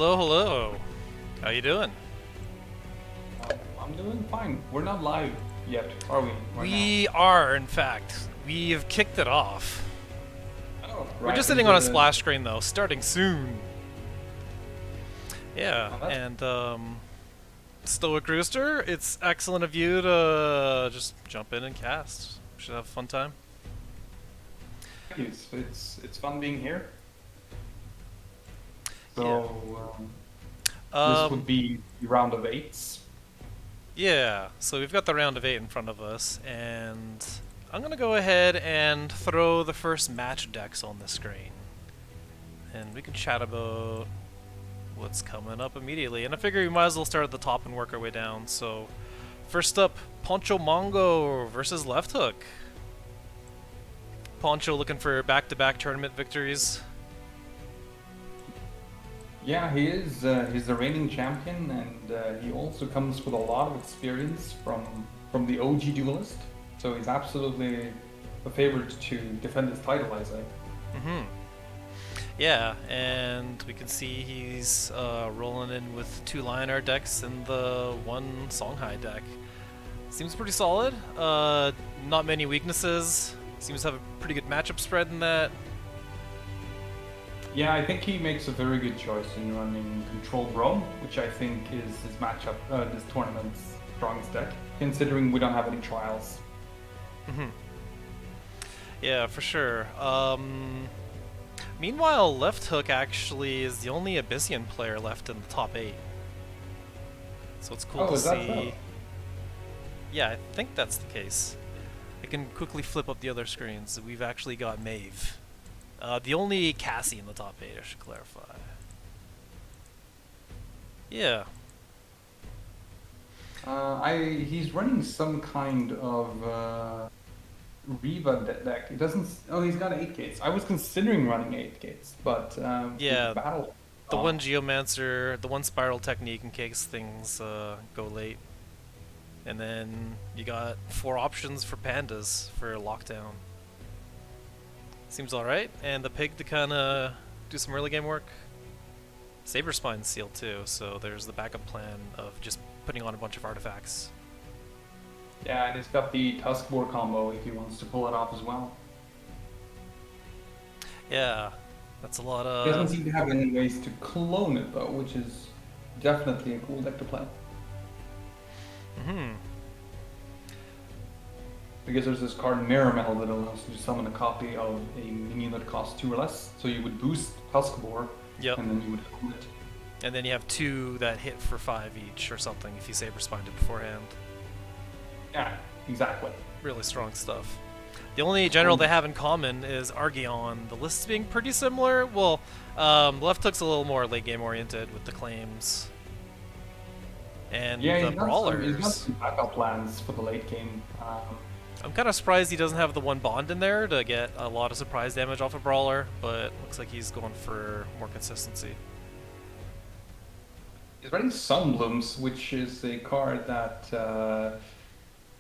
Hello, hello. How you doing? I'm doing fine. We're not live yet, are we? Right now. We are, in fact. We've kicked it off. Oh, We're right just sitting into on a the. splash screen, though, starting soon. Yeah, Oh, that's and, Stoic Rooster, it's excellent of you to just jump in and cast. Should have a fun time. it's fun being here. Yeah. So this would Um, be the round of eights. yeah, so we've got the round of 8 in front of us, and I'm gonna go ahead and throw the first match decks on the screen. And we can chat about what's coming up immediately. And I figure we might as well start at the top and work our way down. So, first up, Poncho Mongo versus Left Hook. Poncho looking for back-to-back tournament victories. Yeah, he is. He's the reigning champion, and he also comes with a lot of experience from the OG duelist. So he's absolutely a favorite to defend his title, I say. Mm-hmm. Yeah, and we can see he's rolling in with 2 Lionheart decks and the 1 Songhai deck. Seems pretty solid. Not many weaknesses. Seems to have a pretty good matchup spread in that. Yeah, I think he makes a very good choice in running Control Rome, which I think is his matchup, this tournament's strongest deck, considering we don't have any trials. Mm-hmm. Yeah, for sure. Meanwhile, Left Hook actually is the only Abyssian player left in the top 8. So it's cool Oh, to is that so? see. Yeah, I think that's the case. I can quickly flip up the other screens. We've actually got Maeve. The only Cassie in the top 8, I should clarify. Yeah. He's running some kind of Riva deck. It doesn't. Oh, he's got 8 gates. I was considering running 8 gates, but Yeah, with battle. the one Geomancer, the one Spiral Technique in case things go late. And then you got 4 options for Pandas for Lockdown. Seems alright. And the Pig to kind of do some early game work. Saber Spine's sealed too, so there's the backup plan of just putting on a bunch of artifacts. Yeah, and he's got the Tusk War combo if he wants to pull it off as well. Yeah, that's a lot He doesn't of... seem to have any ways to clone it though, which is definitely a cool deck to play. Hmm. Because there's this card Mirror Metal that allows you to summon a copy of a minion that costs 2 or less. So you would boost Tuskbore, Yep. and then you would own it. And then you have 2 that hit for 5 each or something if you Saber Spined it beforehand. Yeah, exactly. Really strong stuff. The only general they have in common is Argeon. The list's being pretty similar. Well, Left Hook's a little more late game oriented with the claims. And Yeah, the he's got brawlers. some backup plans for the late game. I'm kind of surprised he doesn't have the 1 bond in there to get a lot of surprise damage off a brawler, but looks like he's going for more consistency. He's running Sunblooms, which is a card that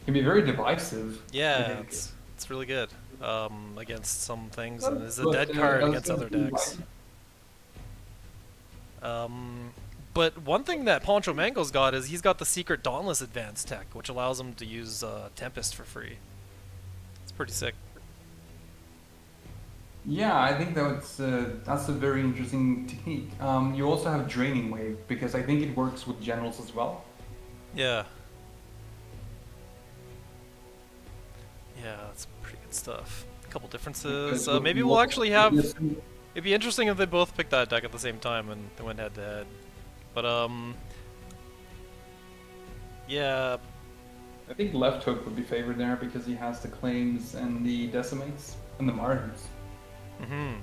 can be very divisive. I Yeah, think. it's really good against some things, and But, is a dead uh, card does against other seem to be decks. right. But one thing that Poncho Mango's got is he's got the secret Dauntless Advanced tech, which allows him to use Tempest for free. It's pretty sick. Yeah, I think that's a very interesting technique. You also have Draining Wave because I think it works with generals as well. Yeah. Yeah, that's pretty good stuff. A couple differences. Because Maybe you we'll also actually have... It'd be interesting if they both picked that deck at the same time and they went head to head. But, yeah. I think Left Hook would be favored there because he has the claims and the decimates and the martyrs. Mm-hmm.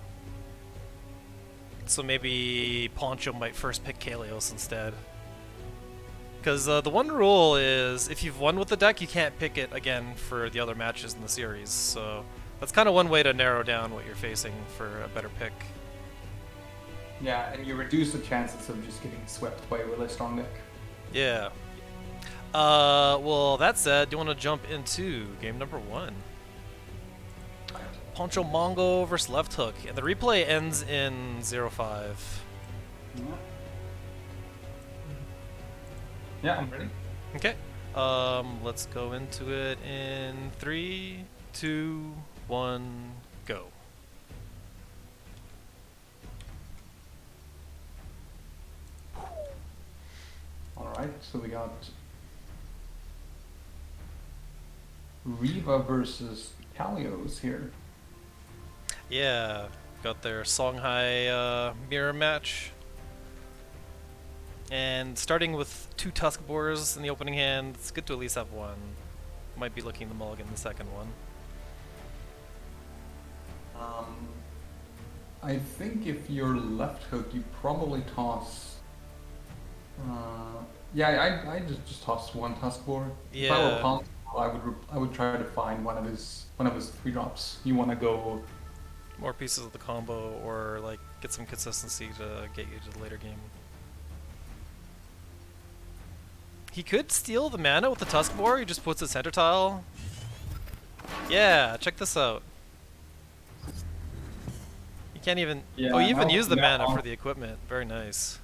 So maybe Poncho might first pick Kalios instead. Because the one rule is if you've won with the deck, you can't pick it again for the other matches in the series. So that's kind of one way to narrow down what you're facing for a better pick. Yeah, and you reduce the chances of just getting swept by a really strong deck. Yeah. Well, that said, do you want to jump into game number 1? Poncho Mongo versus Left Hook, and the replay ends in 0-5. Yeah. Yeah, I'm ready. Okay. Let's go into it in 3, 2, 1, go. All right, so we got Riva versus Kalios here. Yeah, got their Songhai mirror match. And starting with 2 Tusk Boars in the opening hand, it's good to at least have one. Might be looking to mulligan the second one. I think if you're left hook, you probably toss. Yeah, I just toss one Tusk Boar. If I were Yeah. Palm, I would try to find one of his 3 drops. You want to go. More pieces of the combo, or like get some consistency to get you to the later game. He could steal the mana with the Tusk Boar, he just puts a center tile. Yeah, check this out. You can't even... Yeah, oh, you even use the mana now for the equipment. Very nice.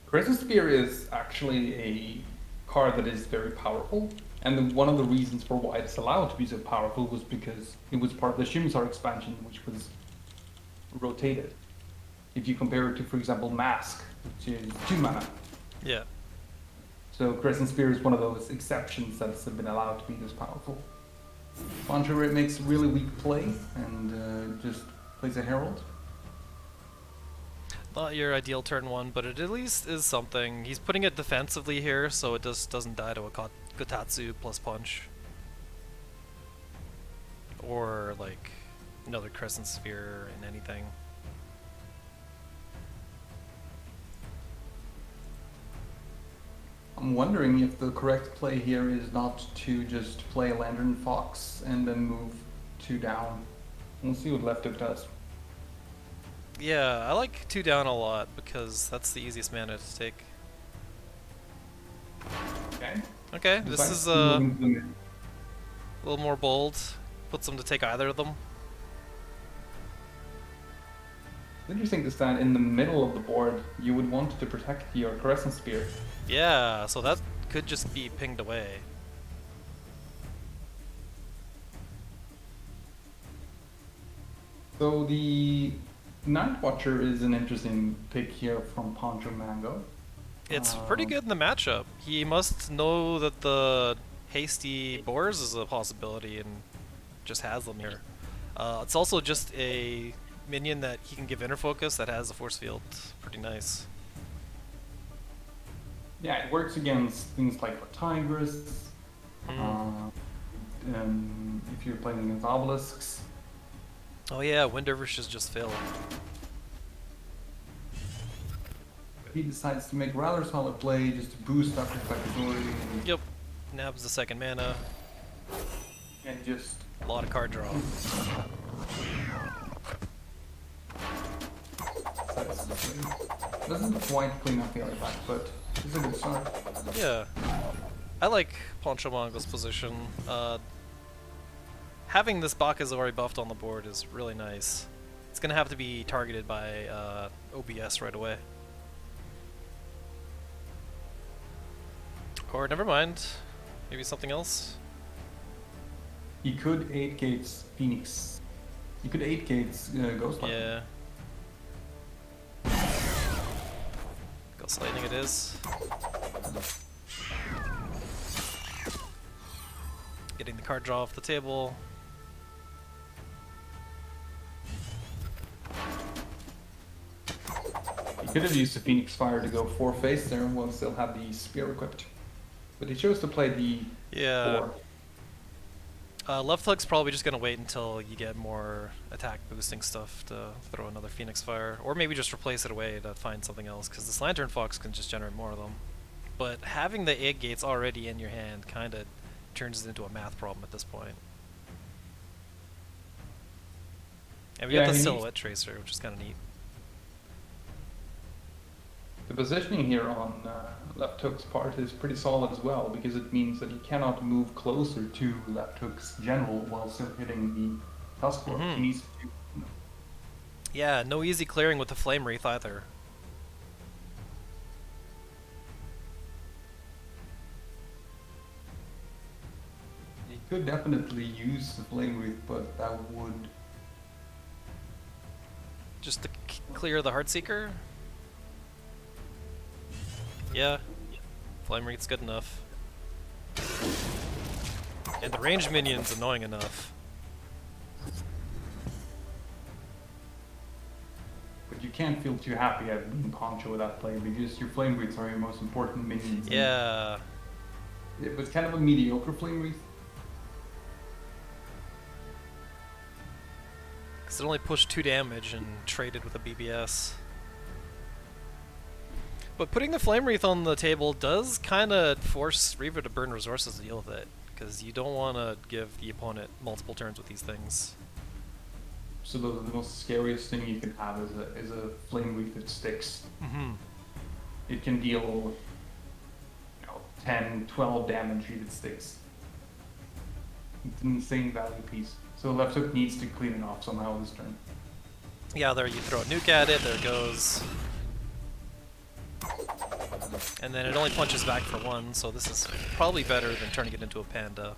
Crescent Spear is actually a card that is very powerful, and one of the reasons for why it's allowed to be so powerful was because it was part of the Shimsar expansion, which was rotated. If you compare it to, for example, Mask, which is 2 mana. Yeah. So Crescent Spear is one of those exceptions that's been allowed to be this powerful. Poncho makes really weak play and just plays a Herald. Not your ideal turn 1, but it at least is something. He's putting it defensively here, so it just doesn't die to a Kotatsu plus punch. Or, like, another Crescent Sphere in anything. I'm wondering if the correct play here is not to just play Lantern Fox and then move 2 down. We'll see what left hook does. Yeah, I like 2 down a lot because that's the easiest mana to take. Okay. Okay, this is a little more bold. Puts them to take either of them. It's interesting to stand in the middle of the board. You would want to protect your Crescent Spear. Yeah, so that could just be pinged away. So the Night Watcher is an interesting pick here from Poncho Mango. It's pretty good in the matchup. He must know that the hasty boars is a possibility and just has them here. It's also just a minion that he can give inner focus that has a force field. Pretty nice. Yeah, it works against things like Tigress. If you're playing against Obelisks. Oh yeah, Wind Dervishes just failed. He decides to make rather solid play just to boost up his authority. Yep. Nabs the second mana. And just A lot of card draw. doesn't quite clean up the artifact, but it's a good start. Yeah. I like Poncho Mongo's position. Having this Bakazori buffed on the board is really nice. It's gonna have to be targeted by OBS right away. Or never mind. Maybe something else? He could 8 gates Phoenix. He could 8 gates Ghost Lightning. Yeah. Ghost Lightning it is. Getting the card draw off the table. He could have used the Phoenix Fire to go 4 face there and will still have the spear equipped. But he chose to play the Yeah. 4. Left hook's probably just gonna wait until you get more attack boosting stuff to throw another Phoenix Fire, or maybe just replace it away to find something else, because this Lantern Fox can just generate more of them. But having the 8 gates already in your hand kinda turns it into a math problem at this point. And we got the Silhouette Tracer, which is kinda neat. The positioning here on Left Hook's part is pretty solid as well, because it means that he cannot move closer to Left Hook's general while still hitting the Tusk Board. He needs to. Yeah, no easy clearing with the Flame Wraith either. could definitely use the Flame Wreath, but that would... Just to clear the Heartseeker? Yeah. Flame Wreath's good enough. And the ranged minion's annoying enough. But you can't feel too happy at being Poncho with that play, because your Flame Wreaths are your most important minions. Yeah. It was kind of a mediocre Flame Wreath. Because it only pushed 2 damage and traded with a BBS. But putting the Flame Wreath on the table does kind of force Reaver to burn resources to deal with it. Because you don't want to give the opponent multiple turns with these things. So the most scariest thing you can have is a Flame Wreath that sticks. Mm-hmm. It can deal 10, 12 damage if it sticks. It's an insane value piece. So left hook needs to clean it off somehow this turn. Yeah, there you throw a nuke at it, there it goes. And then it only punches back for 1, so this is probably better than turning it into a panda.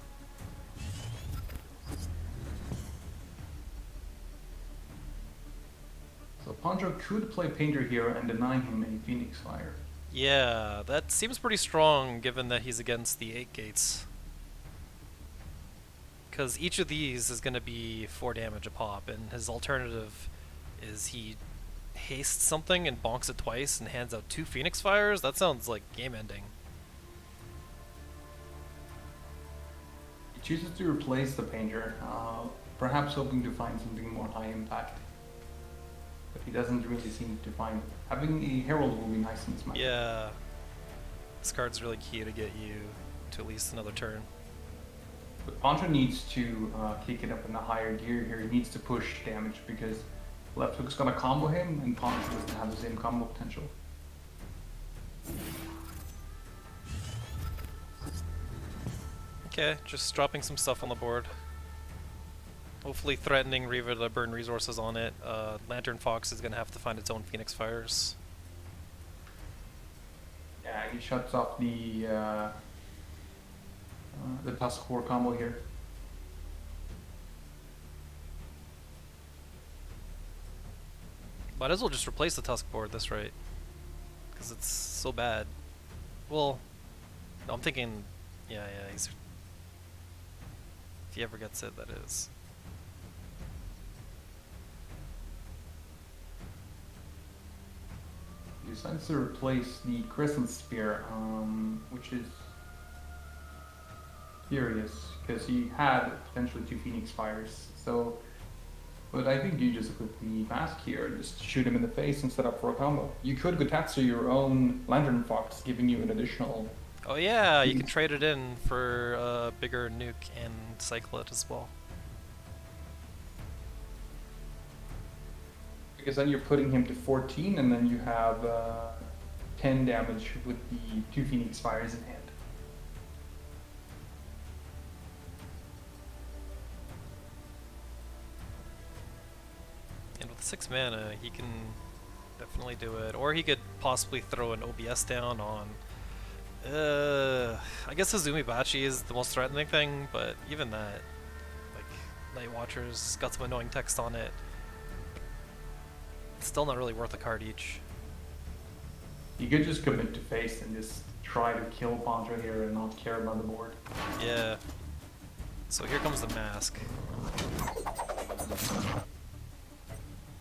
So Poncho could play Painter here and deny him a Phoenix Fire. Yeah, that seems pretty strong given that he's against the 8 gates. Because each of these is going to be 4 damage a pop, and his alternative is he hastes something and bonks it twice and hands out 2 Phoenix Fires? That sounds like game ending. He chooses to replace the Painter, perhaps hoping to find something more high impact. But he doesn't really seem to find it. Having a Herald will be nice in this match. Yeah. This card's really key to get you to at least another turn. But Poncho needs to kick it up in the higher gear here. He needs to push damage because left hook's gonna combo him and Poncho doesn't have the same combo potential. Okay, just dropping some stuff on the board. Hopefully threatening Reaver to burn resources on it. Lantern Fox is gonna have to find its own Phoenix Fires. Yeah, he shuts off the Tusk Core combo here. Might as well just replace the Tusk board this rate. Because it's so bad. Well, no, I'm thinking, yeah, he's... If he ever gets it, that is. He decides to replace the Crescent Spear, which is curious, because he had potentially 2 Phoenix Fires, so... But I think you just put the mask here and just shoot him in the face and set up for a combo. You could Gotatsu your own Lantern Fox, giving you an additional... Oh yeah, you can trade it in for a bigger nuke and cycle it as well. Because then you're putting him to 14, and then you have 10 damage with the 2 Phoenix Fires in hand. And with 6 mana, he can definitely do it. Or he could possibly throw an OBS down on... I guess Hazumi Bachi is the most threatening thing, but even that, like, Night Watcher's got some annoying text on it. It's still not really worth a card each. You could just commit to face and just try to kill Poncho here and not care about the board. Yeah. So here comes the mask.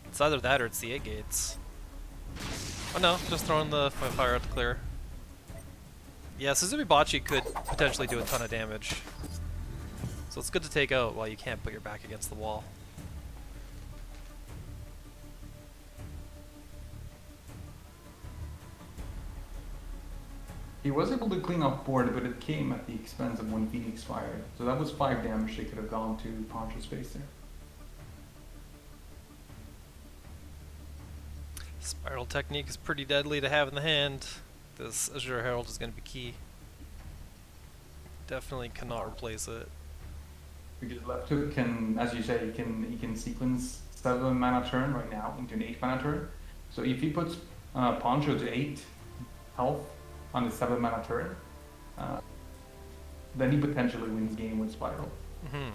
It's either that or it's the 8 gates. Oh no, just throwing the fire out to clear. Yeah, Suzumi Bachi could potentially do a ton of damage. So it's good to take out while you can't put your back against the wall. He was able to clean off board, but it came at the expense of 1 Phoenix Fire. So that was 5 damage that could have gone to Poncho's face there. Spiral Technique is pretty deadly to have in the hand. This Azure Herald is going to be key. Definitely cannot replace it. Because left hook can, as you say, he can sequence 7 mana turn right now into an 8 mana turn. So if he puts Poncho to 8 health on the 7 mana turn, then he potentially wins game with Spiral. Mm-hmm.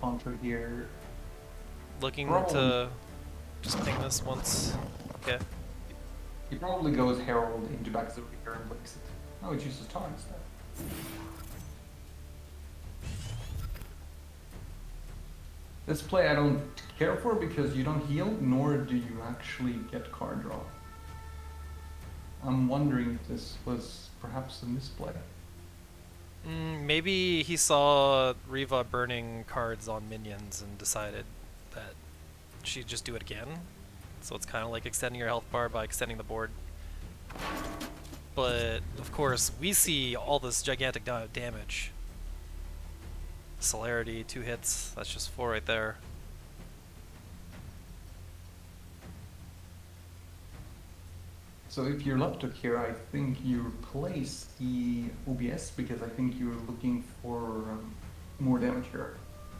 Poncho here. Looking Probably. to just ping this once. Okay. He probably goes Herald into back zero here and breaks it. Oh, he chooses Tar instead. This play I don't care for because you don't heal, nor do you actually get card draw. I'm wondering if this was perhaps a misplay. Maybe he saw Riva burning cards on minions and decided that she'd just do it again. So it's kind of like extending your health bar by extending the board. But, of course, we see all this gigantic damage. Celerity, 2 hits, that's just 4 right there. So if you're Leptok here, I think you replace the OBS because I think you're looking for more damage here.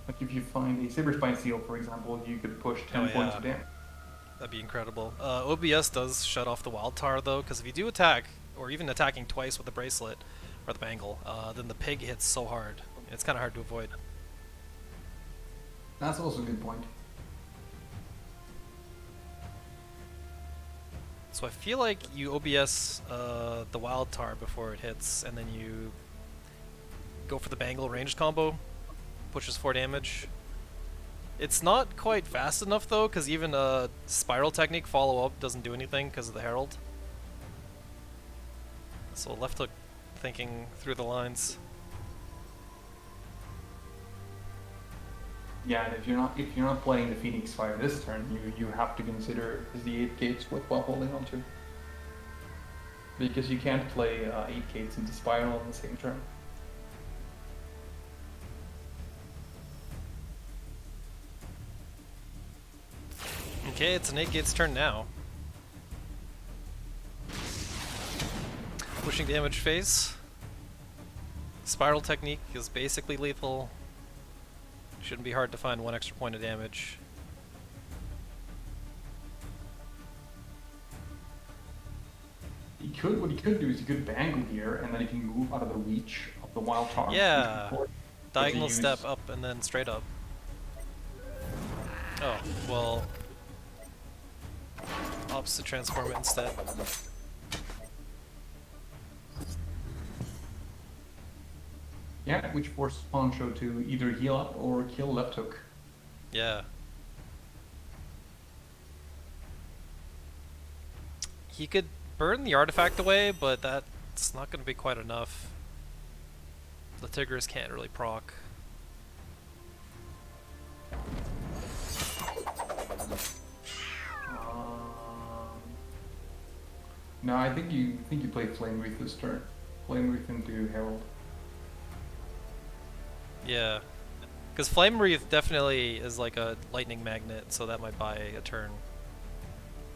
Like if you find a Saber Spine Seal, for example, you could push 10 points of damage. That'd be incredible. OBS does shut off the Wild Tar though, because if you do attack, or even attacking twice with the bracelet or the bangle, then the pig hits so hard. It's kind of hard to avoid. That's also a good point. So I feel like you OBS the Wild Tar before it hits, and then you go for the bangle ranged combo, pushes 4 damage. It's not quite fast enough though, because even a Spiral Technique follow-up doesn't do anything because of the Herald. So left hook thinking through the lines. Yeah, and if you're not playing the Phoenix Fire this turn, you have to consider is the 8 gates worthwhile holding on to. Because you can't play 8 gates into Spiral on the same turn. Okay, it's an 8 gates turn now. Pushing damage phase. Spiral Technique is basically lethal. Shouldn't be hard to find 1 extra point of damage. What he could do is he could bangle here, and then he can move out of the reach of the Wild Tar. Yeah, diagonal step up and then straight up. Oh, well, opposite transform it instead. Yeah, which forces Poncho to either heal up or kill left hook. Yeah. He could burn the artifact away, but that's not going to be quite enough. The Tigris can't really proc. No, I think you play Flame Wreath this turn. Flame Wreath into Herald. Yeah. Because Flame Wreath definitely is like a lightning magnet, so that might buy a turn.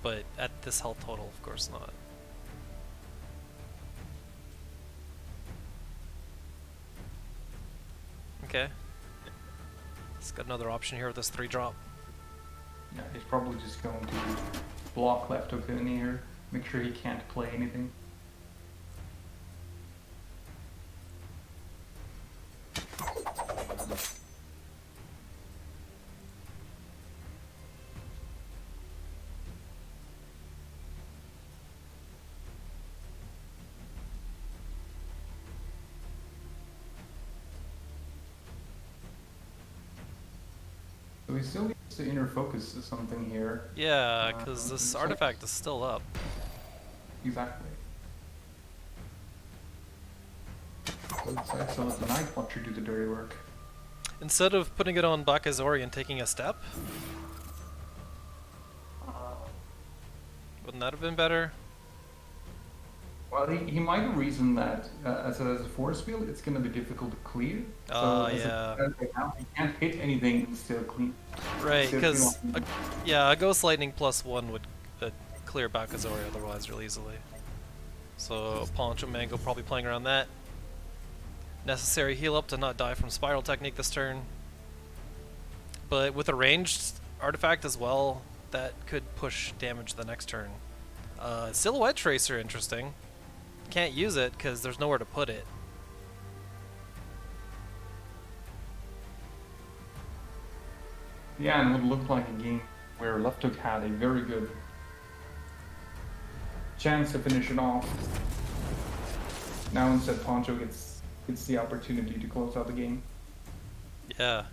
But at this health total, of course not. Okay. He's got another option here with this 3-drop. Yeah, he's probably just going to block left hook in here, make sure he can't play anything. So he still needs to inner focus something here. Yeah, because this artifact is still up. Exactly. So let the Night Watcher do the dirty work. Instead of putting it on Black Azori and taking a step, wouldn't that have been better? Well, he might have reasoned that as a force field, it's going to be difficult to clear. Yeah. He can't hit anything and still clean. Right, because a Ghost Lightning +1 would clear back Azori otherwise really easily. So Poncho Mango probably playing around that. Necessary heal up to not die from Spiral Technique this turn. But with a ranged artifact as well, that could push damage the next turn. Silhouette Tracer, interesting. Can't use it because there's nowhere to put it. Yeah, and it would look like a game where left hook had a very good chance to finish it off. Now instead, Poncho gets the opportunity to close out the game. Yeah.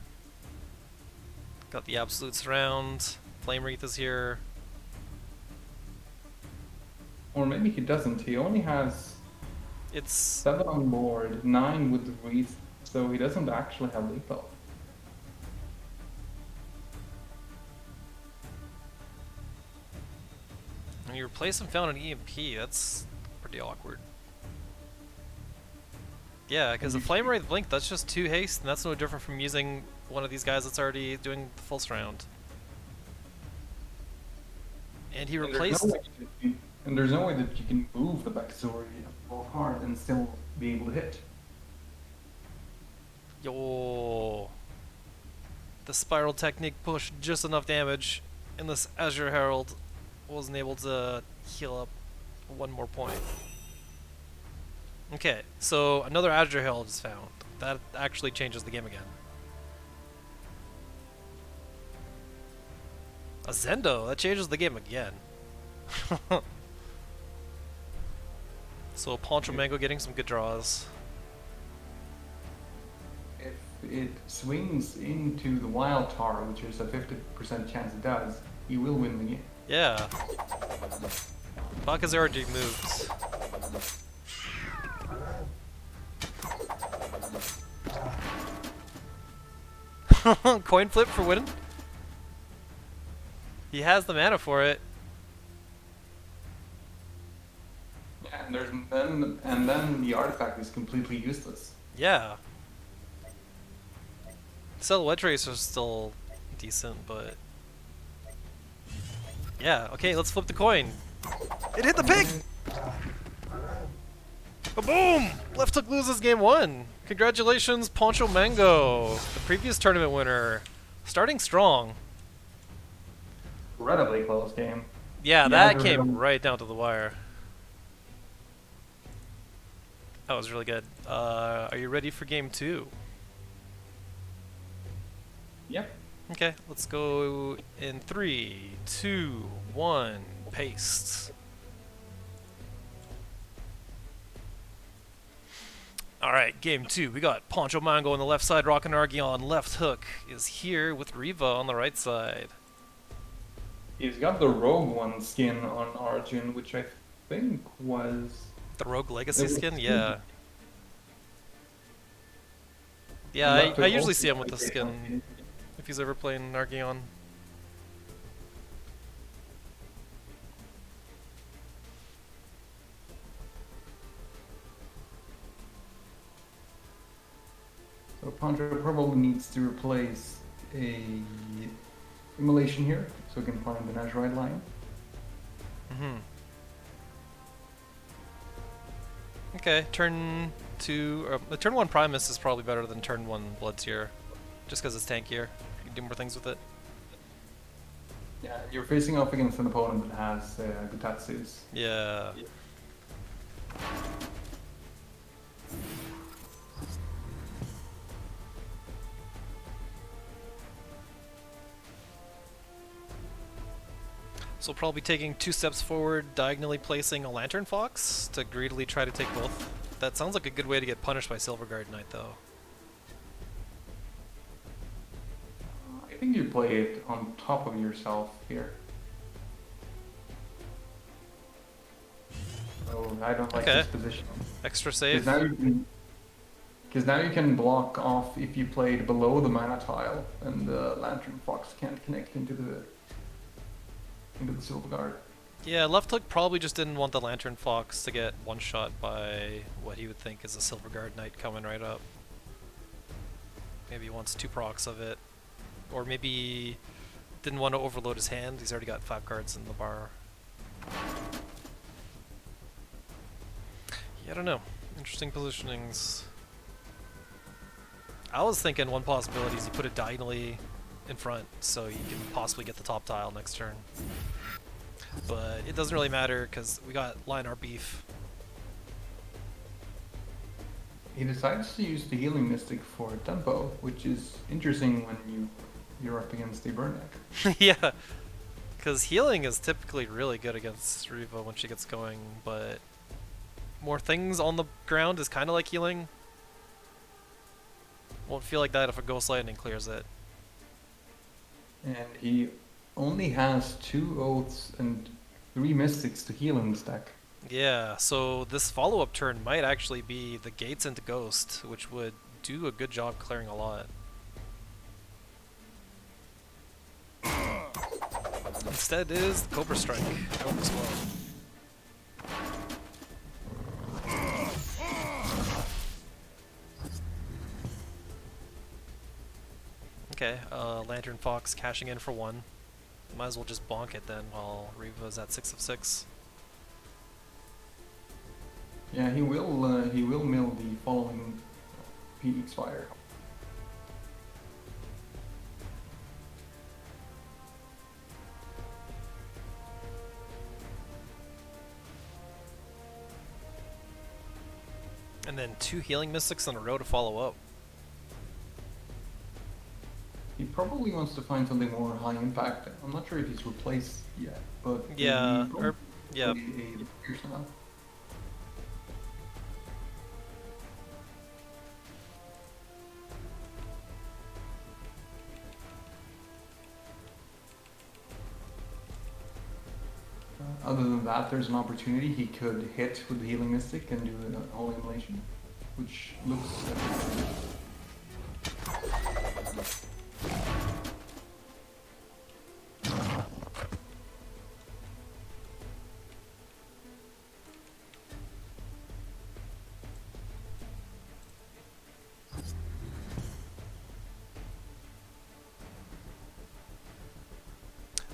Got the absolute surround. Flame Wreath is here. Or maybe he doesn't. He only has It's 7 on board, 9 with the Wreath, so he doesn't actually have lethal. when you replace and found an EMP, that's pretty awkward. Yeah, because the Flame Wraith Blink, that's just 2 haste, and that's no different from using one of these guys that's already doing the full surround. And he replaced... And there's no way that you can move the backstory of hard and still be able to hit. Yo, the spiral technique pushed just enough damage, and this Azure Herald wasn't able to heal up 1 more point. Okay, so another Azure Herald is found. That actually changes the game again. A Zendo, that changes the game again. So Poncho Mango getting some good draws. If it swings into the Wild Tar, which is a 50% chance it does, he will win the game. Yeah. Baka's already moved. Coin flip for winning? He has the mana for it. Yeah, and then the artifact is completely useless. Yeah. Silhouette Tracer is still decent, but... Yeah, okay, let's flip the coin. It hit the pig! Boom! Left hook loses game 1. Congratulations, Poncho Mango, the previous tournament winner. Starting strong. Incredibly close game. Yeah, that came right down to the wire. That was really good. Are you ready for game 2? Yep. Okay, let's go in 3, 2, 1, paste. Alright, game 2. We got Poncho Mango on the left side, rocking Argion. Left hook is here with Riva on the right side. He's got the Rogue One skin on Arjun, which I think was... The Rogue Legacy skin? Yeah. Yeah, I usually see him with the skin if he's ever playing Argion. So Poncho probably needs to replace a immolation here, so we can find the Nazarite line. Okay, turn 2, turn 1 Primus is probably better than turn 1 Blood Tier, just because it's tankier. You can do more things with it. Yeah, you're facing off against an opponent that has Gutatsus. Yeah. So probably taking 2 steps forward, diagonally placing a Lantern Fox to greedily try to take both. That sounds like a good way to get punished by Silverguard Knight, though. I think you play it on top of yourself here. Oh, I don't like this position. Extra save. Because now you can block off if you played below the mana tile, and the Lantern Fox can't connect into the Silverguard. Yeah, left hook probably just didn't want the Lantern Fox to get one-shot by what he would think is a Silverguard Knight coming right up. Maybe he wants 2 procs of it. Or maybe didn't want to overload his hand. He's already got 5 cards in the bar. Yeah, I don't know. Interesting positionings. I was thinking one possibility is you put it diagonally in front so you can possibly get the top tile next turn. but it doesn't really matter because we got line our beef. He decides to use the healing mystic for tempo, which is interesting when you're up against a burn deck. Yeah, because healing is typically really good against Riva when she gets going, but more things on the ground is kind of like healing. Won't feel like that if a Ghost Lightning clears it. And he only has 2 oaths and 3 mystics to heal in this deck. Yeah, so this follow-up turn might actually be the Gates into Ghost, which would do a good job clearing a lot. Instead is the Cobra Strike. That works well. Okay, Lantern Fox cashing in for 1. Might as well just bonk it then while Riva's at 6 of 6. Yeah, he will mill the following Phoenix Fire. And then 2 Healing Mystics in a row to follow up. He probably wants to find something more high impact. I'm not sure if he's replaced yet, but Yeah, he yeah. a Pierce now. Other than that, there's an opportunity he could hit with the Healing Mystic and do a whole immolation, which looks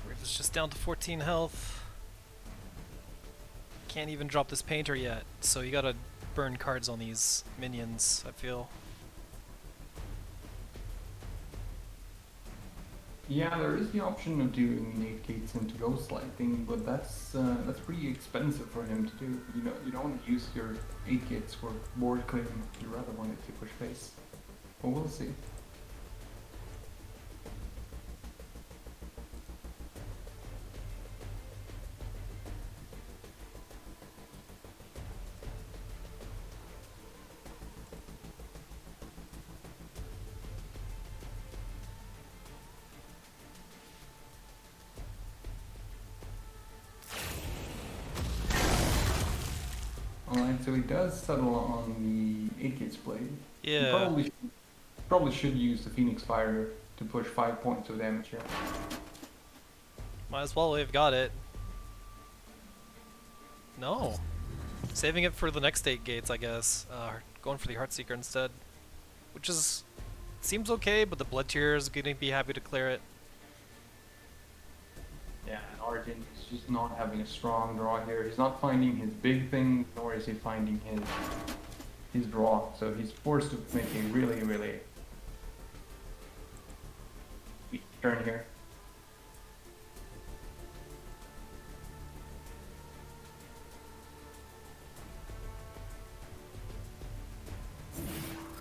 Riva's just down to 14 health. Can't even drop this painter yet, so you gotta burn cards on these minions, I feel. Yeah, there is the option of doing 8 gates into Ghost Lightning, but that's pretty expensive for him to do. You don't want to use your 8 gates for board clearing. You rather want it to push face. But we'll see. Alright, so he does settle on the 8 gates blade. Yeah. He probably should use the Phoenix Fire to push 5 points of damage here. Might as well, we've got it. No. Saving it for the next 8 gates, I guess. Going for the Heartseeker instead. Which is... seems okay, but the Blood Tier is going to be happy to clear it. Yeah, and Arjun is just not having a strong draw here. He's not finding his big thing, nor is he finding his draw. So he's forced to make a really weak turn here.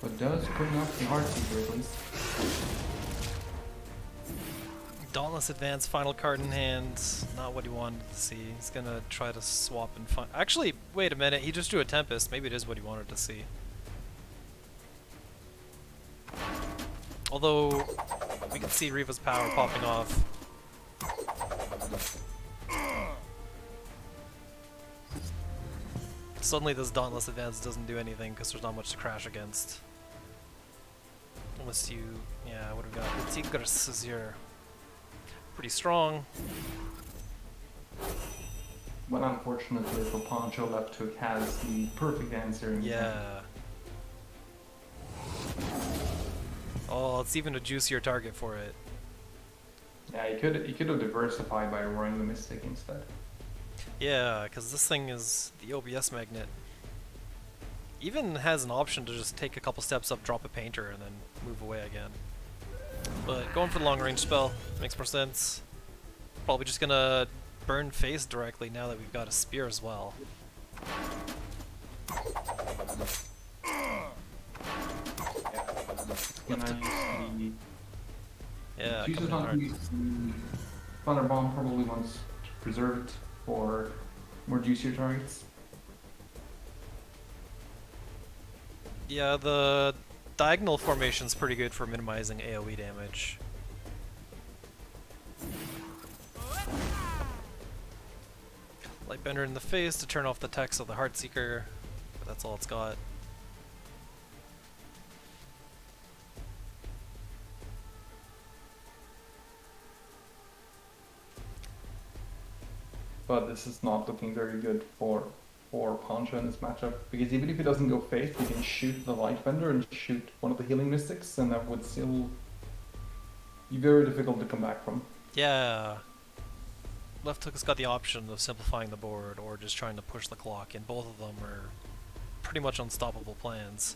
But does bring up the Heartseeker at least. Dauntless Advance, final card in hand. Not what he wanted to see. He's gonna try to swap and find... Actually, wait a minute. He just drew a Tempest. Maybe it is what he wanted to see. Although, we can see Riva's power popping off. Suddenly this Dauntless Advance doesn't do anything because there's not much to crash against. Unless you... yeah, what do we got? The Tigre Caesar. Pretty strong. But unfortunately for Poncho, left hook has the perfect answer. Yeah. Oh, it's even a juicier target for it. Yeah, he could have diversified by roaring the Mystic instead. Yeah, because this thing is the OBS magnet. Even has an option to just take a couple steps up, drop a painter, and then move away again. But going for the long range spell makes more sense. Probably just gonna burn face directly now that we've got a spear as well. Can Left I see? Yeah, Chooses coming in not to hard. use the Thunder Bomb, probably wants to preserve it for more juicier targets. Yeah, the diagonal formation's pretty good for minimizing AoE damage. Lightbender in the face to turn off the text of the Heartseeker, but that's all it's got. But this is not looking very good for Poncho in this matchup, because even if he doesn't go Faith, he can shoot the Lightbender and shoot one of the Healing Mystics, and that would still be very difficult to come back from. Yeah. Left hook's got the option of simplifying the board or just trying to push the clock, and both of them are pretty much unstoppable plans.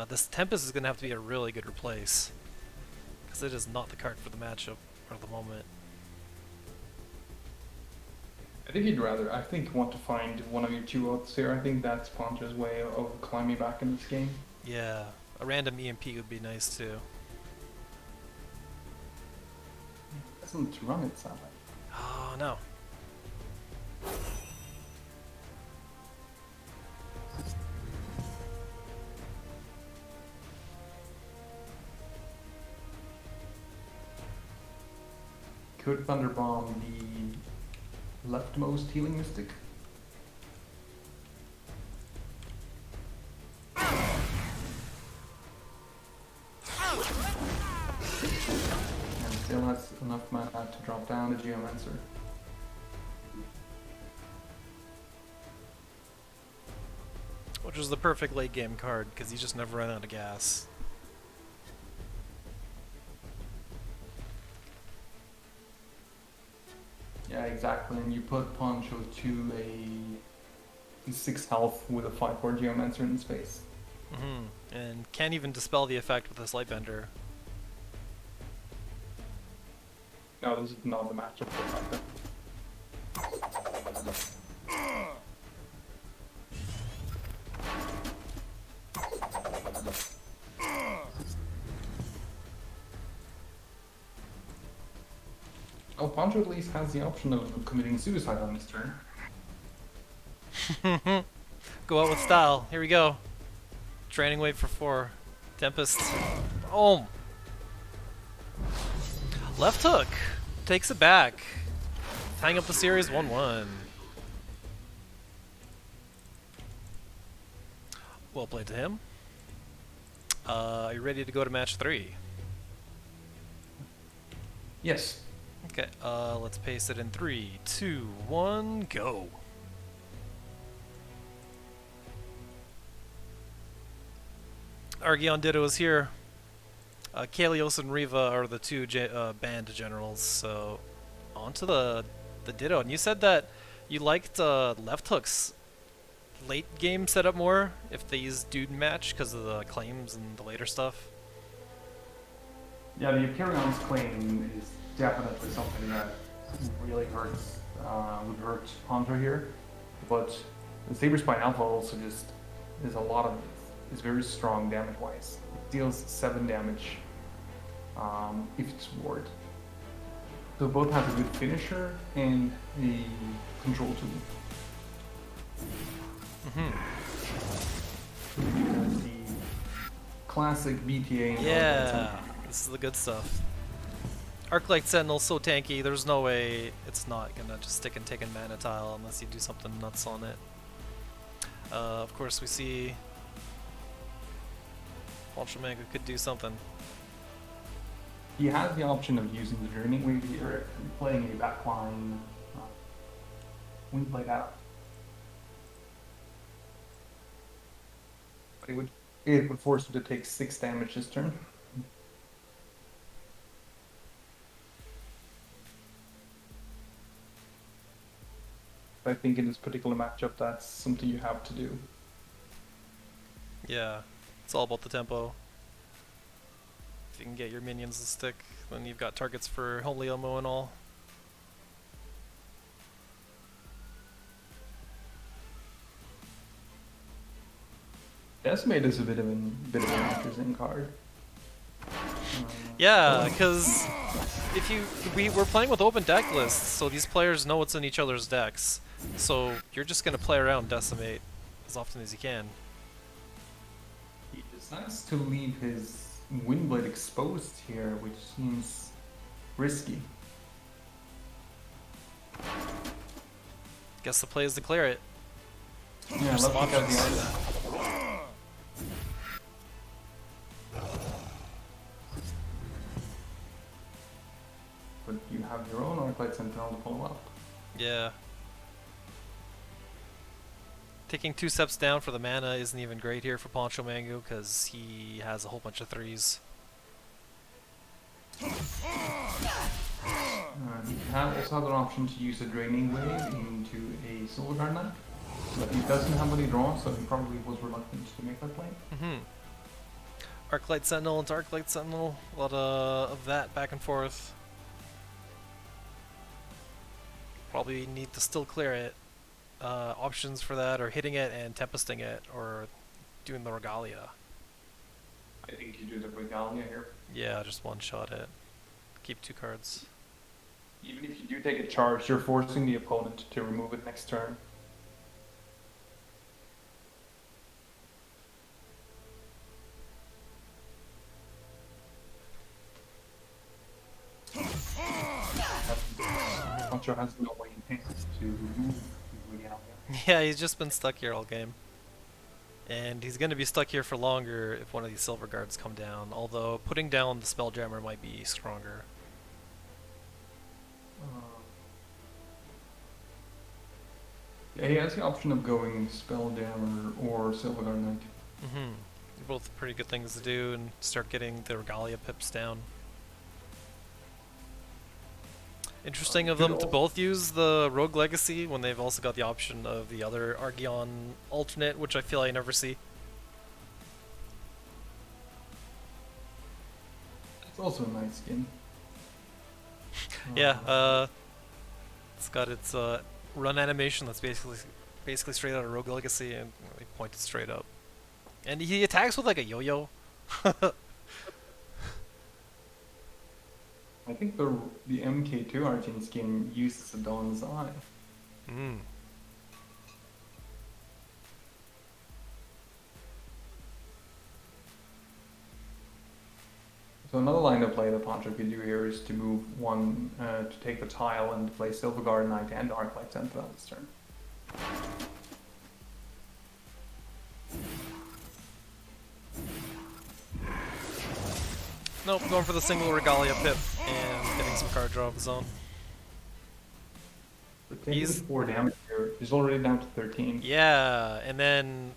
This Tempest is going to have to be a really good replace, because it is not the card for the matchup at the moment. I think want to find one of your 2-0s here. I think that's Poncho's way of climbing back in this game. Yeah, a random EMP would be nice too. Doesn't run it, sadly. Oh no. Could Thunder Bomb the leftmost Healing Mystic? And still has enough mana to drop down the Geomancer. Which was the perfect late game card, because you just never run out of gas. Yeah, exactly. And you put Poncho to a 6 health with a 5/4 Geomancer in space. And can't even dispel the effect with this Lightbender. No, this is not the matchup for like that. Oh, Poncho at least has the option of committing suicide on his turn. Go out with style. Here we go. Training wave for 4. Tempest. Oh! Left hook. Takes it back. Tying up the series 1-1. Well played to him. Are you ready to go to match 3? Yes. Okay, let's paste it in 3, 2, 1, go. Argyon Ditto is here. Kalios and Riva are the two band generals, so on to the Ditto. And you said that you liked left hook's late game setup more if these do match because of the claims and the later stuff. Yeah, the Apyrion's claim is definitely something that really hurts, would hurt Poncho here. But the Saberspine Alpha also just is very strong damage-wise. It deals 7 damage if it's ward. So both have a good finisher and a control tool. The classic BTA. Yeah, this is the good stuff. Arclight Sentinel's so tanky, there's no way it's not gonna just stick and take a mana tile unless you do something nuts on it. Of course we see Poncho Mango could do something. He has the option of using the Journey Wave here, playing a backline Windblade out. But it would force him to take 6 damage this turn. I think in this particular matchup, that's something you have to do. Yeah, it's all about the tempo. If you can get your minions to stick, then you've got targets for Holy Elmo and all. Decimate is a bit of an interesting card. Yeah, because if we're playing with open deck lists, so these players know what's in each other's decks. So you're just gonna play around Decimate as often as you can. He decides to leave his Windblade exposed here, which seems risky. Guess the play is to clear it. Yeah, There's let's some look at the options. other. But you have your own Arclight Sentinel to follow up. Yeah. Taking 2 steps down for the mana isn't even great here for Poncho Mango because he has a whole bunch of 3s. He also has an option to use a Draining Wave into a Silverguard Knight, but he doesn't have any draw, so he probably was reluctant to make that play. Arclight Sentinel into Arclight Sentinel, a lot of that back and forth. Probably need to still clear it. Options for that are hitting it and tempesting it, or doing the Regalia. I think you do the Regalia here. Yeah, just one shot it. Keep 2 cards. Even if you do take a charge, you're forcing the opponent to remove it next turn. Poncho has no way to remove the Regalia. Yeah, he's just been stuck here all game. And he's going to be stuck here for longer if one of these Silver Guards come down, although putting down the Spelljammer might be stronger. Yeah, he has the option of going Spelljammer or Silverguard Knight. Both pretty good things to do and start getting the Regalia pips down. Interesting of them to both use the Rogue Legacy when they've also got the option of the other Argeon alternate, which I feel I never see. It's also a nice skin. Yeah, it's got its run animation that's basically straight out of Rogue Legacy, and they point it straight up. And he attacks with like a yo-yo. I think the MK2 Argent skin uses a Dawn's Eye. So another line of play that Poncho could do here is to move one to take the tile and play Silverguard Knight and Arclight Sentinel this turn. Nope, going for the single Regalia pip and getting some card draw of his own. But taking 4 damage here, he's already down to 13. Yeah, and then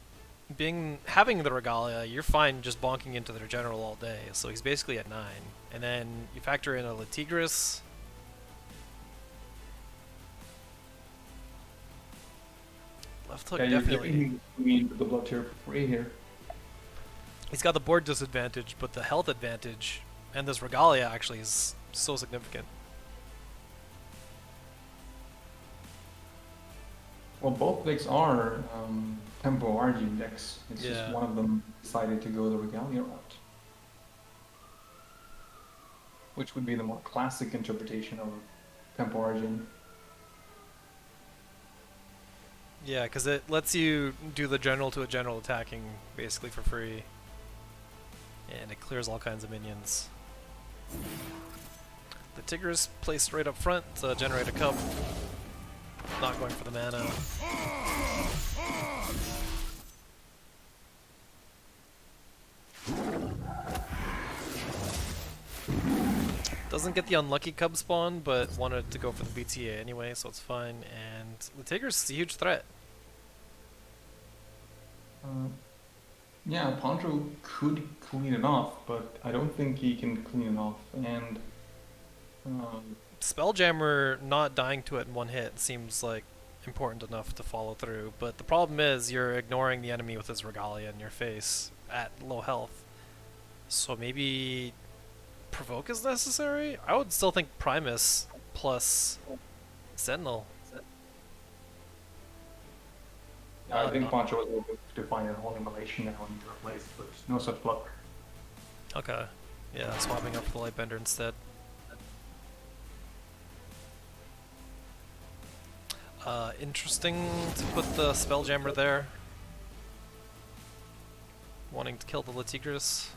having the Regalia, you're fine just bonking into their general all day, so he's basically at 9. And then you factor in a Latigris. Left hook, yeah, definitely. You're the blood tier for free here. He's got the board disadvantage, but the health advantage, and this Regalia actually is so significant. Well, both decks are Tempo Argent decks. It's Yeah. just one of them decided to go the Regalia route. Which would be the more classic interpretation of Tempo Argent. Yeah, because it lets you do the general to a general attacking basically for free. And it clears all kinds of minions. The Tigris plays straight up front to generate a cup. Not going for the mana. Doesn't get the unlucky cub spawn, but wanted to go for the BTA anyway, so it's fine. And the Tigris is a huge threat. Yeah, Poncho could clean it off, but I don't think he can clean it off. And Spelljammer not dying to it in one hit seems like important enough to follow through, but the problem is you're ignoring the enemy with his Regalia in your face at low health. So maybe Provoke is necessary? I would still think Primus plus Sentinel. I think Poncho was able to find a whole immolation now in your place, but no such luck. Okay. Yeah, swapping up for the Lightbender instead. Interesting to put the Spelljammer there. Wanting to kill the Latigris.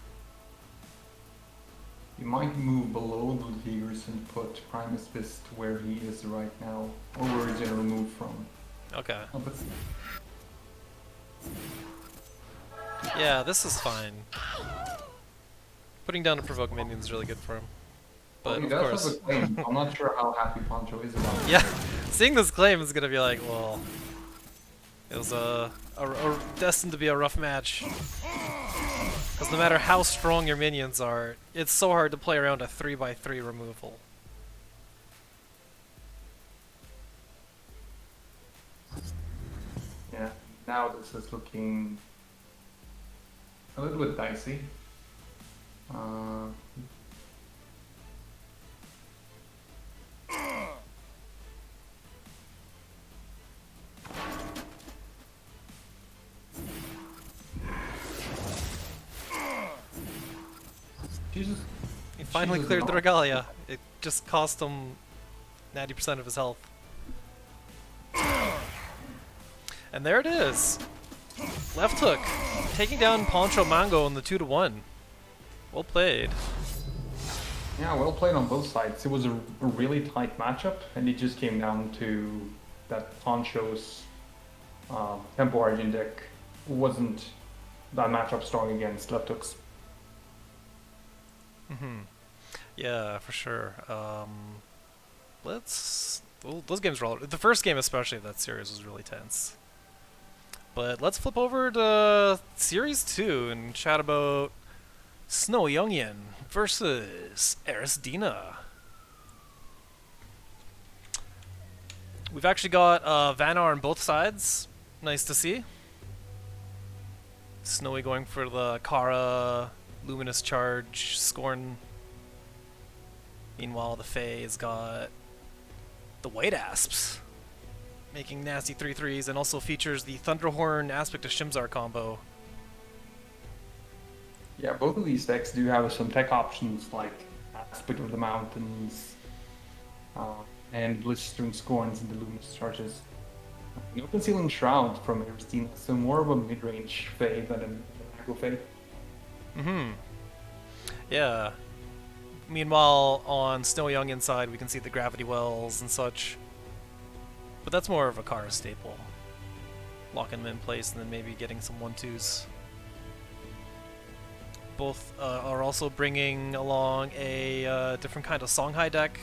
You might move below the Tigers and put Primus Fist where he is right now, or where he's gonna remove from. Okay. Oh, but Yeah, this is fine. Putting down a provoke minion is really good for him. But he of does course. have a claim. I'm not sure how happy Poncho is about it. Yeah, seeing this claim is gonna be like, well, it was destined to be a rough match. Because no matter how strong your minions are, it's so hard to play around a 3x3 removal. Yeah, now this is looking a little bit dicey. Jesus. He finally Jesus cleared the Lord. Regalia. It just cost him 90% of his health. And there it is. Left hook. Taking down Poncho Mango in the 2-1. Well played. Yeah, well played on both sides. It was a really tight matchup, and it just came down to that Poncho's Tempo Argent deck wasn't that matchup strong against left hooks. Yeah, for sure. Those games were all. The first game, especially of that series, was really tense. But let's flip over to Series 2 and chat about Snowy Onion versus Erisdina. We've actually got Vanar on both sides. Nice to see. Snowy going for the Kara, Luminous Charge, Scorn. Meanwhile, the Fae's got the White Asps, making nasty 3/3s, and also features the Thunderhorn Aspect of Shimzar combo. Yeah, both of these decks do have some tech options like Aspect of the Mountains and Blistering Scorns and the Luminous Charges. The Open Ceiling Shroud from Erisdina, so more of a mid-range Fae than an aggro Fae. Yeah. Meanwhile, on Snowy Young inside, we can see the Gravity Wells and such. But that's more of a Kara staple. Locking them in place and then maybe getting some 1-2s. Both are also bringing along a different kind of Songhai deck.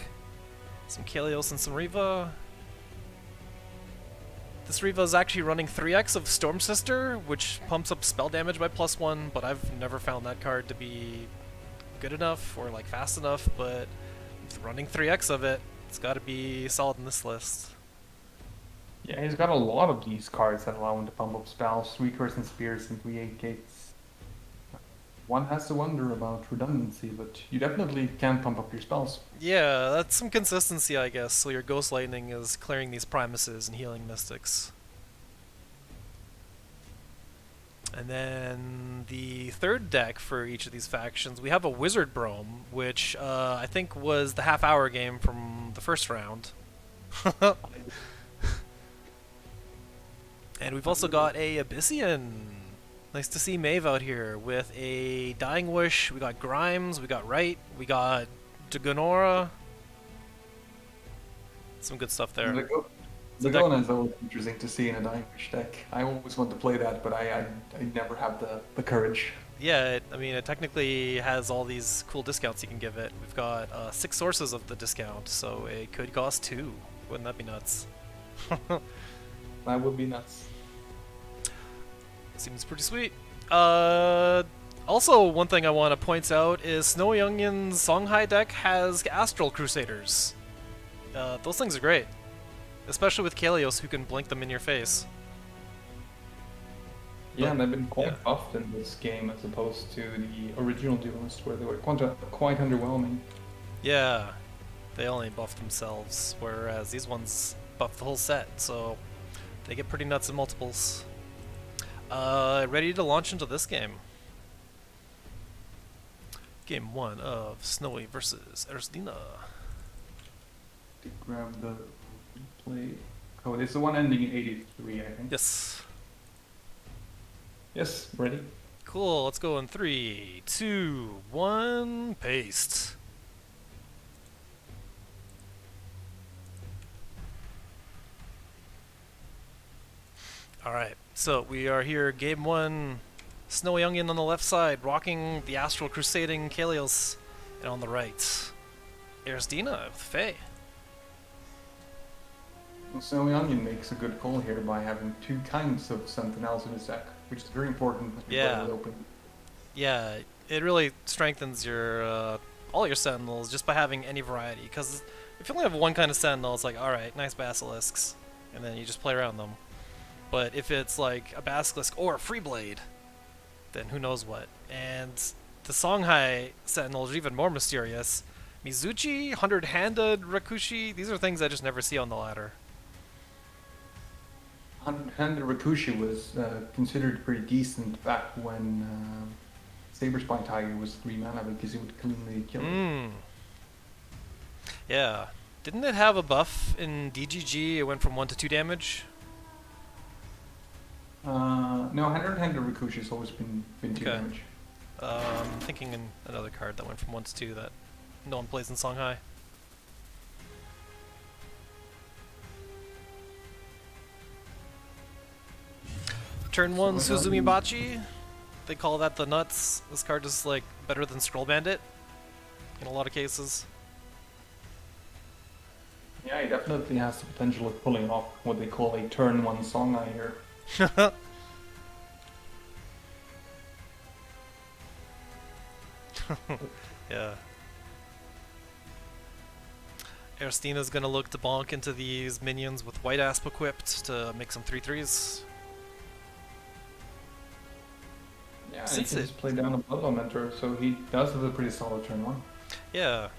Some Kalios and some Riva. This Riva is actually running 3x of Storm Sister, which pumps up spell damage by +1, but I've never found that card to be good enough or like fast enough, but it's running 3x of it. It's got to be solid in this list. Yeah, he's got a lot of these cards that allow him to pump up spells, Recurse and Spears and 3/8 gates. One has to wonder about redundancy, but you definitely can pump up your spells. Yeah, that's some consistency, I guess. So your Ghost Lightning is clearing these Primuses and healing Mystics. And then the third deck for each of these factions, we have a Wizard Brome, which I think was the half-hour game from the first round. And we've also got a Abyssian. Nice to see Maeve out here with a Dying Wish. We got Grimes, we got Wright, we got Dagonora. Some good stuff there. Zagona is always interesting to see in a Dying Wish deck. I always want to play that, but I never have the courage. Yeah, I mean, it technically has all these cool discounts you can give it. We've got 6 sources of the discount, so it could cost 2. Wouldn't that be nuts? That would be nuts. Seems pretty sweet. Also, one thing I want to point out is Snowy Onion's Songhai deck has Astral Crusaders. Those things are great. Especially with Kalios, who can blink them in your face. Yeah, and they've been quite buffed in this game as opposed to the original Duelist, where they were quite underwhelming. Yeah, they only buff themselves, whereas these ones buff the whole set, so they get pretty nuts in multiples. Ready to launch into this game. Game 1 of Snowy versus Ersdina. To grab the play code. It's the one ending in 83, I think. Yes. Yes, ready. Cool, let's go in 3, 2, 1, paste. Alright, so we are here, game 1, Snowy Onion on the left side, rocking the Astral Crusading Kalios, and on the right, Ersdina with Faye. Snowy Onion makes a good call here by having two kinds of Sentinels in his deck, which is very important as we play with Open. Yeah, it really strengthens your all your Sentinels just by having any variety, because if you only have one kind of Sentinel, it's like, alright, nice Basilisks, and then you just play around them. But if it's like a Basilisk or a Freeblade, then who knows what. And the Songhai Sentinels are even more mysterious. Mizuchi, 100-handed Rakushi, these are things I just never see on the ladder. 100-handed Rakushi was considered pretty decent back when Saber Spine Tiger was 3 mana because he would cleanly kill it. Yeah. Didn't it have a buff in DGG? It went from 1 to 2 damage? No, 100-handed Rakushi has always been 2 damage. I'm thinking in another card that went from 1 to 2 that no one plays in Songhai. Turn 1 Suzumi Bachi. They call that the nuts. This card is like better than Scroll Bandit in a lot of cases. Yeah, he definitely has the potential of pulling off what they call a turn 1 Songhai here. Yeah. Ersdina's gonna look to bonk into these minions with White Asp equipped to make some 3/3s. Yeah, he can just play down a Bloodlord Mentor, so he does have a pretty solid turn 1. Yeah.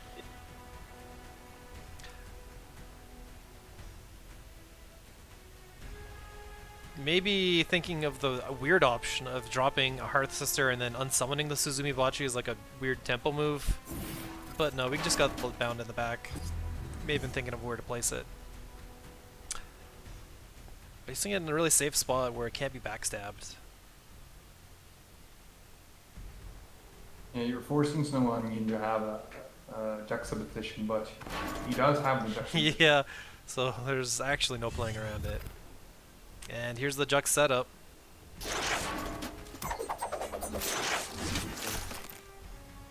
Maybe thinking of the weird option of dropping a Hearth Sister and then unsummoning the Suzumi Bachi is like a weird tempo move. But no, we just got Bloodbound in the back. May have been thinking of where to place it. Placing it in a really safe spot where it can't be backstabbed. Yeah, you're forcing Snow Onion to have a juxtaposition, but he does have the juxtaposition. Yeah, so there's actually no playing around it. And here's the Jux setup.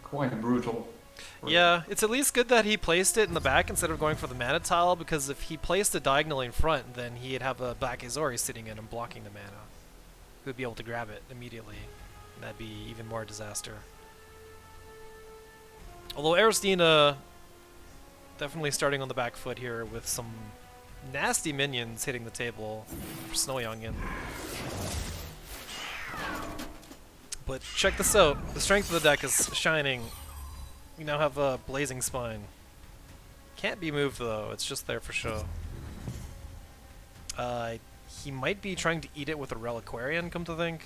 Quite brutal. Yeah, it's at least good that he placed it in the back instead of going for the mana tile, because if he placed it diagonally in front, then he'd have a Black Azori sitting in and blocking the mana. He would be able to grab it immediately, and that'd be even more disaster. Although Ersdina definitely starting on the back foot here with some nasty minions hitting the table for Snowy Onion. But check this out, the strength of the deck is shining. We now have a Blazing Spine. Can't be moved though, it's just there for show. He might be trying to eat it with a Reliquarian, come to think.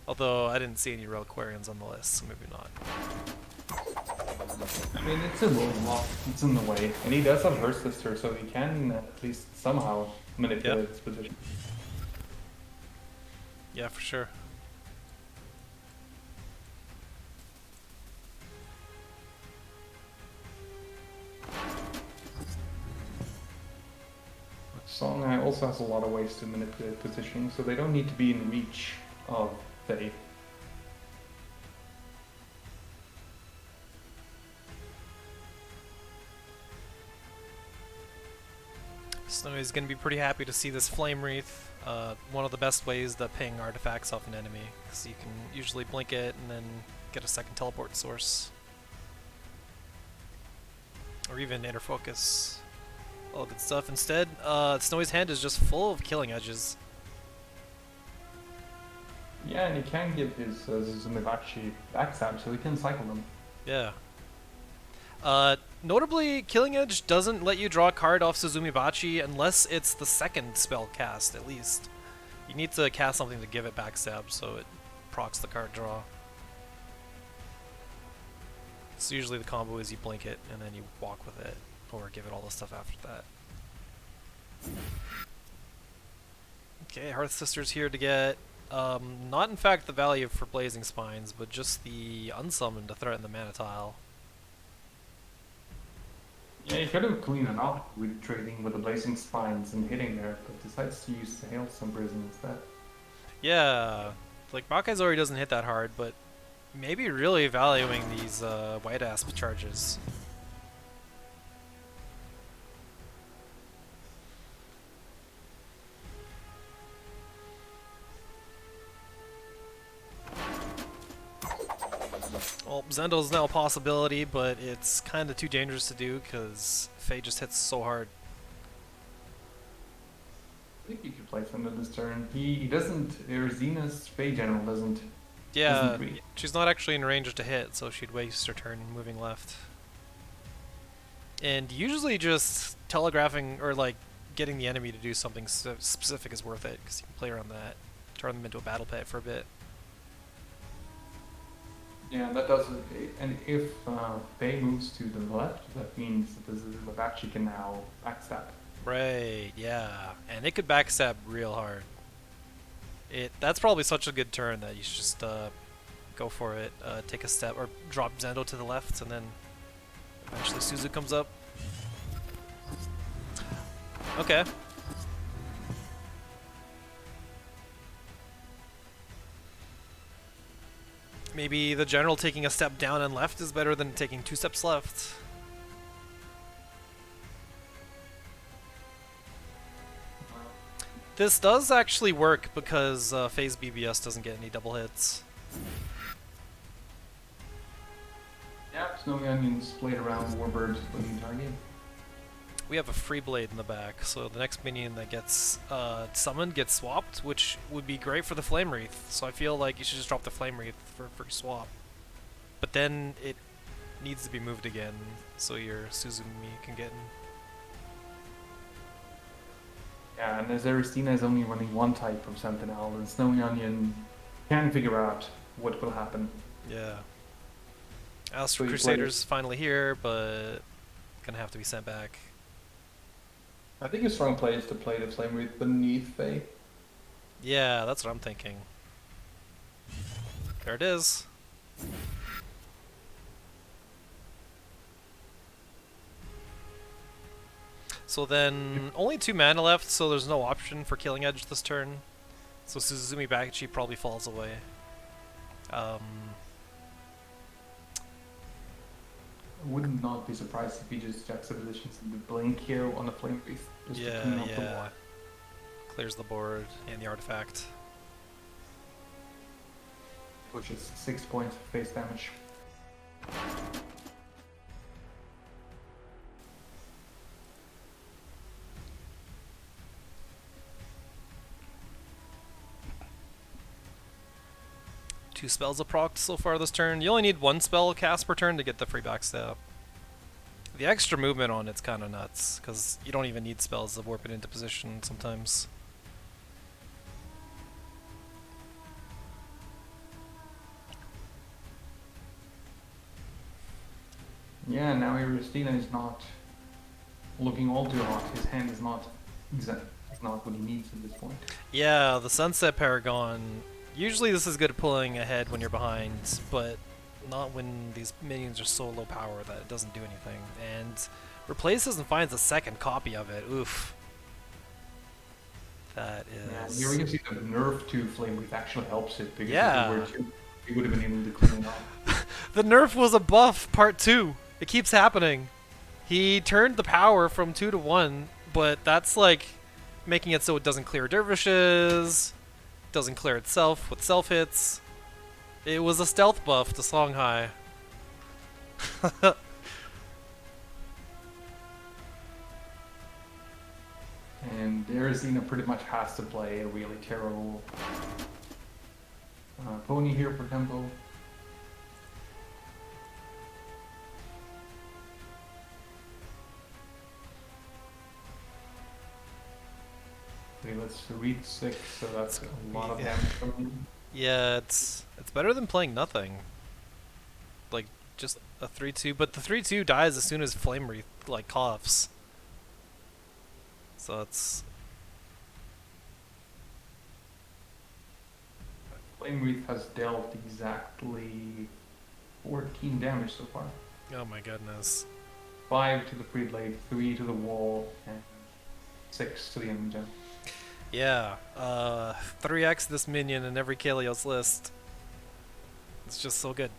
Although I didn't see any Reliquarians on the list, so maybe not. I mean, it's a little block. It's in the way. And he does have her sister, so he can at least somehow manipulate his position. Yeah, for sure. Songhai also has a lot of ways to manipulate positioning, so they don't need to be in reach of Faye. Snowy's gonna be pretty happy to see this Flame Wreath. One of the best ways to ping artifacts off an enemy, because you can usually blink it and then get a second teleport source. Or even inner focus. All good stuff. Instead, Snowy's hand is just full of killing edges. Yeah, and he can give his Zumibachi backstab, so he can cycle them. Yeah. Notably, Killing Edge doesn't let you draw a card off Suzumi Bachi unless it's the second spell cast, at least. You need to cast something to give it backstab so it procs the card draw. So usually the combo is you blink it and then you walk with it, or give it all the stuff after that. Okay, Hearth Sister's here to get, not in fact the value for Blazing Spines, but just the unsummon to threaten the mana tile. Yeah, you could have cleaned it up with trading with the Blazing Spines and hitting there, but decides to use the Hailstone Prison instead. Yeah, like Maokai Zori doesn't hit that hard, but maybe really valuing these white asp charges. Well, Zendo's now a possibility, but it's kind of too dangerous to do because Faye just hits so hard. I think you could play Thunder this turn. He doesn't, Xena's Fey General doesn't. Yeah, she's not actually in range to hit, so she'd waste her turn moving left. And usually just telegraphing or like getting the enemy to do something specific is worth it, because you can play around that, turn them into a battle pet for a bit. Yeah, that does. And if Faye moves to the left, that means that the Bachi can now backstab. Right, yeah. And it could backstab real hard. That's probably such a good turn that you should just go for it, take a step, or drop Zendo to the left, and then eventually Suzu comes up. Okay. Maybe the general taking a step down and left is better than taking 2 steps left. This does actually work because Phase BBS doesn't get any double hits. Yeah, Snowy Onions played around Warbird with the entire game. We have a free blade in the back, so the next minion that gets summoned gets swapped, which would be great for the Flame Wreath. So I feel like you should just drop the Flame Wreath for swap. But then it needs to be moved again, so your Suzumi can get in. Yeah, and as Aristina is only running one type of Sentinel, and Snowy Onion can figure out what will happen. Yeah. Astral So Crusader's finally here, but gonna have to be sent back. I think a strong play is to play the Flame Wreath beneath Faye. Yeah, that's what I'm thinking. There it is. So then, only 2 mana left, so there's no option for Killing Edge this turn. So Suzumi Bakachi probably falls away. I would not be surprised if he just juxtapositions the blink here on the Flame Wreath. Just to clean up the board. Clears the board and the artifact. Pushes 6 points of face damage. Two spells are procced so far this turn. You only need 1 spell cast per turn to get the free backstab. The extra movement on it's kind of nuts, because you don't even need spells to warp it into position sometimes. Yeah, now Aristina is not looking all too hot. His hand is not what he needs at this point. Yeah, the Sunset Paragon. Usually this is good at pulling ahead when you're behind, but not when these minions are so low power that it doesn't do anything. And replaces and finds a second copy of it. Oof. That is... Yeah, here we can see the nerf to Flame Wreath actually helps it, because yeah. if it were to, he would have been able to clean it up. The nerf was a buff, part 2. It keeps happening. He turned the power from 2 to 1, but that's like making it so it doesn't clear dervishes, doesn't clear itself with self hits. It was a stealth buff to Songhai. And Arizina pretty much has to play a really terrible pony here for tempo. Okay, let's read 6, so that's a lot of Yeah. damage from me. Yeah, it's better than playing nothing. Like just a 3/2, but the 3/2 dies as soon as Flame Wreath like coughs. So it's Flame Wreath has dealt exactly 14 damage so far. oh my goodness. 5 to the free blade, 3 to the wall, and 6 to the end gem. Yeah, 3x this minion in every Kalios list. It's just so good.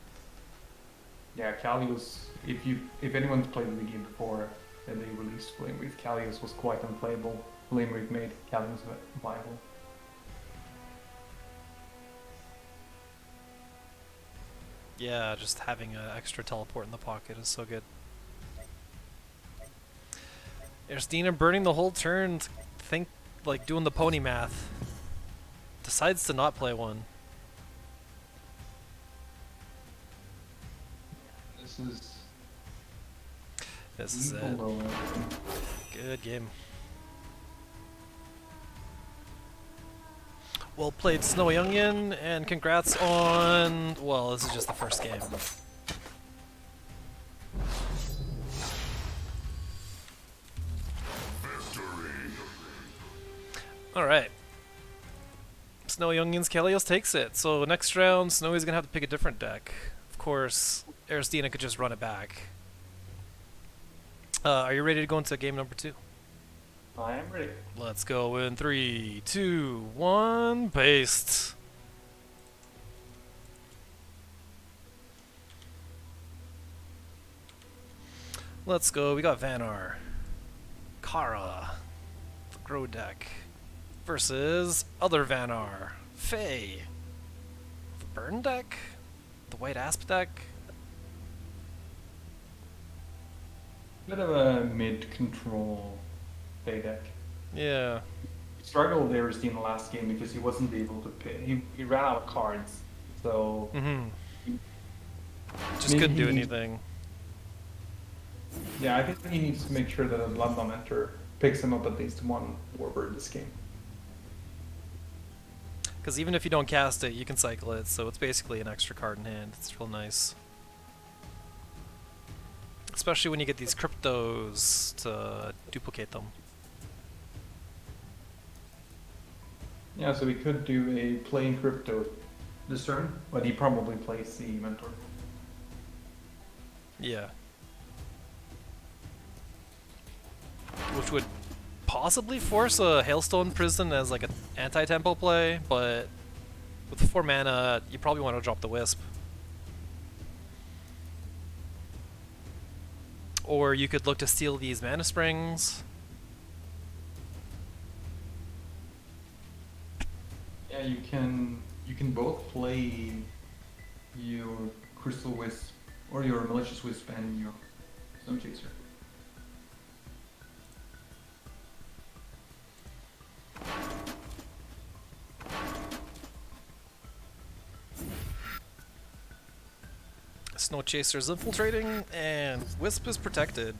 Yeah, Kalios, if anyone's played the game before and they released Flame Wreath, Kalios was quite unplayable. Flame Wreath made Kalios viable. Yeah, just having an extra teleport in the pocket is so good. Erstina burning the whole turn, think like doing the pony math. Decides to not play one. This is it. lethal though. Good game. Well played, Snowy Onion, and congrats on... well, this is just the first game. Alright. Snowy Onion's Kalios takes it. So next round, Snowy's gonna have to pick a different deck. Of course, Eristina could just run it back. Are you ready to go into game number 2? I am ready. Let's go in 3, 2, 1, paste. Let's go. We got Vanar, Kara, the Grow deck, versus other Vanar, Faye, the Burn deck, the White Asp deck. Bit of a mid-control Bay deck. Yeah. He struggled there in the last game because he wasn't able to pay. He ran out of cards, so Just couldn't do maybe- anything. yeah, I think he needs to make sure that a Blood Momenter picks him up at least one Warbird this game. Because even if you don't cast it, you can cycle it, so it's basically an extra card in hand. It's real nice. Especially when you get these cryptos to duplicate them. Yeah, so we could do a playing crypto this turn, but he probably plays the mentor. Yeah. Which would possibly force a Hailstone Prison as like an anti-tempo play, but with 4 mana, you probably want to drop the Wisp. Or you could look to steal these Mana Springs. Yeah, you can both play your Crystal Wisp or your Malicious Wisp and your Snow Chaser. Snow Chaser's infiltrating, and Wisp is protected.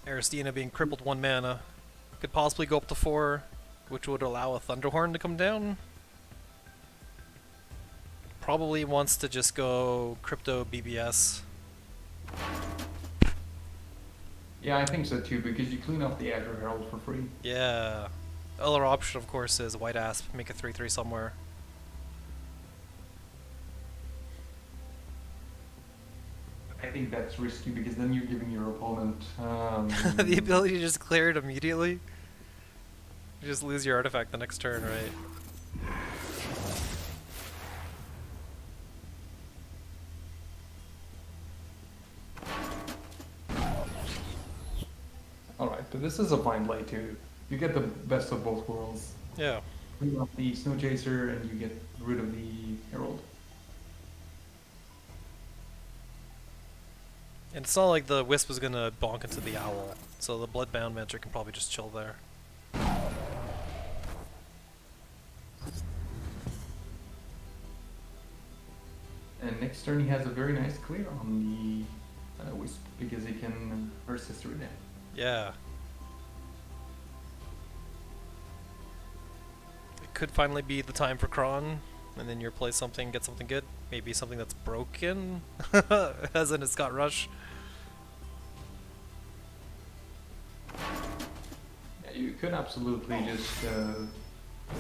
Aristina being crippled 1 mana. Could possibly go up to 4, which would allow a Thunderhorn to come down. Probably wants to just go Crypto BBS. Yeah, I think so too, because you clean up the Azure Herald for free. Yeah. Other option, of course, is White Asp, make a 3/3 somewhere. I think that's risky because then you're giving your opponent The ability to just clear it immediately. You just lose your artifact the next turn, right? Alright, but this is a fine play too. You get the best of both worlds. Yeah. Clean up the Snow Chaser and you get rid of the Herald. And it's not like the Wisp was gonna bonk into the Owl, so the Bloodbound Mentor can probably just chill there. next turn he has a very nice clear on the Wisp because he can burst his through there. Yeah. It could finally be the time for Kron, and then you replace something, get something good. Maybe something that's broken, as in it's got rush. Yeah, you could absolutely just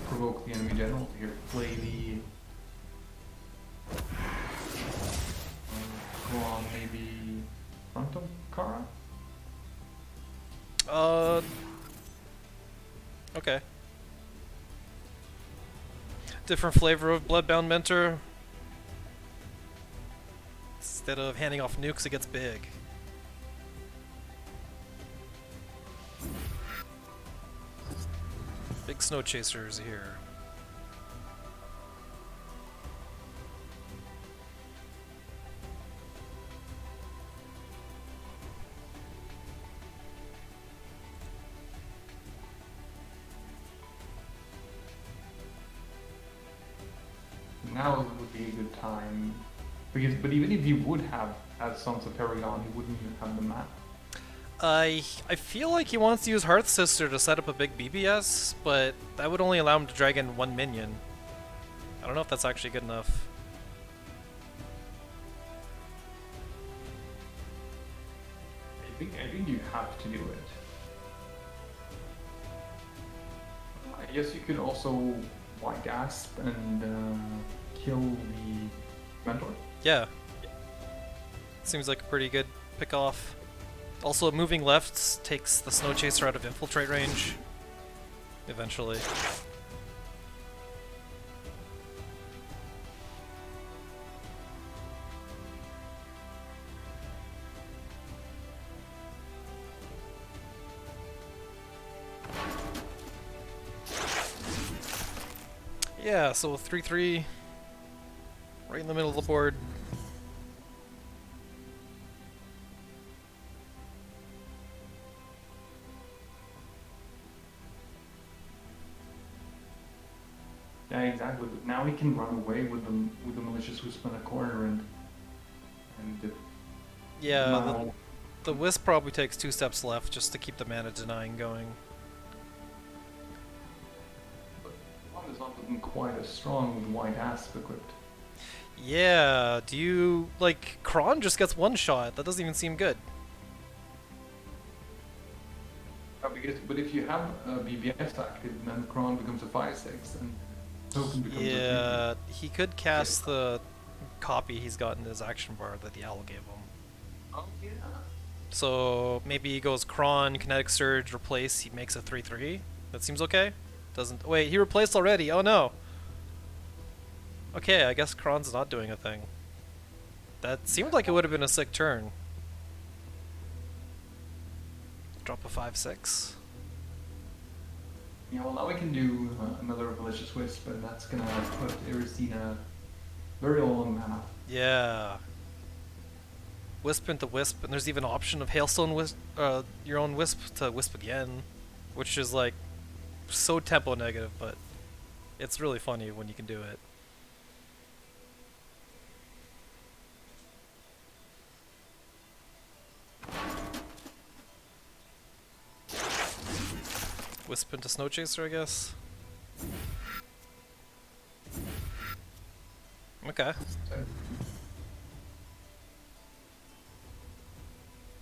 provoke the enemy general here. Play the go on maybe front of Kara. Okay. Different flavor of Bloodbound Mentor. Instead of handing off nukes, it gets big. Big snow chasers here. Now would be a good time. But even if you would have had Sons of Paragon, you wouldn't even have the map. I feel like he wants to use Hearth Sister to set up a big BBS, but that would only allow him to drag in one minion. I don't know if that's actually good enough. I think you have to do it. I guess you could also White Gasp and kill the Mentor. Yeah. Seems like a pretty good pick off. Also, moving left takes the Snow Chaser out of infiltrate range. Eventually. Yeah, so 3-3, right in the middle of the board. Yeah, exactly. But now he can run away with the malicious wisp in the corner and Yeah, now, the Wisp probably takes 2 steps left just to keep the mana denying going. but one is not looking quite as strong with White Asp equipped. Yeah, do you... like, Kron just gets one shot. That doesn't even seem good. But if you have BBS active, then Kron becomes a 5/6 and Token becomes Yeah, he could cast the copy he's got in his action bar that the owl gave him. Oh yeah. So maybe he goes Kron, Kinetic Surge, replace, he makes a 3-3. That seems okay? Doesn't... wait, he replaced already! Oh no! Okay, I guess Kron's not doing a thing. That seemed like it would have been a sick turn. Drop a 5-6. Yeah, well now we can do another Malicious Wisp, and that's gonna put Irisina very low on mana. Yeah. Wisp into Wisp, and there's even an option of Hailstone Wisp, your own Wisp to Wisp again, which is like so tempo negative, but it's really funny when you can do it. Wisp into Snow Chaser, I guess. Okay.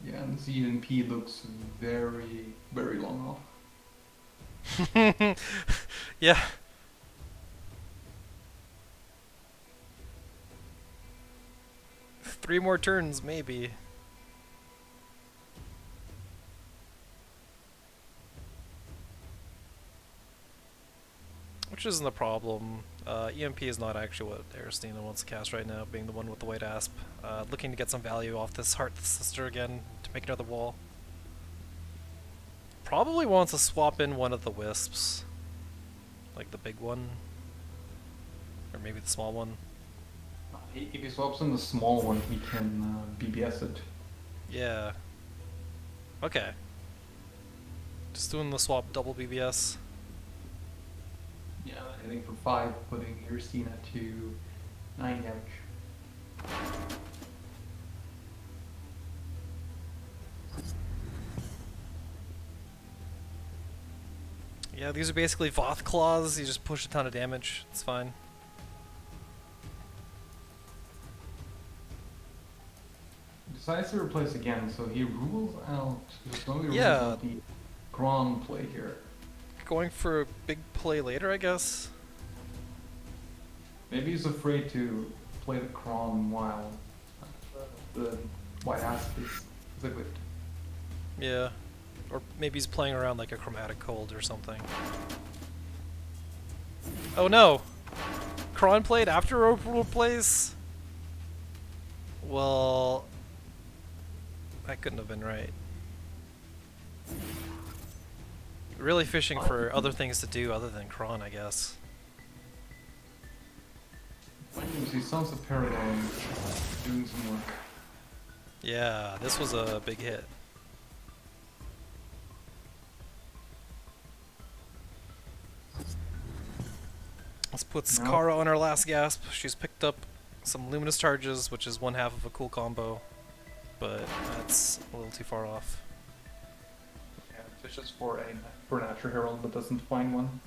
Yeah, and the ZNP looks very, very long off. Yeah. Three more turns, maybe. Which isn't a problem. EMP is not actually what Aristina wants to cast right now, being the one with the White Asp. Looking to get some value off this Hearth Sister again to make another wall. Probably wants to swap in one of the Wisps. Like the big one. Or maybe the small one. If he swaps in the small one, he can BBS it. Yeah. Okay. Just doing the swap double BBS. Yeah, I think for 5, putting Irisina to 9 damage. Yeah, these are basically Voth claws. You just push a ton of damage. It's fine. Decides to replace again, so he rules out. Yeah. Rules out the Kron play here. Going for a big play later, I guess. Maybe he's afraid to play the Kron while the white ass is equipped. Yeah. Or maybe he's playing around like a chromatic cold or something. Oh no! Kron played after ro8 plays? Well, that couldn't have been right. Really fishing for other things to do other than Kron, I guess. You see Sons of Paradigm doing some work. Yeah, this was a big hit. Let's put Skara on our last gasp. She's picked up some luminous charges, which is one half of a cool combo, but that's a little too far off. Yeah, fishes for a Natural Herald, but doesn't find one.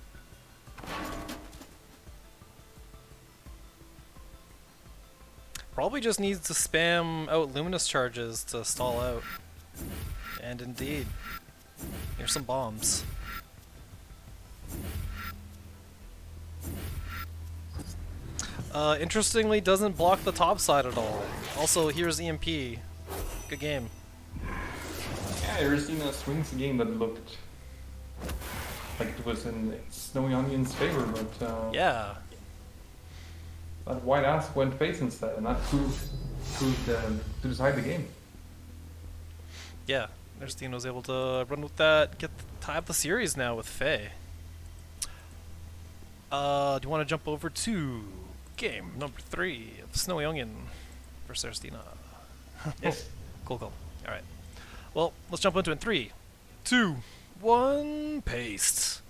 Probably just needs to spam out luminous charges to stall out. And indeed, here's some bombs. Interestingly, doesn't block the top side at all. Also, here's EMP. Good game. Yeah, Aristina swings a game that looked like it was in Snowy Onion's favor, but Yeah. that white ass went face instead, and that proved to decide the game. Yeah, Erstein was able to run with that, get the tie up the series now with Faye. Do you want to jump over to game number 3 of Snowy Onion versus Erstina? Yes. Cool. Alright. Well, let's jump into it in 3, 2, 1, paste.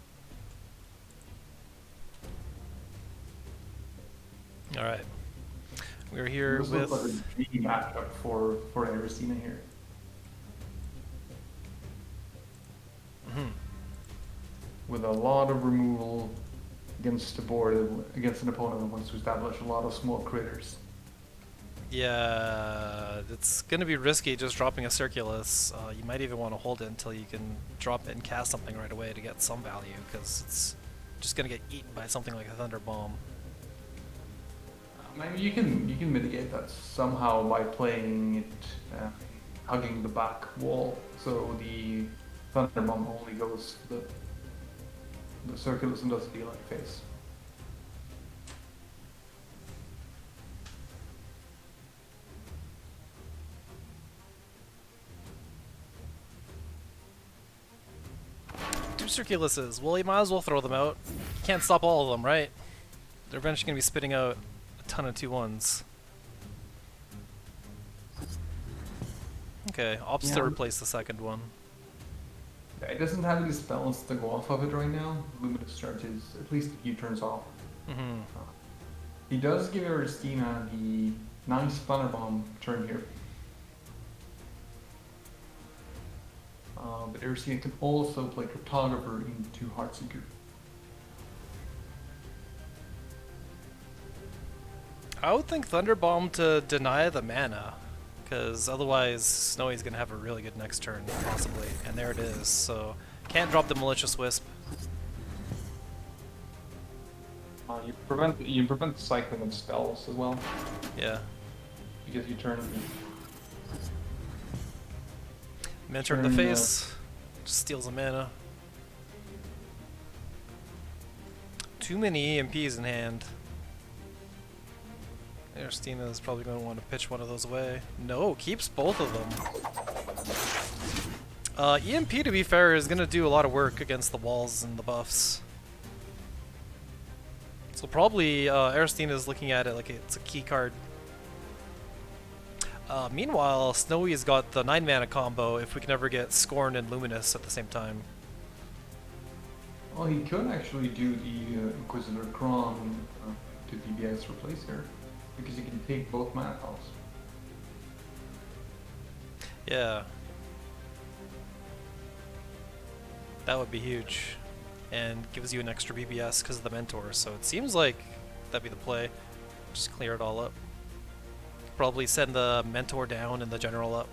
Alright. We're here This with... looks like a dream matchup for Aristina here. With a lot of removal against the board, against an opponent that wants to establish a lot of small critters. Yeah, it's going to be risky just dropping a Circulus. You might even want to hold it until you can drop it and cast something right away to get some value, because it's just going to get eaten by something like a Thunder Bomb. Maybe you can mitigate that somehow by playing it hugging the back wall, so the Thunder Bomb only goes to the Circulus and doesn't deal any face. Two Circuluses. Well, you might as well throw them out. You can't stop all of them, right? They're eventually going to be spitting out a ton of 2/1s. Okay, opts to replace the second one. It doesn't have any spells to go off of it right now. Luminous Charge is at least a few turns off. He does give Aristina the nice Thunder Bomb turn here. But Aristina can also play Cryptographer into Heartseeker. I would think Thunder Bomb to deny the mana, because otherwise Snowy's going to have a really good next turn, possibly. And there it is, so can't drop the Malicious Wisp. You prevent the cycling of spells as well, Yeah. because you turn Mentor in the face, just steals the mana. Too many EMPs in hand. Aristina is probably going to want to pitch one of those away. No, keeps both of them. EMP, to be fair, is going to do a lot of work against the walls and the buffs. So probably Aristina is looking at it like it's a key card. Meanwhile, Snowy's got the 9 mana combo if we can ever get Scorn and Luminous at the same time. Well, he could actually do the Inquisitor Kron to DBS replace her. because you can take both mana tiles. Yeah. That would be huge. And gives you an extra BBS because of the Mentor, so it seems like that'd be the play. Just clear it all up. Probably send the Mentor down and the General up.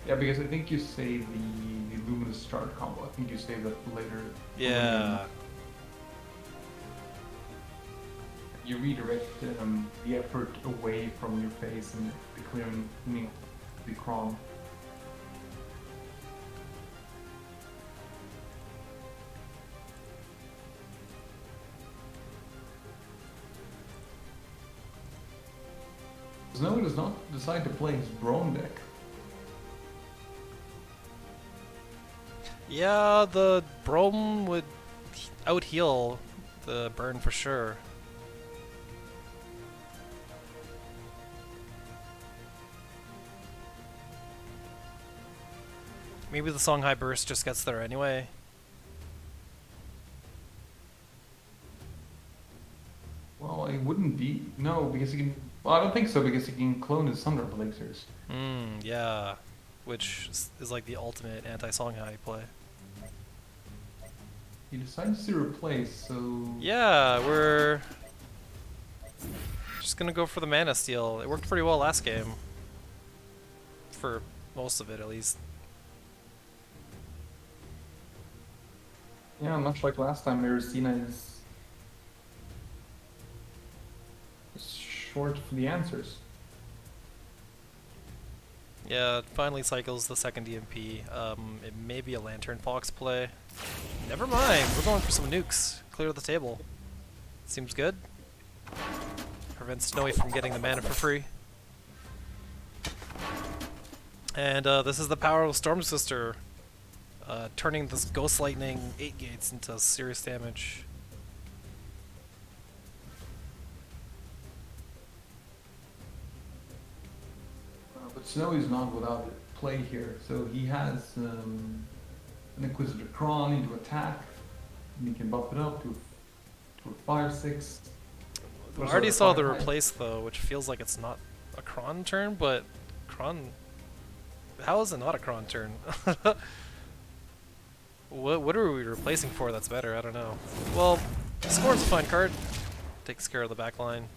Yeah, because I think you save the Luminous Start combo. I think you save that for later. Yeah. You redirect the effort away from your face and the clearing the Cron. Snow does not decide to play his Braum deck. Yeah, the Braum would out heal the burn for sure. Maybe the Songhai Burst just gets there anyway. Well, it wouldn't be. No, because he can. Well, I don't think so, because he can clone his Thunder Elixirs. Yeah. Which is like the ultimate anti-Songhai play. He decides to replace, so. Yeah, we're just gonna go for the mana steal. It worked pretty well last game. For most of it, at least. Yeah, much like last time, Maricina is short for the answers. Yeah, it finally cycles the second DMP. It may be a Lantern Fox play. Never mind, we're going for some nukes. Clear the table. Seems good. Prevents Snowy from getting the mana for free. And this is the power of Storm Sister. Turning this Ghost Lightning 8 gates into serious damage. But Snowy's not without play here, so he has an Inquisitor Cron into attack, and he can bump it up to a 5/6. We already saw the replace though, which feels like it's not a Cron turn, but Cron. How is it not a Cron turn? What are we replacing for that's better? I don't know. Well, Scorn's a fine card. Takes care of the back line.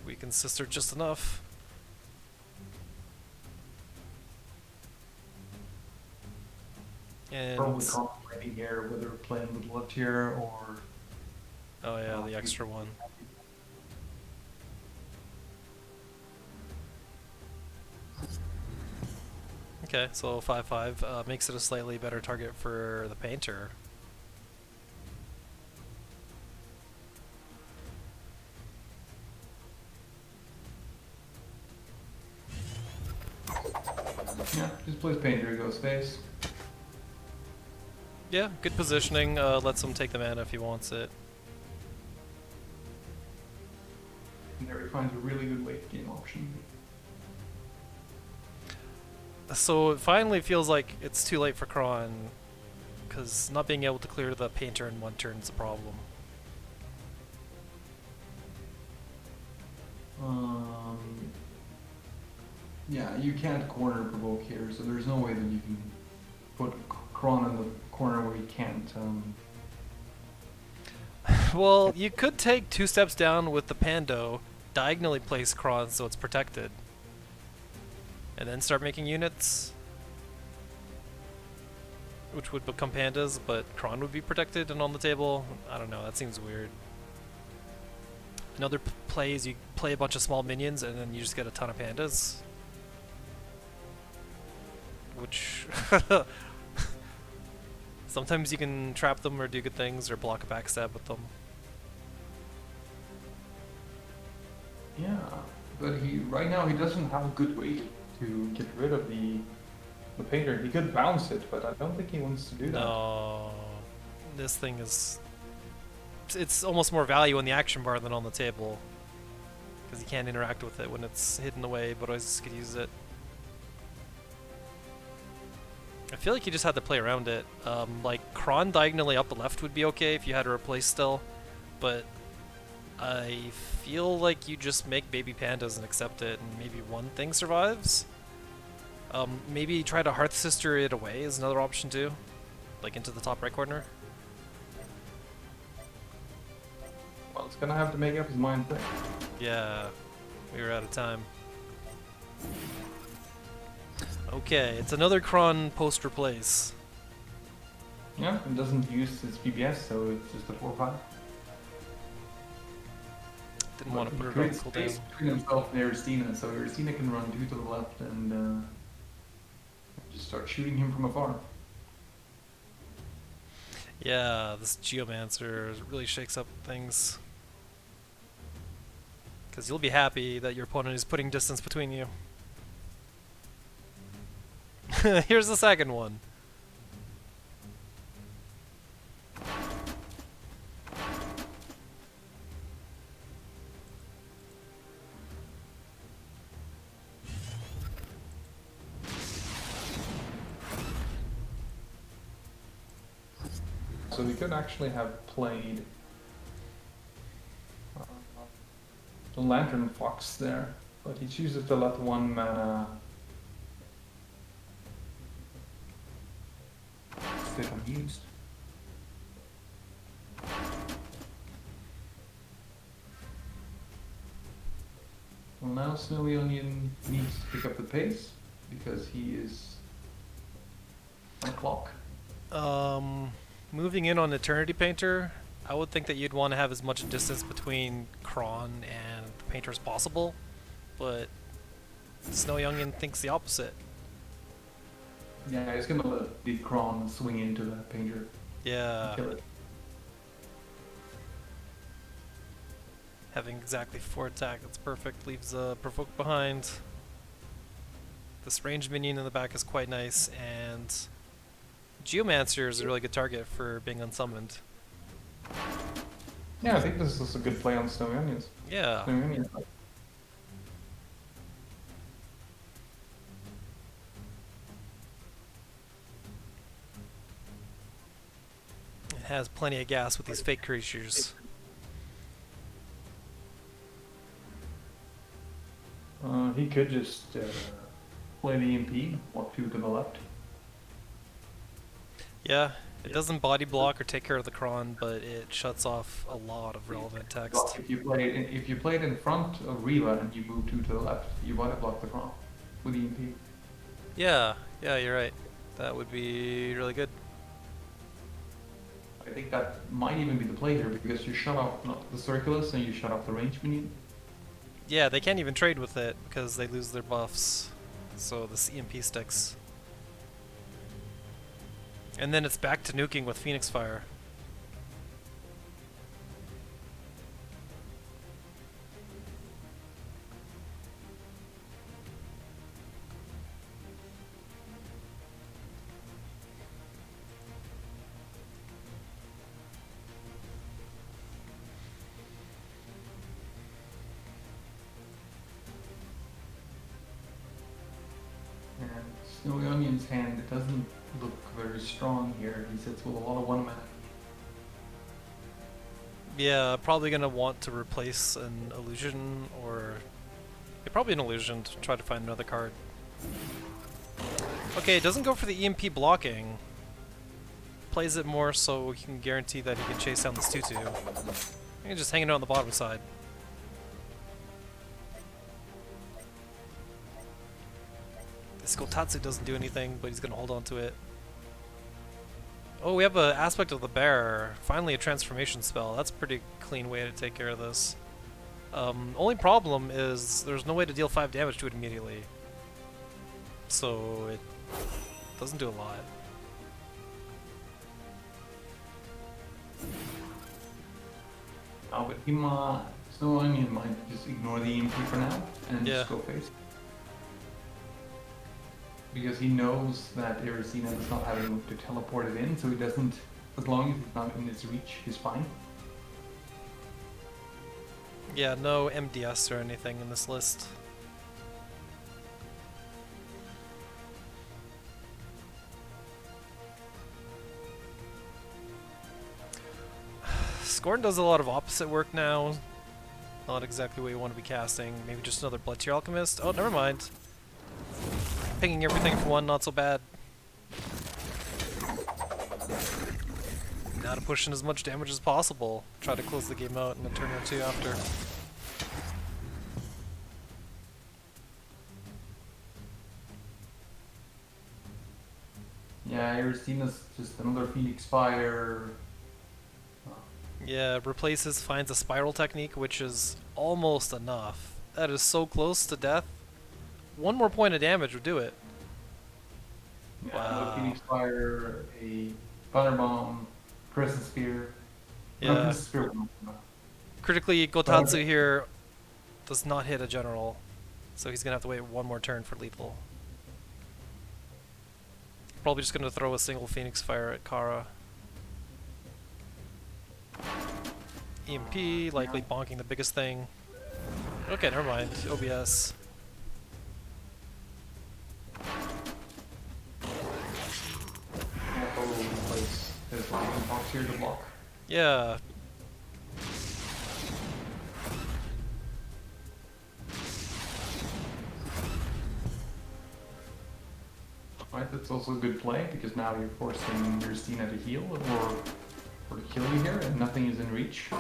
Weakens Sister just enough. And Probably contemplating here whether playing with left here or. Oh yeah, the extra one. Okay, so 5/5 makes it a slightly better target for the Painter. Yeah, just plays Painter, goes face. Yeah, good positioning. Lets him take the mana if he wants it. And there he finds a really good late game option. So it finally feels like it's too late for Kron, because not being able to clear the Painter in one turn is a problem. Yeah, you can't corner provoke here, so there's no way that you can put Kron in the corner where you can't. Well, you could take 2 steps down with the Pando, diagonally place Kron so it's protected, and then start making units, which would become Pandas, but Kron would be protected and on the table. I don't know, that seems weird. Another play is you play a bunch of small minions and then you just get a ton of Pandas. Which sometimes you can trap them or do good things or block a backstab with them. Yeah, but right now he doesn't have a good way to get rid of the Painter. He could bounce it, but I don't think he wants to do that. No, this thing is. It's almost more value on the action bar than on the table, because you can't interact with it when it's hidden away, but always could use it. I feel like you just had to play around it. Like Kron diagonally up the left would be okay if you had to replace still, but I feel like you just make baby pandas and accept it, and maybe one thing survives. Maybe try to Hearth Sister it away is another option too, like into the top right corner. Well, it's gonna have to make up his mind quick. Yeah, we were out of time. Okay, it's another Kron post replace. Yeah, it doesn't use his PBS, so it's just a 4/5. Didn't want to put it on Creates cooldown. space between himself and Aristina, so Aristina can run 2 to the left and just start shooting him from afar. Yeah, this Geomancer really shakes up things. Because you'll be happy that your opponent is putting distance between you. Here's the second one. So we could actually have played the Lantern Fox there, but he chooses to let 1 mana sit unused. Well, now Snowy Onion needs to pick up the pace because he is on clock. Moving in on Eternity Painter, I would think that you'd want to have as much distance between Kron and the painter as possible, but Snowy Onion thinks the opposite. Yeah, he's gonna let the Kron swing into the painter. Yeah. Kill it. Having exactly 4 attack, that's perfect. Leaves Provoke behind. This ranged minion in the back is quite nice, and Geomancer is a really good target for being unsummoned. Yeah, I think this is a good play on Snowy Onions. Yeah. Snowy Onions. It has plenty of gas with these fake creatures. He could just play the EMP, walk 2 to the left. Yeah, it doesn't body block or take care of the Kron, but it shuts off a lot of relevant text. If you play it in front of Riva and you move 2 to the left, you want to block the Kron with EMP. Yeah, you're right. That would be really good. I think that might even be the play here because you shut off the Circulus and you shut off the range minion. Yeah, they can't even trade with it because they lose their buffs. So the EMP sticks. And then it's back to nuking with Phoenix Fire. And Snowy Onion's hand, it doesn't look very strong here. He sits with a lot of 1 mana. Yeah, probably gonna want to replace an illusion or probably an illusion to try to find another card. Okay, it doesn't go for the EMP blocking. Plays it more so he can guarantee that he can chase down this 2/2. You can just hang it on the bottom side. This Kotatsu doesn't do anything, but he's gonna hold on to it. Oh, we have an aspect of the bear. Finally a transformation spell. That's a pretty clean way to take care of this. Only problem is there's no way to deal 5 damage to it immediately. So it doesn't do a lot. But him, Snowy Onion might just ignore the EMP for now and Yeah. just go face. Because he knows that Erisina does not have a move to teleport it in, so he doesn't, as long as it's not in his reach, he's fine. Yeah, no MDS or anything in this list. Gordon does a lot of opposite work now. Not exactly what you want to be casting. Maybe just another Blood Tier Alchemist. Oh, never mind. Pinging everything for one, not so bad. Now to push in as much damage as possible. Try to close the game out in a turn or two after. Yeah, Aristina's just another Phoenix Fire. Yeah, replaces, finds a spiral technique, which is almost enough. That is so close to death. One more point of damage would do it. Yeah, Wow. another Phoenix Fire, a Thunder Bomb, Crescent Spear. No, Yeah. Crescent Spear. Critically, Gotatsu here does not hit a general, so he's gonna have to wait one more turn for lethal. Probably just gonna throw a single Phoenix Fire at Kara. EMP, likely bonking the biggest thing. Okay, never mind. OBS. Probably replace his lightning box here to block. Yeah. Right, that's also a good play because now you're forcing Aristina to heal or to kill you here, and nothing is in reach.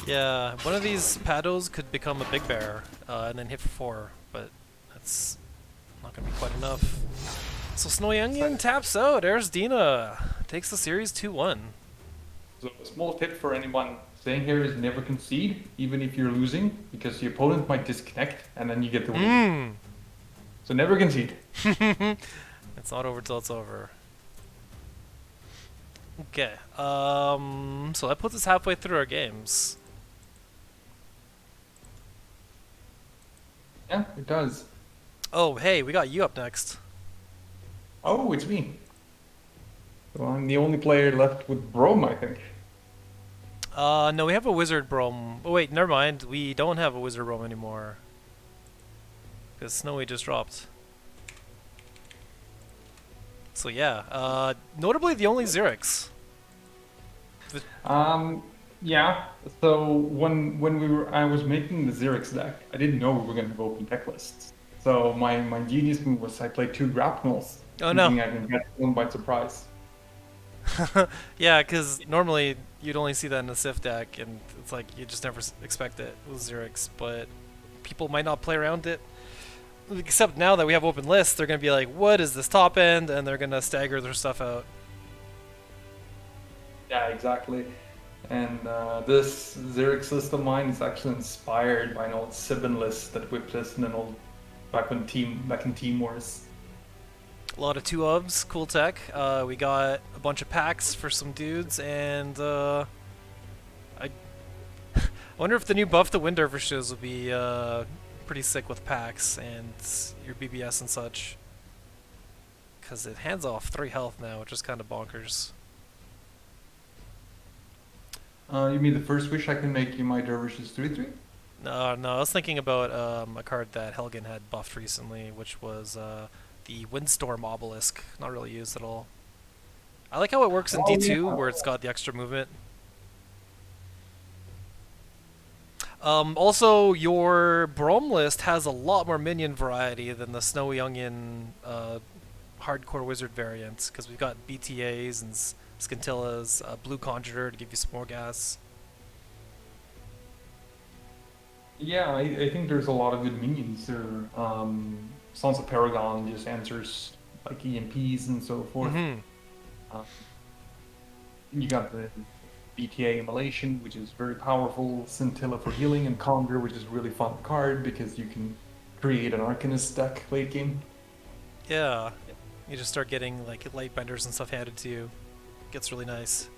Yeah, one of these Pados could become a big bear and then hit for 4, but that's not gonna be quite enough. So Snowy Onion taps out. There's Dina. Takes the series 2-1. So a small tip for anyone saying here is never concede, even if you're losing, because the opponent might disconnect and then you get the win. So never concede. It's not over till it's over. Okay, so that puts us halfway through our games. Yeah, it does. Oh, hey, we got you up next. Oh, it's me. So I'm the only player left with Brome, I think. No, we have a Wizard Brom. Oh wait, never mind. We don't have a Wizard Brom anymore. Because Snowy just dropped. So yeah, notably the only Xerix. Yeah. So when I was making the Xerix deck, I didn't know we were gonna have open deck lists. So my genius move was I played 2 grapnels, Oh no. thinking I can get one by surprise. Yeah, because normally you'd only see that in a Sif deck, and it's like you just never expect it with Xerix, but people might not play around it. Except now that we have open lists, they're going to be like, what is this top end? And they're going to stagger their stuff out. Yeah, exactly. And this Xerix list of mine is actually inspired by an old Sibin list that we played in an old back in Team Wars. A lot of 2-ofs, cool tech. We got a bunch of packs for some dudes, and I wonder if the new buff to Wind Dervishes will be pretty sick with packs and your BBS and such. Because it hands off 3 health now, which is kind of bonkers. You mean the first wish I can make you my Dervishes 3/3? No, I was thinking about a card that Helgen had buffed recently, which was the Windstorm Obelisk. Not really used at all. I like how it works in D2, where it's got the extra movement. Also, your Brom list has a lot more minion variety than the Snowy Onion hardcore wizard variant, because we've got BTAs and Scintillas, Blue Conjurer to give you some more gas. Yeah, I think there's a lot of good minions there. Sons of Paragon just answers like EMPs and so forth. You got the BTA Immolation, which is very powerful, Scintilla for healing, and Conjure, which is a really fun card because you can create an Arcanist deck late game. Yeah, you just start getting like light benders and stuff handed to you. Gets really nice.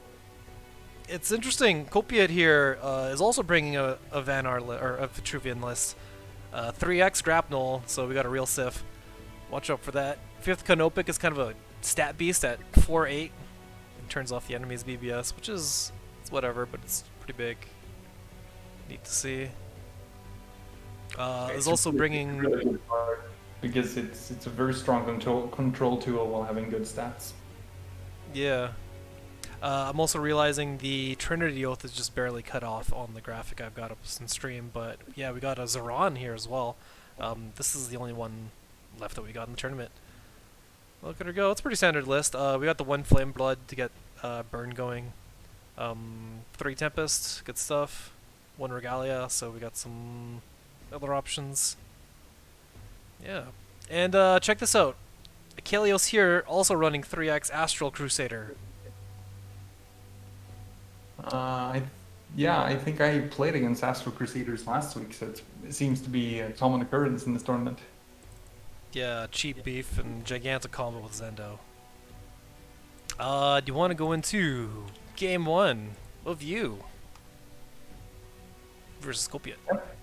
It's interesting. Copiate here is also bringing a Vanar or a Vitruvian list. 3x Grapnel, so we got a real Sif. Watch out for that. 5th Canopic is kind of a stat beast at 4/8. It turns off the enemy's BBS, which is it's whatever, but it's pretty big. Neat to see. Is also bringing really good card because it's a very strong control tool while having good stats. Yeah. I'm also realizing the Trinity Oath is just barely cut off on the graphic I've got up in stream, but yeah, we got a Zeron here as well. This is the only one left that we got in the tournament. Look at her go. It's a pretty standard list. We got the 1 Flame Blood to get burn going. 3 Tempest, good stuff. 1 Regalia, so we got some other options. Yeah. And check this out. Achelios here also running 3x Astral Crusader. Yeah, I think I played against Astro Crusaders last week, so it seems to be a common occurrence in this tournament. Yeah, cheap beef and gigantic combo with Zendo. Do you want to go into game 1 of you versus Scopian? Yep.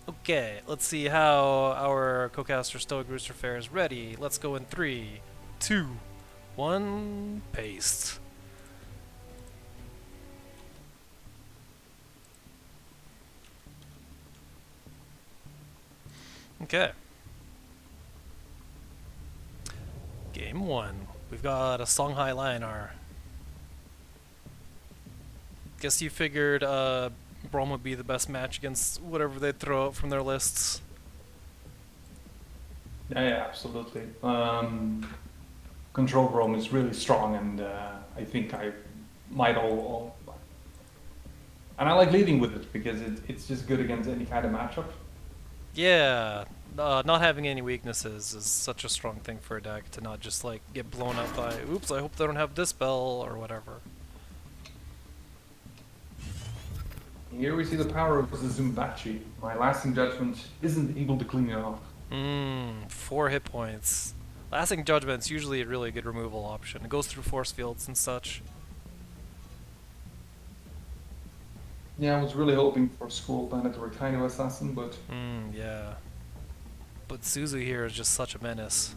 Okay, let's see how our co-caster Stoic Rooster fares. Ready? Let's go in 3, 2, 1, paste. Okay. Game 1. We've got a Songhai Lionar. Guess you figured Brom would be the best match against whatever they'd throw out from their lists. Yeah, absolutely. Control Rome is really strong, and I think I might all. And I like leading with it because it's just good against any kind of matchup. Yeah, not having any weaknesses is such a strong thing for a deck to not just like get blown up by, oops, I hope they don't have Dispel or whatever. Here we see the power of the Zumbachi. My lasting judgment isn't able to clean it off. 4 hit points. Lasting Judgment's usually a really good removal option. It goes through force fields and such. Yeah, I was really hoping for Scroll Planet or Rhino Assassin, but... Yeah. But Suzu here is just such a menace.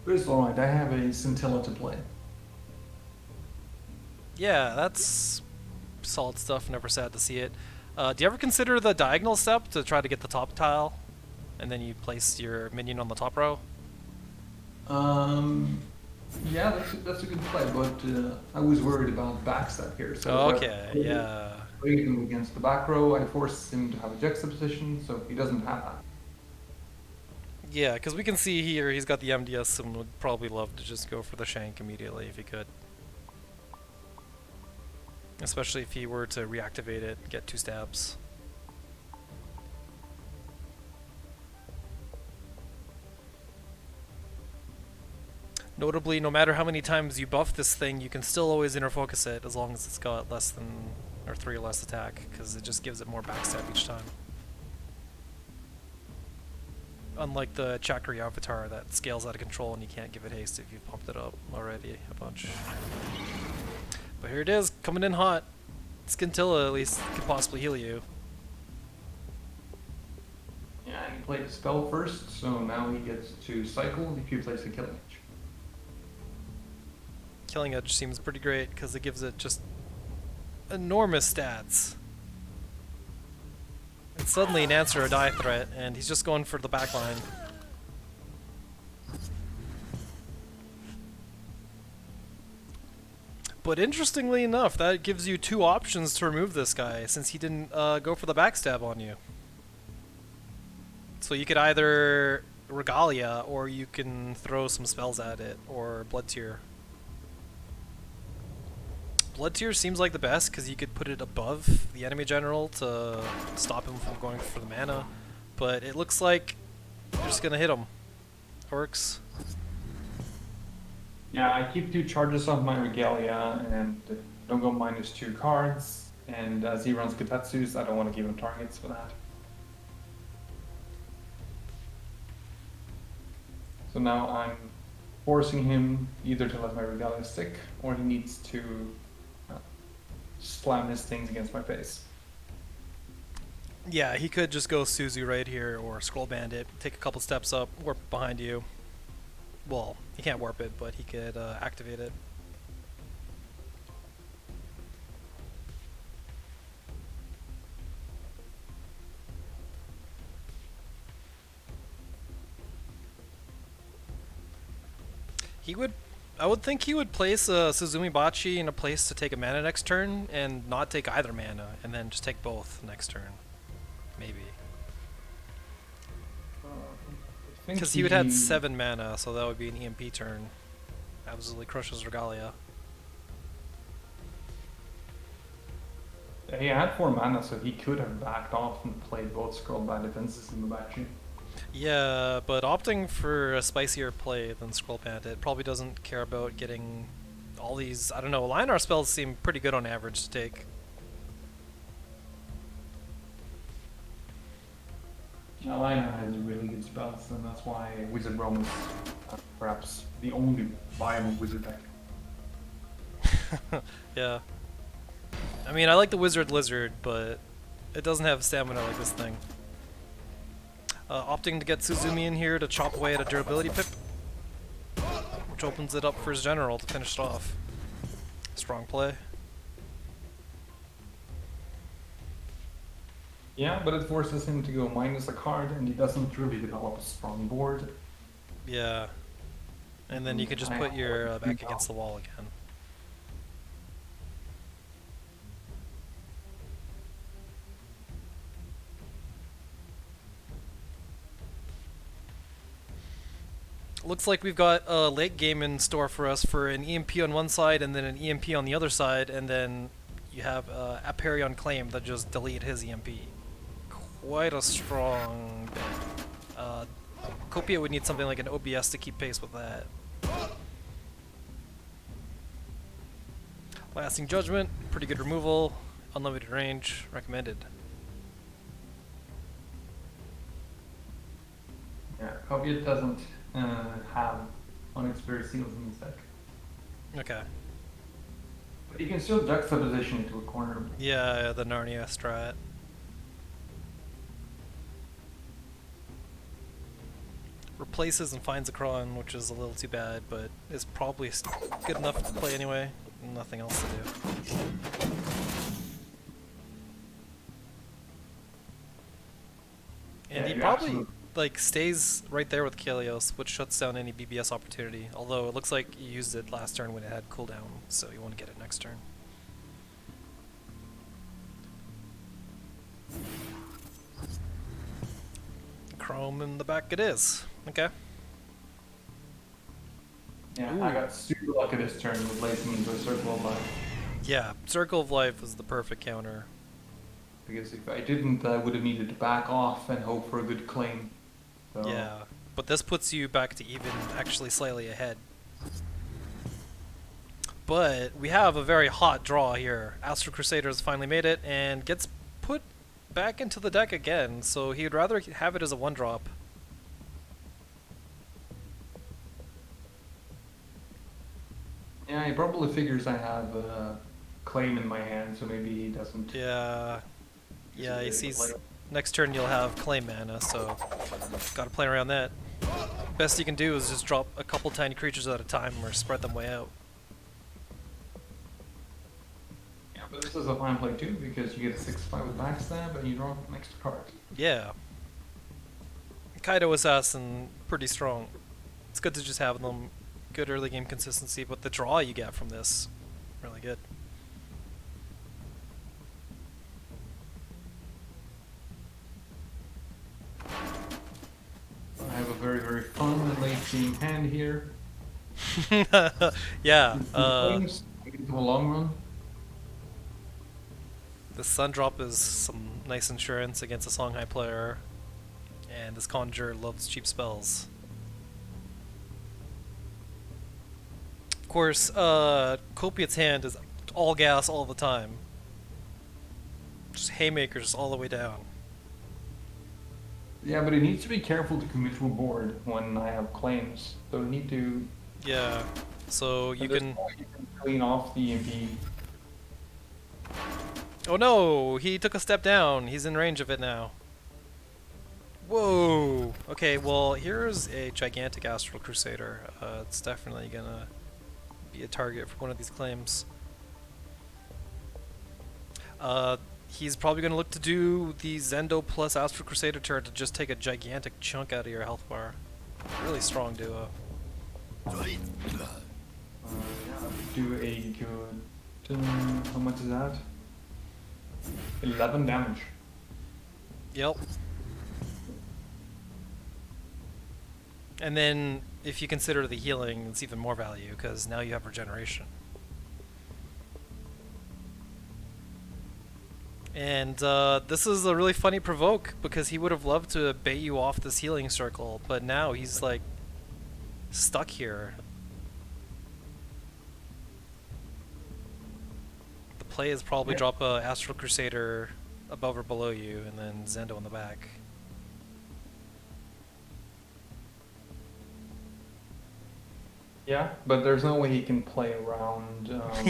But it's alright, I have a Scintilla to play. Yeah, that's solid stuff. Never sad to see it. Do you ever consider the diagonal step to try to get the top tile, and then you place your minion on the top row? Yeah, that's a good play, but I was worried about backstep here. So Okay, yeah. playing him against the back row, I forced him to have a juxtaposition, so he doesn't have that. Yeah, because we can see here he's got the MDS and would probably love to just go for the shank immediately if he could. Especially if he were to reactivate it, get 2 stabs. Notably, no matter how many times you buff this thing, you can still always inner focus it as long as it's got less than, or 3 or less attack, because it just gives it more backstab each time. Unlike the Chakri avatar that scales out of control and you can't give it haste if you've pumped it up already a bunch. But here it is, coming in hot. Scintilla at least could possibly heal you. Yeah, and he played a spell first, so now he gets to cycle if you place a Killing Edge. Killing Edge seems pretty great because it gives it just enormous stats. It's suddenly an answer or die threat, and he's just going for the backline. But interestingly enough, that gives you 2 options to remove this guy, since he didn't go for the backstab on you. So you could either Regalia, or you can throw some spells at it, or Blood Tear. Blood Tear seems like the best, because you could put it above the enemy general to stop him from going for the mana. But it looks like you're just going to hit him. Works. Yeah, I keep 2 charges off my Regalia and don't go -2 cards. And as he runs Katetsus, I don't want to give him targets for that. So now I'm forcing him either to let my Regalia stick, or he needs to slam his things against my face. Yeah, he could just go Suzu right here, or Scroll Bandit, take a couple steps up, warp behind you. Well, he can't warp it, but he could activate it. He would. I would think he would place a Suzumi Bachi in a place to take a mana next turn and not take either mana, and then just take both next turn. Maybe. I think Because he would have 7 mana, so that would be an EMP turn. Absolutely crushes Regalia. He had 4 mana, so he could have backed off and played both Scroll by Defenses in the backstreet. Yeah, but opting for a spicier play than Scroll Bandit probably doesn't care about getting all these, I don't know, Lionar spells seem pretty good on average to take. Lionel has really good spells, and that's why Wizard Realm is perhaps the only viable wizard deck. Yeah. I mean, I like the Wizard Lizard, but it doesn't have stamina like this thing. Opting to get Suzumi in here to chop away at a durability pip, which opens it up for his general to finish it off. Strong play. Yeah, but it forces him to go minus a card, and he doesn't really develop a strong board. Yeah. And then you can just put your back against the wall again. Looks like we've got a late game in store for us for an EMP on one side and then an EMP on the other side, and then you have Aperion Claim that just delete his EMP. Quite a strong bit. Copia would need something like an OBS to keep pace with that. Lasting Judgment, pretty good removal, unlimited range, recommended. Yeah, Koviet doesn't have unexperienced seals in his deck. Okay. But you can still juxtaposition into a corner. Yeah, the Narnia strat. Replaces and finds a Kron, which is a little too bad, but is probably good enough to play anyway. Nothing else to do. And he probably like stays right there with Kalios, which shuts down any BBS opportunity. Although it looks like you used it last turn when it had cooldown, so you want to get it next turn. Chrome in the back it is. Okay. Yeah, Ooh. I got super lucky this turn with placing into a Circle of Life. Yeah, Circle of Life is the perfect counter. Because if I didn't, I would have needed to back off and hope for a good claim. So. Yeah, but this puts you back to even, actually slightly ahead. But we have a very hot draw here. Astral Crusader's finally made it and gets put back into the deck again, so he would rather have it as a 1-drop. Yeah, he probably figures I have a claim in my hand, so maybe he doesn't. Yeah. Yeah, he sees next turn you'll have claim mana, so gotta play around that. Best you can do is just drop a couple tiny creatures at a time or spread them way out. Yeah, but this is a fine play too, because you get a 6/5 with backstab and you draw an extra card. Yeah. Kaido Assassin, pretty strong. It's good to just have them. Good early game consistency, but the draw you get from this, really good. I have a very, very fun late game hand here. Yeah, into a long run. the Sun Drop is some nice insurance against a Songhai player, and this Conjure loves cheap spells. Of course, Copiate's hand is all gas all the time. Just haymakers all the way down. Yeah, but he needs to be careful to commit to a board when I have claims. So you need to. Yeah, so you can clean off the EMP. Oh no, he took a step down. He's in range of it now. Whoa! Okay, well, here's a gigantic Astral Crusader. It's definitely gonna be a target for one of these claims. He's probably gonna look to do the Zendo plus Astral Crusader turn to just take a gigantic chunk out of your health bar. Really strong duo. Yeah, do a good. How much is that? 11 damage. Yep. And then, if you consider the healing, it's even more value, because now you have regeneration. And this is a really funny provoke, because he would have loved to bait you off this healing circle, but now he's like stuck here. The play is probably drop a Astral Crusader above or below you, and then Zendo in the back. Yeah, but there's no way he can play around.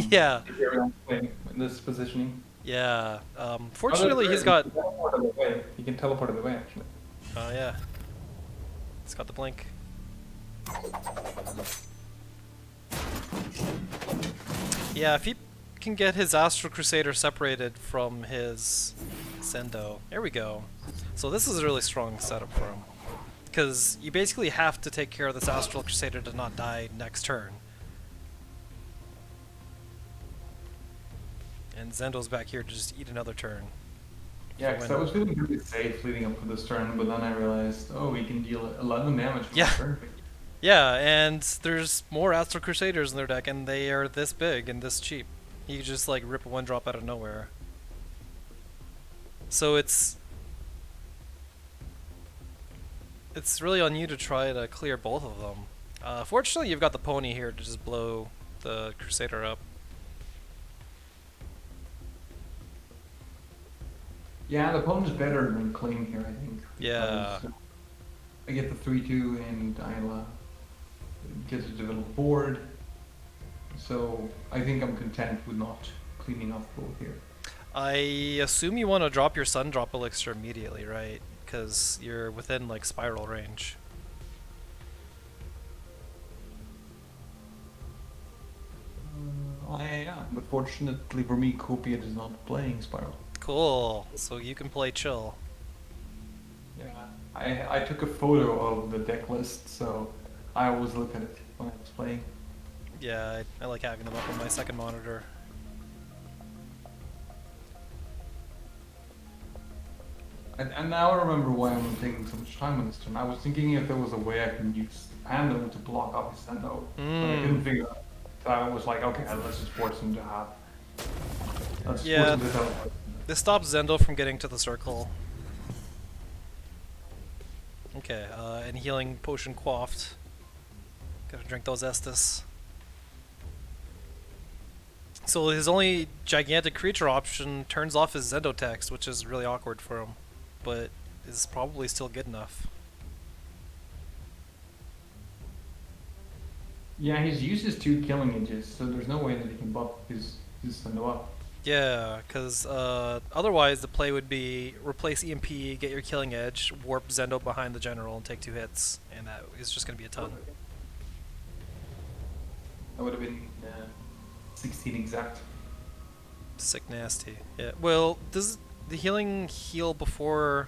Yeah. In this positioning. Yeah. Fortunately, He he's got. can teleport out of the way. He can teleport out of the way, actually. Oh yeah. He's got the blink. Yeah, if he can get his Astral Crusader separated from his Zendo. There we go. So this is a really strong setup for him. Because you basically have to take care of this Astral Crusader to not die next turn. And Zendo's back here to just eat another turn. Yeah, because I was feeling really safe leading up to this turn, but then I realized, oh, he can deal 11 damage from Yeah. turn. Yeah, and there's more Astral Crusaders in their deck, and they are this big and this cheap. You can just like rip a one drop out of nowhere. So it's really on you to try to clear both of them. Fortunately, you've got the pony here to just blow the Crusader up. Yeah, the opponent's better than Claim here, I think. Yeah. Because, I get the 3-2 and I'll get to develop board. So I think I'm content with not cleaning off both here. I assume you want to drop your Sun Drop Elixir immediately, right? Because you're within like spiral range. I am, but fortunately for me, Copiate is not playing Spiral. Cool. So you can play chill. Yeah, I took a photo of the deck list, so I always look at it when I was playing. Yeah, I like having them up on my second monitor. And now I remember why I'm taking so much time on this turn. I was thinking if there was a way I can use Pando to block up his Sendo, but I couldn't figure it out. So I was like, okay, let's just force him to have. Let's force him to teleport. This stops Zendo from getting to the circle. Okay, and healing potion quaffed. Gotta drink those Estus. So his only gigantic creature option turns off his Zendo text, which is really awkward for him, but is probably still good enough. Yeah, he's used his 2 killing edges, so there's no way that he can buff his Sendo up. Yeah, because otherwise the play would be replace EMP, get your killing edge, warp Zendo behind the general, and take 2 hits, and that is just going to be a ton. That would have been 16 exact. Sick nasty. Yeah. Well, does the healing heal before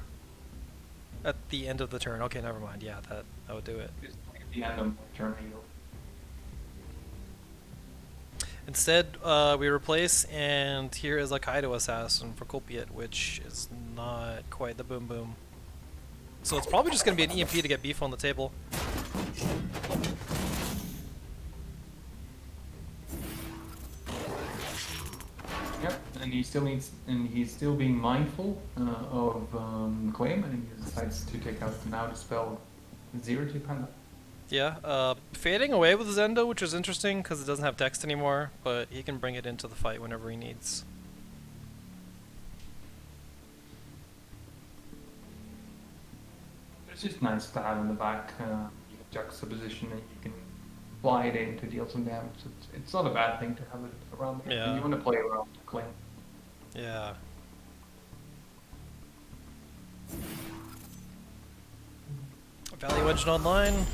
at the end of the turn? Okay, never mind. Yeah, that would do it. It's at the end of the turn heal. Instead, we replace, and here is a Kaido Assassin for Copiate, which is not quite the boom boom. So it's probably just going to be an EMP to get beef on the table. Yep, and he still needs, and he's still being mindful of claim, and he decides to take out now to spell 0 to Panda. Yeah, fading away with Zendo, which is interesting because it doesn't have text anymore, but he can bring it into the fight whenever he needs. It's just nice to have in the back juxtaposition, and you can fly it in to deal some damage. It's not a bad thing to have it around there. Yeah. And you want to play around claim. Yeah. Value Engine online.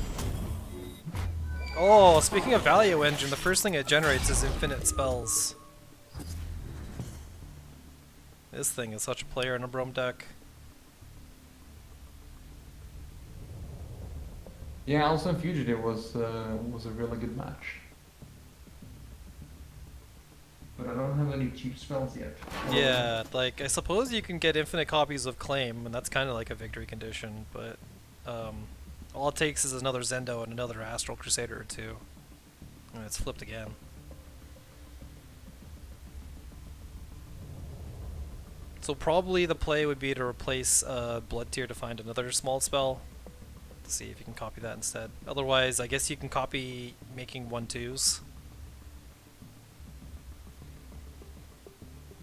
Oh, speaking of Value Engine, the first thing it generates is infinite spells. This thing is such a player in a Brom deck. Yeah, also Fugitive was a really good match. But I don't have any cheap spells yet. Yeah, like I suppose you can get infinite copies of Claim, and that's kind of like a victory condition, but all it takes is another Zendo and another Astral Crusader or two, and it's flipped again. So probably the play would be to replace Blood Tier to find another small spell, to see if you can copy that instead. Otherwise, I guess you can copy making 1/2s.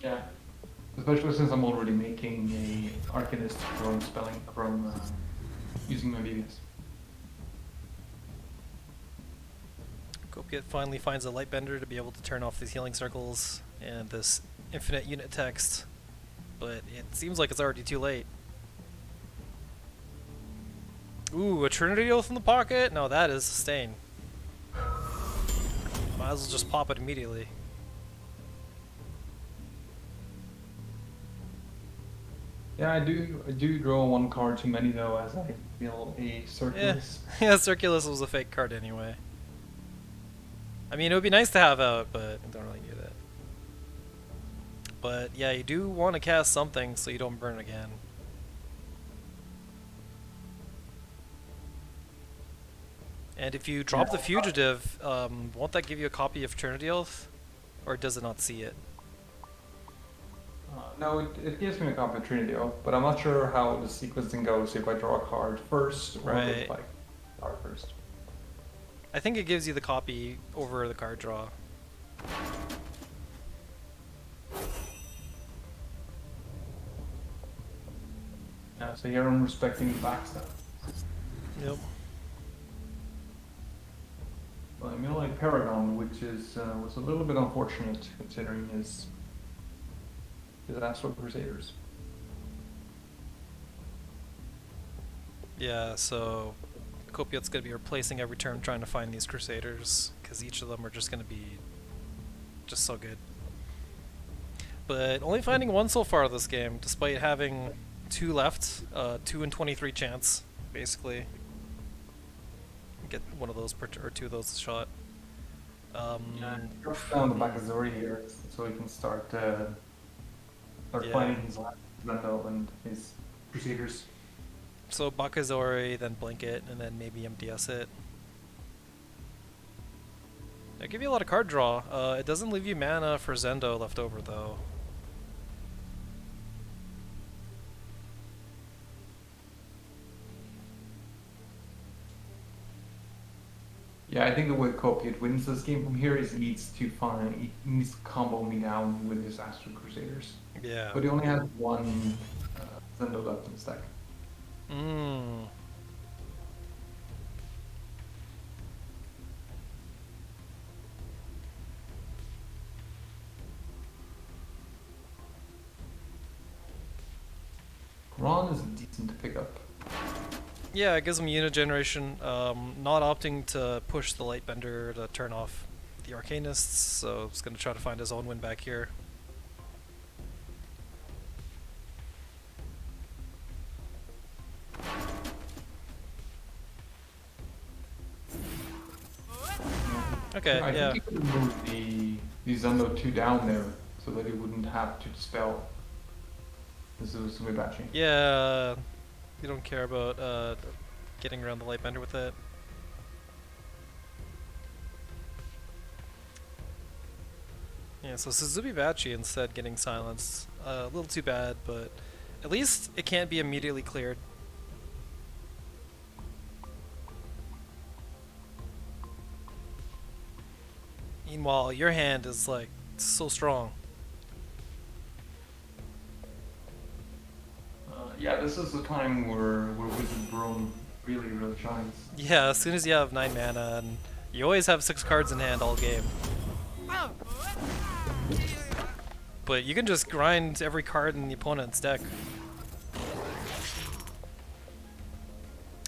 Yeah. Especially since I'm already making a Arcanist from spelling from using my BBS. Copiate finally finds a Lightbender to be able to turn off these healing circles and this infinite unit text, but it seems like it's already too late. Ooh, a Trinity Oath in the pocket? No, that is sustain. Might as well just pop it immediately. Yeah, I do draw one card too many though, as I feel a Circulus. Yeah, Circulus was a fake card anyway. I mean, it would be nice to have out, but I don't really need it. But yeah, you do want to cast something so you don't burn again. And if you drop the Fugitive, won't that give you a copy of Trinity Oath? Or does it not see it? No, it gives me a copy of Trinity Oath, but I'm not sure how the sequencing goes if I draw a card first or if I card first. I think it gives you the copy over the card draw. Yeah, so here I'm respecting the backstab. Yep. Well, I mean, like Paragon, which is was a little bit unfortunate considering his Astral Crusaders. Yeah, so Copiate's going to be replacing every turn trying to find these Crusaders, because each of them are just going to be just so good. But only finding one so far this game, despite having 2 left, 2 in 23 chance, basically. Get one of those per or 2 of those a shot. Yeah, drop down the Bakazori here, so he can start finding his Zendo and his Crusaders. So Bakazori, then Blanket, and then maybe MDS it. They give you a lot of card draw. It doesn't leave you mana for Zendo left over though. Yeah, I think the way Copiate wins this game from here is he needs to combo me down with his Astral Crusaders. Yeah. But he only has one Zendo left in his deck. Mmm. Ron is decent to pick up. Yeah, it gives him unit generation. Not opting to push the Lightbender to turn off the Arcanists, so he's going to try to find his own win back here. Okay, I yeah. think he could move the Zendo 2 down there so that he wouldn't have to dispel. This is way batching. Yeah, you don't care about getting around the Lightbender with it. Yeah, so Suzuki-Bachi instead getting silenced. A little too bad, but at least it can't be immediately cleared. Meanwhile, your hand is like so strong. Yeah, this is the time where Wizard Brome really shines. Yeah, as soon as you have 9 mana, and you always have 6 cards in hand all game. But you can just grind every card in the opponent's deck.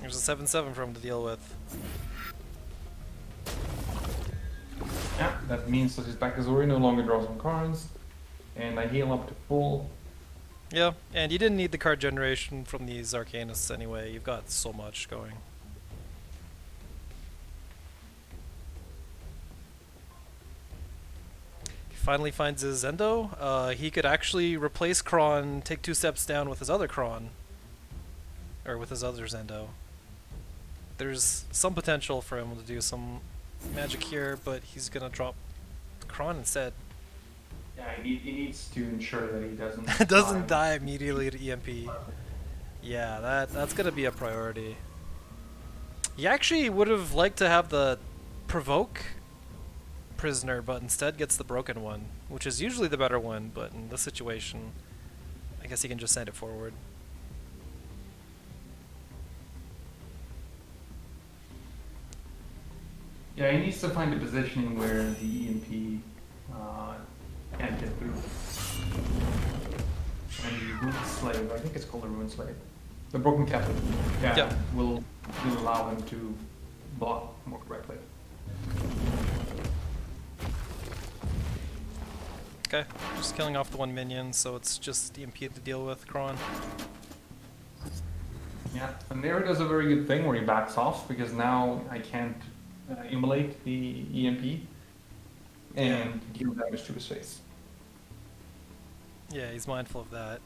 There's a 7/7 for him to deal with. Yeah, that means that his Bakazori no longer draws on cards, and I heal up to full. Yeah, and you didn't need the card generation from these Arcanists anyway. You've got so much going. finally finds his Zendo, he could actually replace Kron, take 2 steps down with his other Kron. Or with his other Zendo. There's some potential for him to do some magic here, but he's gonna drop Kron instead. Yeah, he needs to ensure that he doesn't Doesn't die immediately to EMP. Yeah, that's gonna be a priority. He actually would have liked to have the provoke prisoner, but instead gets the broken one, which is usually the better one, but in this situation, I guess he can just send it forward. Yeah, he needs to find a positioning where the EMP can't get through. And the Ruin Slave, I think it's called a Ruin Slave. The Broken Captain, yeah, Yep. will allow him to block more correctly. Okay, just killing off the one minion, so it's just EMP to deal with Kron. Yeah, and there he does a very good thing where he backs off, because now I can't immolate the EMP and deal damage to his face. Yeah, he's mindful of that.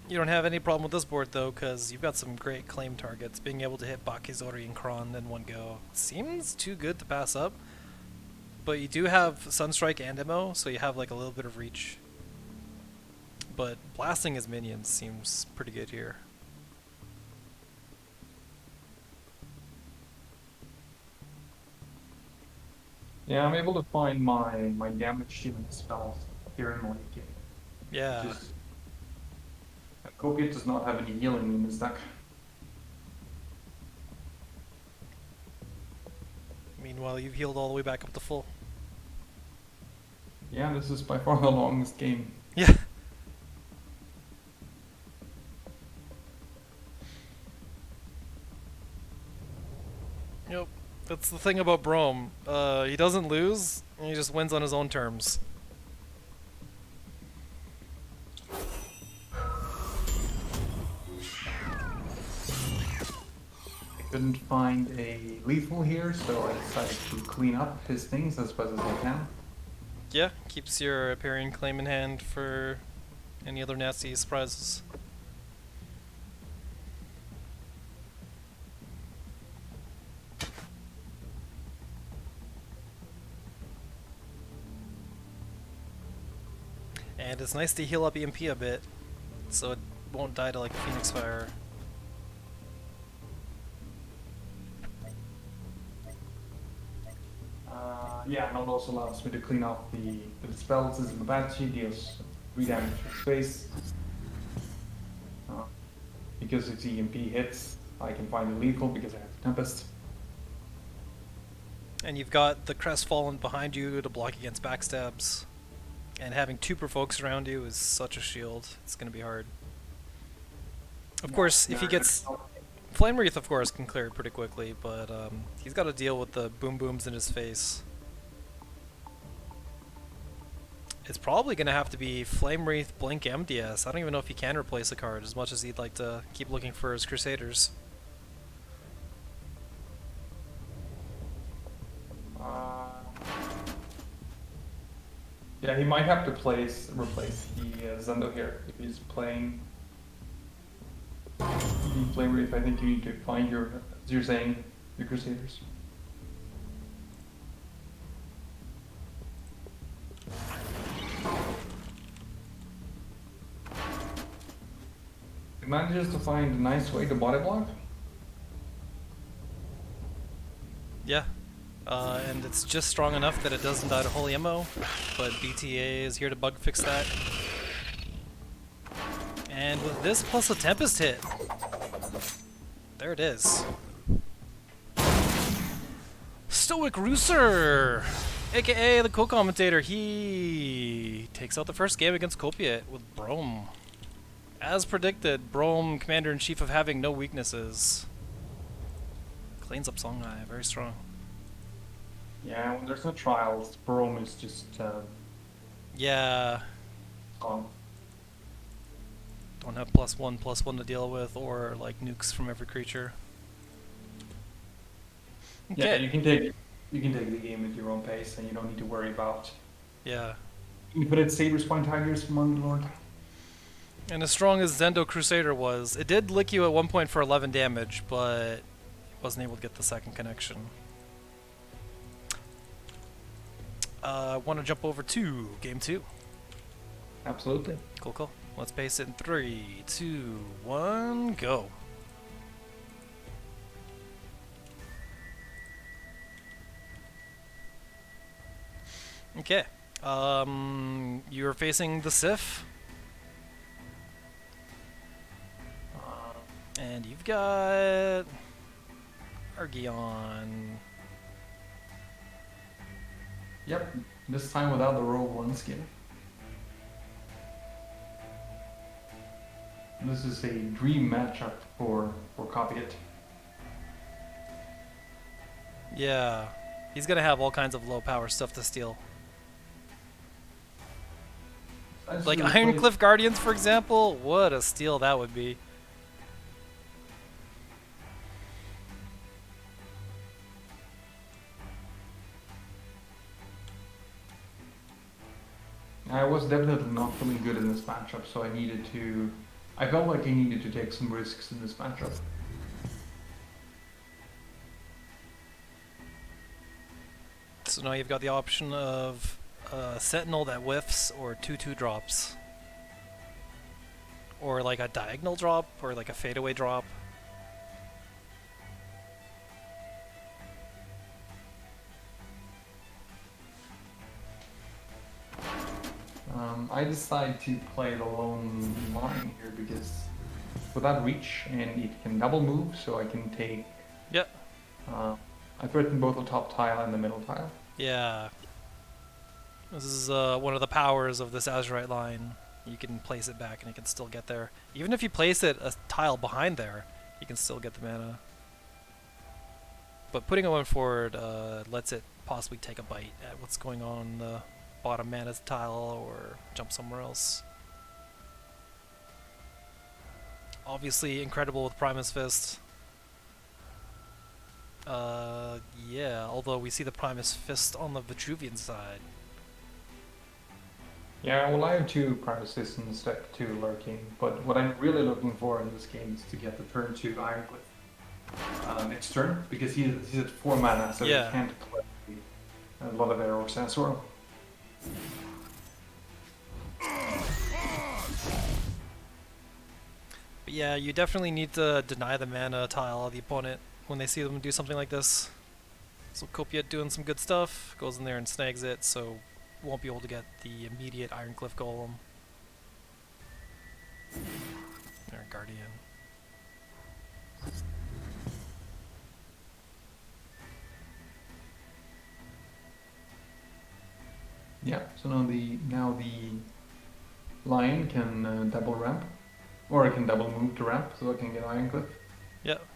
You don't have any problem with this board though, because you've got some great claim targets. Being able to hit Bakizori and Kron in one go seems too good to pass up. But you do have Sunstrike and Emo, so you have like a little bit of reach. But blasting his minions seems pretty good here. Yeah, I'm able to find my damage dealing spells here in my game. Yeah. Just, Copiate does not have any healing in his deck. Meanwhile, you've healed all the way back up to full. Yeah, this is by far the longest game. Yeah. Yep. That's the thing about Brome. He doesn't lose, and he just wins on his own terms. I couldn't find a lethal here, so I decided to clean up his things as best as I can. Yeah, keeps your Aperian claim in hand for any other nasty surprises. And it's nice to heal up EMP a bit, so it won't die to like a Phoenix Fire. Yeah, and it also allows me to clean off the spells as Mabachi deals 3 damage to space. Because if the EMP hits, I can find the lethal because I have the Tempest. And you've got the Crestfallen behind you to block against backstabs. And having 2 provokes around you is such a shield. It's going to be hard. Of course, if he gets... Flame Wreath, of course, can clear it pretty quickly, but he's got to deal with the boom booms in his face. It's probably going to have to be Flame Wreath, Blink, MDS. I don't even know if he can replace a card as much as he'd like to keep looking for his Crusaders. Yeah, he might have to replace the Zendo here if he's playing the Flame Wreath. I think you need to find your, as you're saying, your Crusaders. He manages to find a nice way to body block. Yeah. And it's just strong enough that it doesn't die to Holy Ammo, but BTA is here to bug fix that. And with this plus a Tempest hit, there it is. stoicrooster, aka the co-commentator, he takes out the first game against Copiate with Brome. As predicted, Brome, Commander-in-Chief of having no weaknesses. Cleans up Songhai, very strong. Yeah, when there's no trials, Brome is just Yeah, on. don't have +1/+1 to deal with, or like nukes from every creature. Yeah, Okay. you you can take the game at your own pace, and you don't need to worry about Yeah. infinite Saber Spine Tigers from Underlord. And as strong as Zendo Crusader was, it did lick you at one point for 11 damage, but wasn't able to get the second connection. I want to jump over to game 2. Absolutely. Cool, cool. Let's pace it in 3, 2, 1, go. Okay. You're facing the Sif. And you've got Argeon. Yep, this time without the ro8 skin. This is a dream matchup for Copy It. Yeah. He's gonna have all kinds of low power stuff to steal. Like Ironcliff Guardians, for example. What a steal that would be. I was definitely not feeling good in this matchup, so I felt like I needed to take some risks in this matchup. So now you've got the option of Sentinel that whiffs or 2/2 drops. Or like a diagonal drop, or like a fadeaway drop. I decide to play the lone line here because with that reach, and it can double move, so I can take... Yep. I threaten both the top tile and the middle tile. Yeah. This is one of the powers of this Azurite line. You can place it back and it can still get there. Even if you place it a tile behind there, you can still get the mana. But putting it one forward lets it possibly take a bite at what's going on the bottom mana tile or jump somewhere else. Obviously incredible with Primus Fist. Yeah, although we see the Primus Fist on the Vitruvian side. Yeah, well, I have 2 Primus Fists in step 2 lurking, but what I'm really looking for in this game is to get the turn 2 Ironcliff next turn, because he's at 4 mana, so Yeah. he can't play a lot of arrows as well. But yeah, you definitely need to deny the mana tile of the opponent when they see them do something like this. So Copiet doing some good stuff, goes in there and snags it, so won't be able to get the immediate Ironcliff Golem. Or Guardian. Yeah, so now the lion can double ramp, or I can double move to ramp, so I can get Ironcliff. Yep.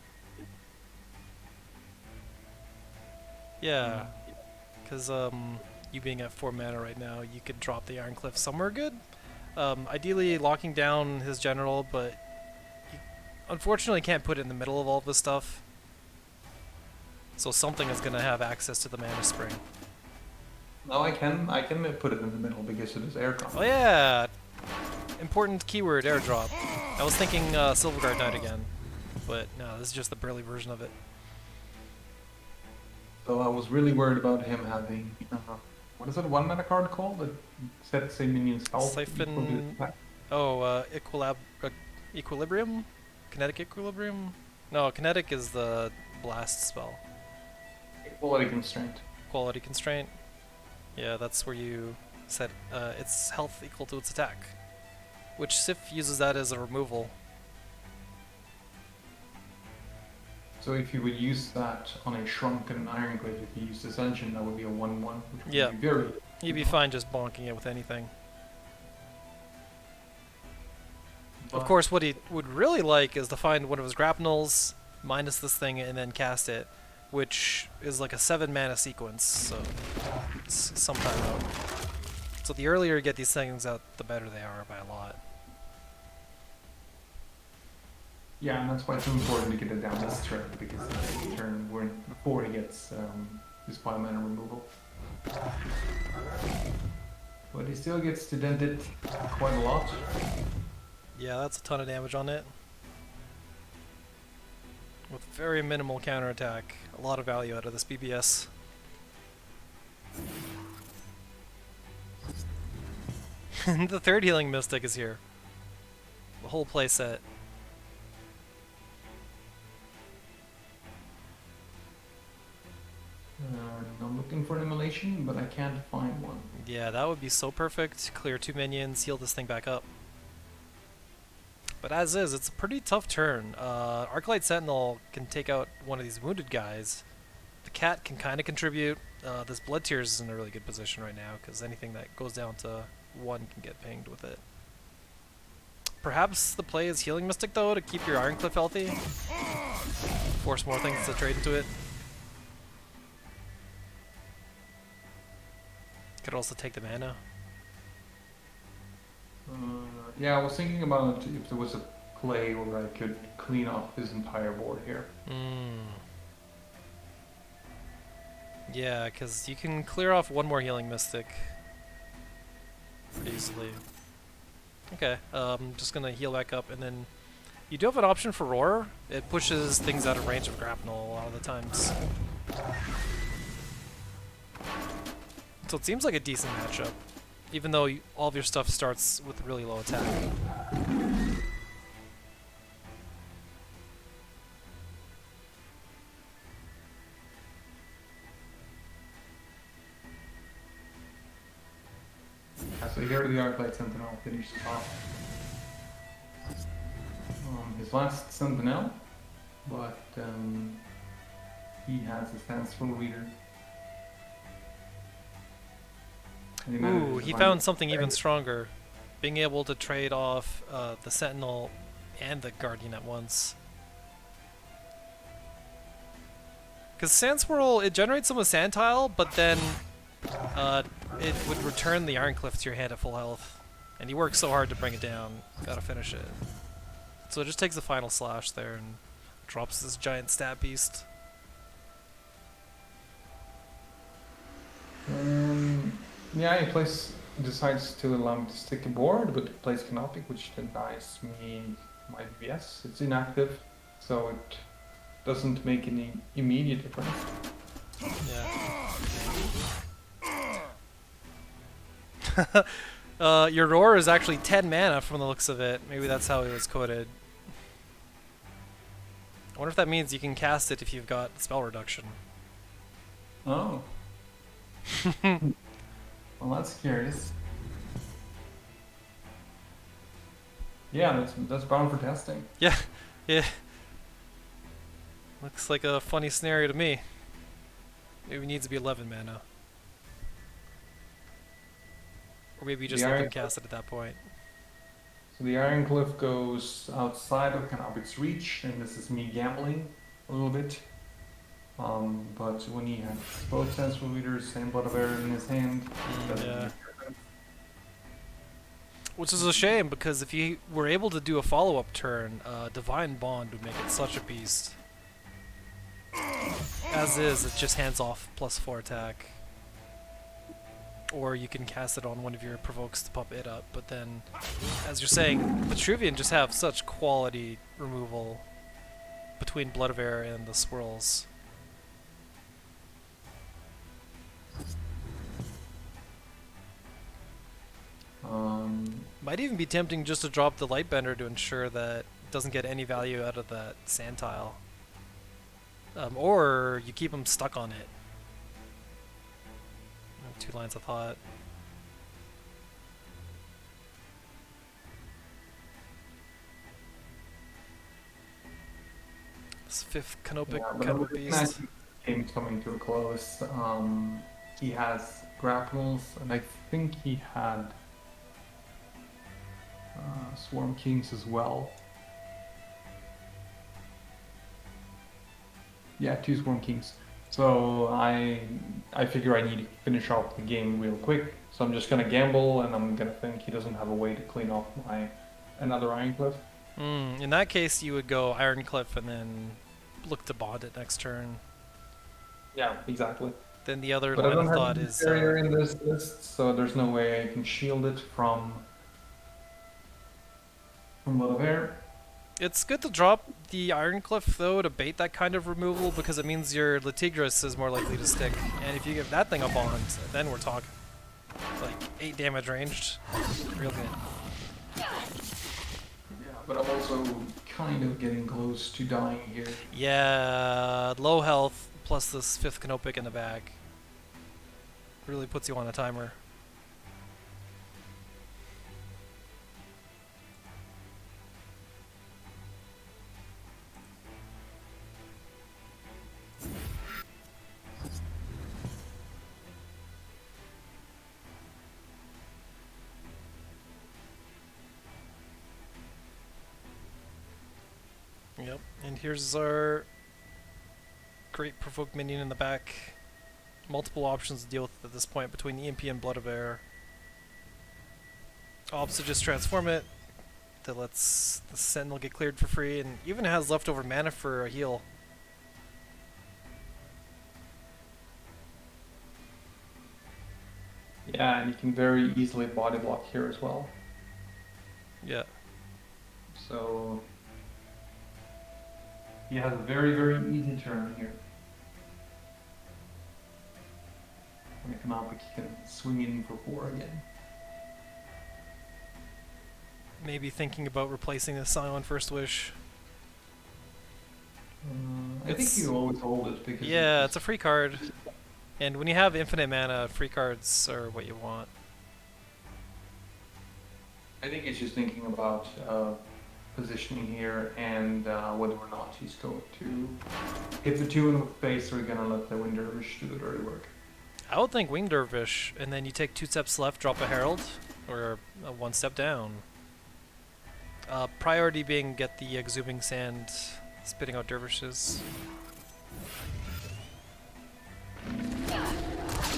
Yeah, because you being at 4 mana right now, you could drop the Ironcliff somewhere good. Ideally locking down his general, but you unfortunately can't put it in the middle of all of this stuff. So something is going to have access to the mana spring. No, I can put it in the middle because it is airdrop. Oh yeah! Important keyword, airdrop. I was thinking Silverguard Knight again, but no, this is just the burly version of it. So I was really worried about him having, what is it, 1 mana card called that sets a minion's health equal to Siphon... attack? Oh, Equilibrium? Kinetic Equilibrium? No, Kinetic is the blast spell. Quality constraint. Quality Constraint. Yeah, that's where you set its health equal to its attack. Which Sif uses that as a removal. So if you would use that on a shrunken Ironclad, if you use this engine, that would be a 1/1, which would Yeah. be very... You'd be fine just bonking it with anything. Of course, what he would really like is to find one of his grapnels, minus this thing, and then cast it, which is like a 7 mana sequence, so it's some time out. So the earlier you get these things out, the better they are by a lot. Yeah, and that's why it's so important to get it down this turn, because the turn before he gets his 5 mana removal. But he still gets to dent it quite a lot. Yeah, that's a ton of damage on it. With very minimal counterattack. A lot of value out of this BBS. The third Healing Mystic is here. The whole playset. I'm looking for an immolation, but I can't find one. Yeah, that would be so perfect. Clear 2 minions, heal this thing back up. But as is, it's a pretty tough turn. Arclight Sentinel can take out one of these wounded guys. The cat can kind of contribute. This Blood Tears is in a really good position right now, because anything that goes down to 1 can get pinged with it. Perhaps the play is Healing Mystic, though, to keep your Ironcliff healthy. Force more things to trade into it. Could also take the mana. Yeah, I was thinking about if there was a play where I could clean off his entire board here. Yeah, because you can clear off one more Healing Mystic pretty easily. Okay, just gonna heal back up, and then you do have an option for Roar. It pushes things out of range of Grapnel a lot of the times. So it seems like a decent matchup, even though all of your stuff starts with really low attack. So here the Arclight Sentinel finishes off his last Sentinel, but he has a Stance Reader. Ooh, he found something even stronger. Being able to trade off the Sentinel and the Guardian at once. Because Sand Swirl, it generates some with Sand Tile, but then it would return the Ironcliff to your hand at full health. And you work so hard to bring it down, gotta finish it. So it just takes a final slash there and drops this giant stat beast. Yeah, he decides to allow me to stick a board, but he plays Canopic, which denies me my BBS. It's inactive, so it doesn't make any immediate difference. Yeah. Your Roar is actually 10 mana from the looks of it. Maybe that's how it was coded. I wonder if that means you can cast it if you've got spell reduction. Oh. Well, that's curious. Yeah, that's bound for testing. Yeah, yeah. Looks like a funny scenario to me. Maybe it needs to be 11 mana. Or maybe you just let them cast it at that point. So the Ironcliff goes outside of Canopic's reach, and this is me gambling a little bit. But when he has both Sensual Leaders and Blood of Air in his hand, yeah. Which is a shame, because if you were able to do a follow-up turn, Divine Bond would make it such a beast. As is, it just hands off +4 attack. Or you can cast it on one of your provokes to pop it up, but then, as you're saying, Vitruvian just have such quality removal between Blood of Air and the swirls. Might even be tempting just to drop the Lightbender to ensure that it doesn't get any value out of that sand tile. Or you keep them stuck on it. 2 lines of thought. This 5th Canopic beast. Game's coming to a close. He has Grapnels, and I think he had Swarm Kings as well. Yeah, 2 Swarm Kings. So I figure I need to finish off the game real quick. So I'm just gonna gamble, and I'm gonna think he doesn't have a way to clean off another Ironcliff. In that case, you would go Ironcliff and then look to bond it next turn. Yeah, exactly. Then the other But I line don't of have thought any is, barrier in this list, so there's no way I can shield it from a lot of air. it's good to drop the Iron Cliff though to bait that kind of removal because it means your Litigris is more likely to stick. And if you give that thing a bond, then we're talking like 8 damage ranged. Real good. Yeah, but I'm also kind of getting close to dying here. Yeah, low health plus this 5th Canopic in the bag really puts you on a timer. Yep, and here's our great provoke minion in the back. Multiple options to deal with at this point between EMP and Blood of Air. Opts to just transform it. That lets the Sentinel get cleared for free, and even has leftover mana for a heal. Yeah, and you can very easily body block here as well. Yeah. So he has a very, very easy turn here. When it comes out, he can swing in for 4 again. Maybe thinking about replacing the Scion First Wish. I think you always hold it because yeah, it's a free card, and when you have infinite mana, free cards are what you want. I think it's just thinking about positioning here and whether or not he's going to hit the 2 in the face, or you're gonna let the Wind Dervish do the dirty work. I would think Wing Dervish, and then you take 2 steps left, drop a Herald, or 1 step down. Priority being get the Exhuming Sand spitting out Dervishes.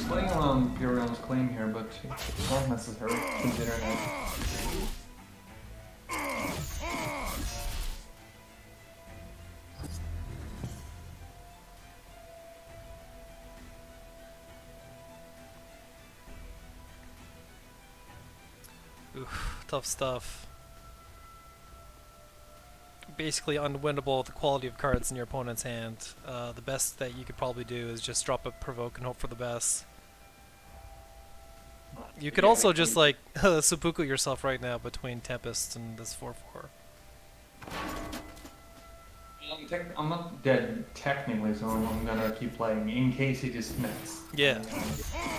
Playing on Pyrion's claim here, but it's not necessary considering it. Oof, tough stuff. Basically unwinnable with the quality of cards in your opponent's hand. The best that you could probably do is just drop a Provoke and hope for the best. You could also just like seppuku yourself right now between Tempest and this 4/4. I'm not dead technically, so I'm gonna keep playing in case he just nets. Yeah.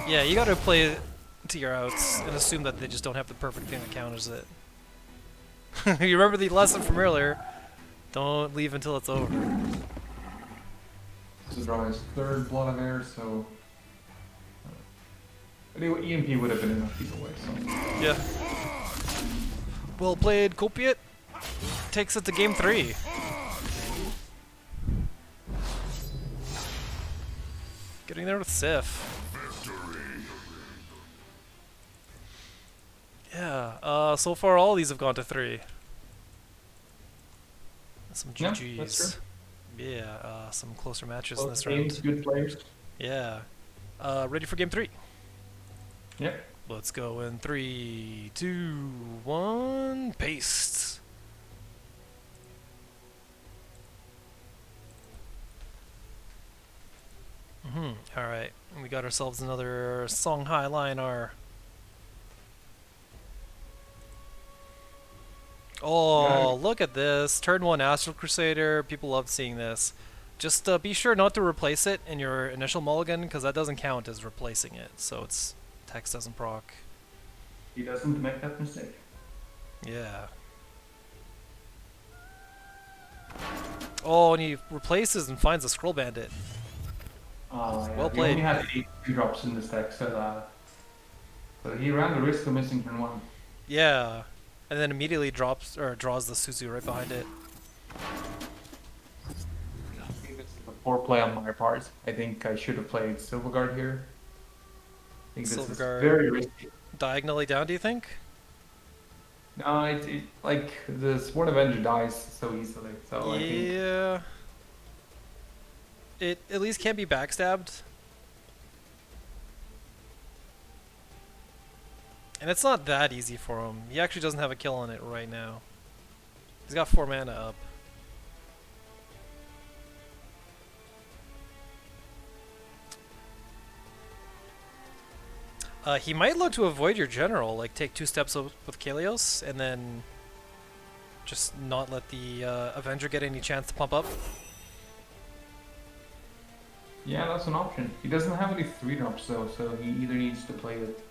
Yeah, you gotta play to your outs and assume that they just don't have the perfect thing that counters it. You remember the lesson from earlier? Don't leave until it's over. This is drawing his 3rd Blood of Air, so anyway, EMP would have been enough either way. So yeah. Well played, Copiate. Takes it to game 3. Getting there with Sif. Yeah, so far all these have gone to 3. Some GGs. Yeah, that's true. Yeah, some closer matches Both in this games, round. good players. Yeah. Ready for game 3? Yep. Let's go in 3, 2, 1, paste. Alright, we got ourselves another Songhai Lion-R. Oh, look at this. Turn 1 Astral Crusader. People love seeing this. Just be sure not to replace it in your initial mulligan, because that doesn't count as replacing it. So its text doesn't proc. He doesn't make that mistake. Yeah. Oh, and he replaces and finds a Scroll Bandit. Yeah. Well He played. only had 8 drops in this deck, so he ran the risk of missing turn 1. Yeah. And then immediately drops or draws the Suzu right behind it. I think this is a poor play on my part. I think I should have played Silverguard here. I think this is Silverguard. very risky. Diagonally down, do you think? No, like the Sworn Avenger dies so easily. So I think Yeah. It at least can't be backstabbed. And it's not that easy for him. He actually doesn't have a kill on it right now. He's got 4 mana up. He might look to avoid your general, like take 2 steps up with Kalios, and then just not let the Avenger get any chance to pump up. Yeah, that's an option. He doesn't have any 3-drops though, so he either needs to play with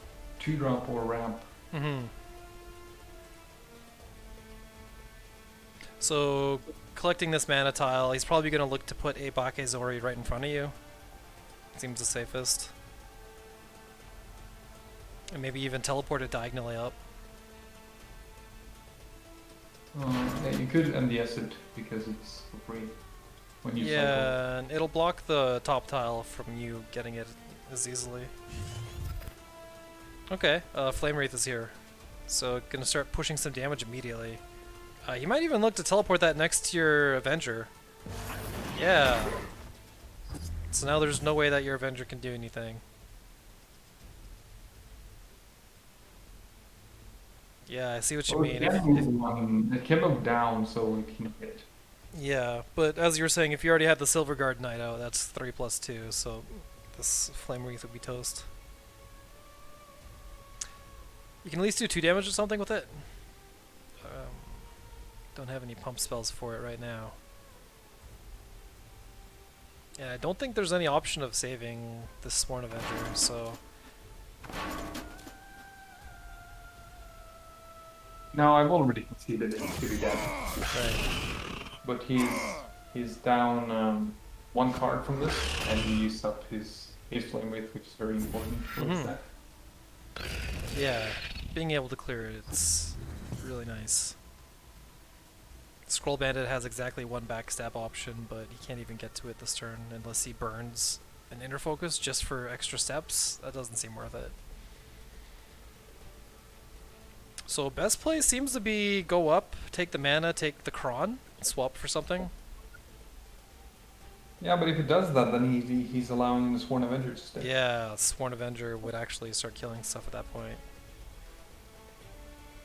2-drop or ramp. Mm-hmm. So, collecting this mana tile, he's probably going to look to put a Bakezori right in front of you. Seems the safest. And maybe even teleport it diagonally up. Yeah, you could MDS it because it's for free when you cycle. Yeah, and it'll block the top tile from you getting it as easily. Okay, Flame Wraith is here. So, gonna start pushing some damage immediately. You might even look to teleport that next to your Avenger. Yeah. So now there's no way that your Avenger can do anything. Yeah, I see what you mean. It can move down so it can hit. Yeah, but as you were saying, if you already had the Silver Guard Knight out, that's 3+2, so this Flame Wreath would be toast. You can at least do 2 damage or something with it. Don't have any pump spells for it right now. Yeah, I don't think there's any option of saving this Sworn Avenger, so... No, I've already conceded it to be dead. Right. But he's down 1 card from this, and he used up his Flame Wraith, which is very important for his deck. Yeah, being able to clear it, it's really nice. Scroll Bandit has exactly 1 backstab option, but he can't even get to it this turn unless he burns an Inner Focus just for extra steps. That doesn't seem worth it. So best play seems to be go up, take the mana, take the Kron, swap for something. Yeah, but if he does that, then he's allowing the Sworn Avenger to stay. Yeah, Sworn Avenger would actually start killing stuff at that point.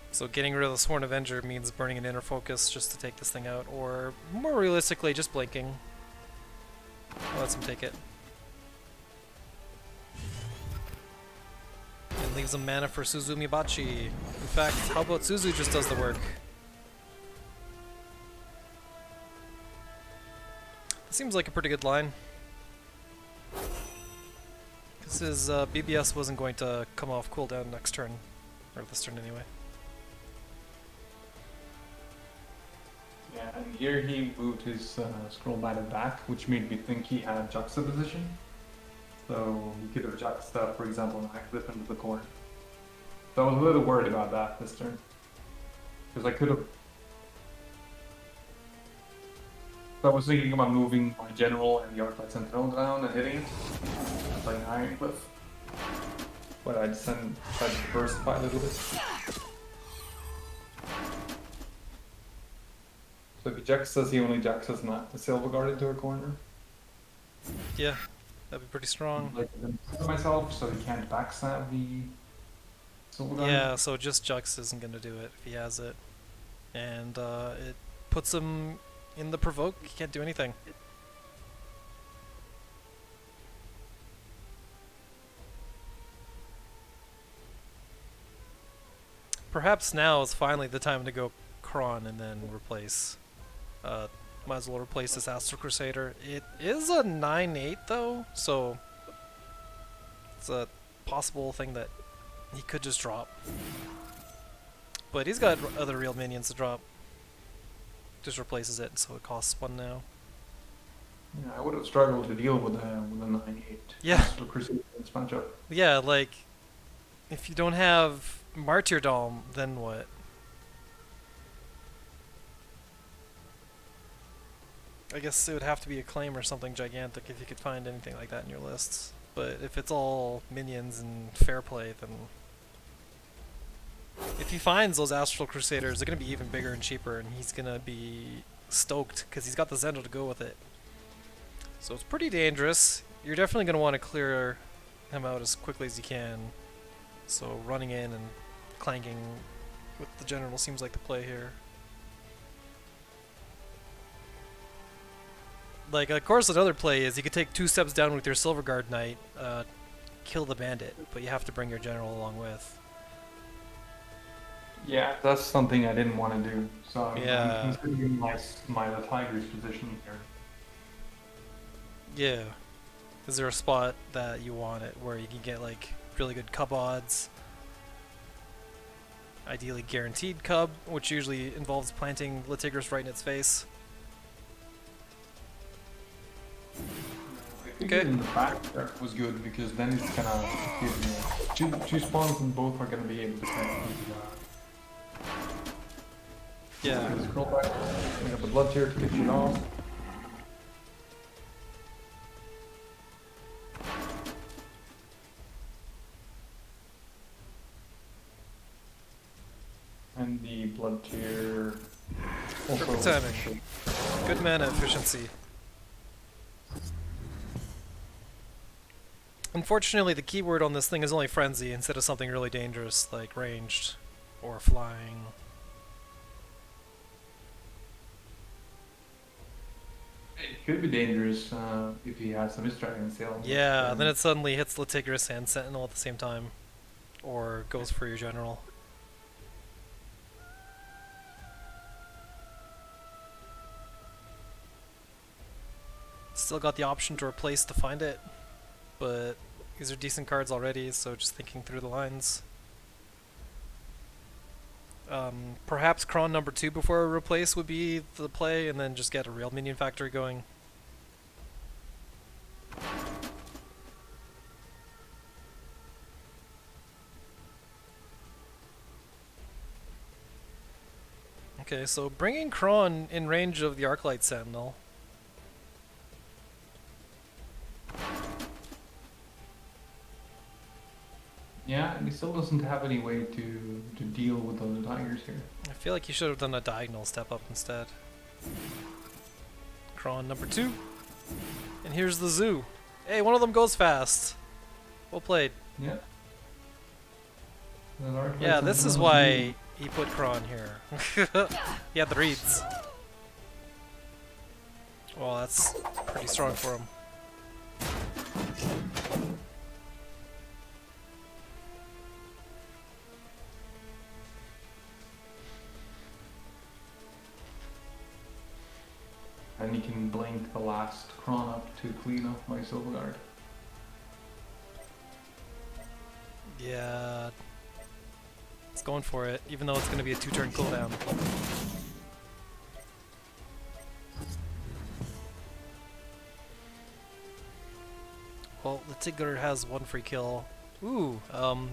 So getting rid of the Sworn Avenger means burning an Inner Focus just to take this thing out, or more realistically, just blinking. I'll let him take it. And leaves him mana for Suzumi Bachi. In fact, how about Suzu just does the work? Seems like a pretty good line. Because his BBS wasn't going to come off cooldown next turn. Or this turn anyway. Yeah, and here he moved his Scroll Bandit back, which made me think he had Juxtaposition. So he could have Juxta, for example, and I clip into the corner. So I was a little worried about that this turn. Because I could have... So I was thinking about moving my General and the Arclight Sentinel down and hitting it. And playing Iron Cliff. But I decided to diversify a little bit. So if he Juxtas, he only Juxtas not the Silver Guard into a corner. Yeah, that'd be pretty strong. Like myself, so he can't backstab the Silver Guard. Yeah, so just Jux isn't going to do it if he has it. And it puts him in the provoke, he can't do anything. Perhaps now is finally the time to go Kron and then replace. Might as well replace this Astral Crusader. It is a 9/8 though, so it's a possible thing that he could just drop. But he's got other real minions to drop. Just replaces it, so it costs 1 now. Yeah, I would have struggled to deal with a 9/8. Yeah. Astral Crusader in this matchup. Yeah, like if you don't have Martyrdom, then what? I guess it would have to be a claim or something gigantic if you could find anything like that in your lists. But if it's all minions and fair play, then if he finds those Astral Crusaders, they're going to be even bigger and cheaper, and he's going to be stoked because he's got the Zendo to go with it. So it's pretty dangerous. You're definitely going to want to clear him out as quickly as you can. So running in and clanging with the general seems like the play here. Like, of course, another play is you could take 2 steps down with your Silver Guard Knight, kill the bandit, but you have to bring your general along with. Yeah, that's something I didn't want to do. So Yeah. I'm considering the tiger's position here. Yeah. Is there a spot that you want it where you can get like really good cub odds? Ideally guaranteed cub, which usually involves planting Litigris right in its face. I think Okay. in the back there was good because then it's gonna give me two spawns and both are gonna be able to kind of Yeah. scroll back. We got the blood tier to kick it off. And the blood tier also Perfect timing. Good mana efficiency. Unfortunately, the keyword on this thing is only frenzy instead of something really dangerous like ranged or flying. It could be dangerous if he has some Mistdragon still. Yeah, then it suddenly hits Litigris and Sentinel at the same time. Or goes for your general. Still got the option to replace to find it, but these are decent cards already, so just thinking through the lines. Perhaps Kron number 2 before a replace would be the play, and then just get a real minion factory going. Okay, so bringing Kron in range of the Arclight Sentinel. Yeah, and he still doesn't have any way to deal with the tigers here. I feel like you should have done a diagonal step up instead. Kron number 2. And here's the zoo. Hey, one of them goes fast. Well played. Yeah. Yeah, this is why he put Kron here. He had the reads. Well, that's pretty strong for him. And he can blink the last Kron up to clean up my Silver Guard. Yeah. It's going for it, even though it's going to be a 2-turn cooldown. Well, the Tigger has 1 free kill. Ooh,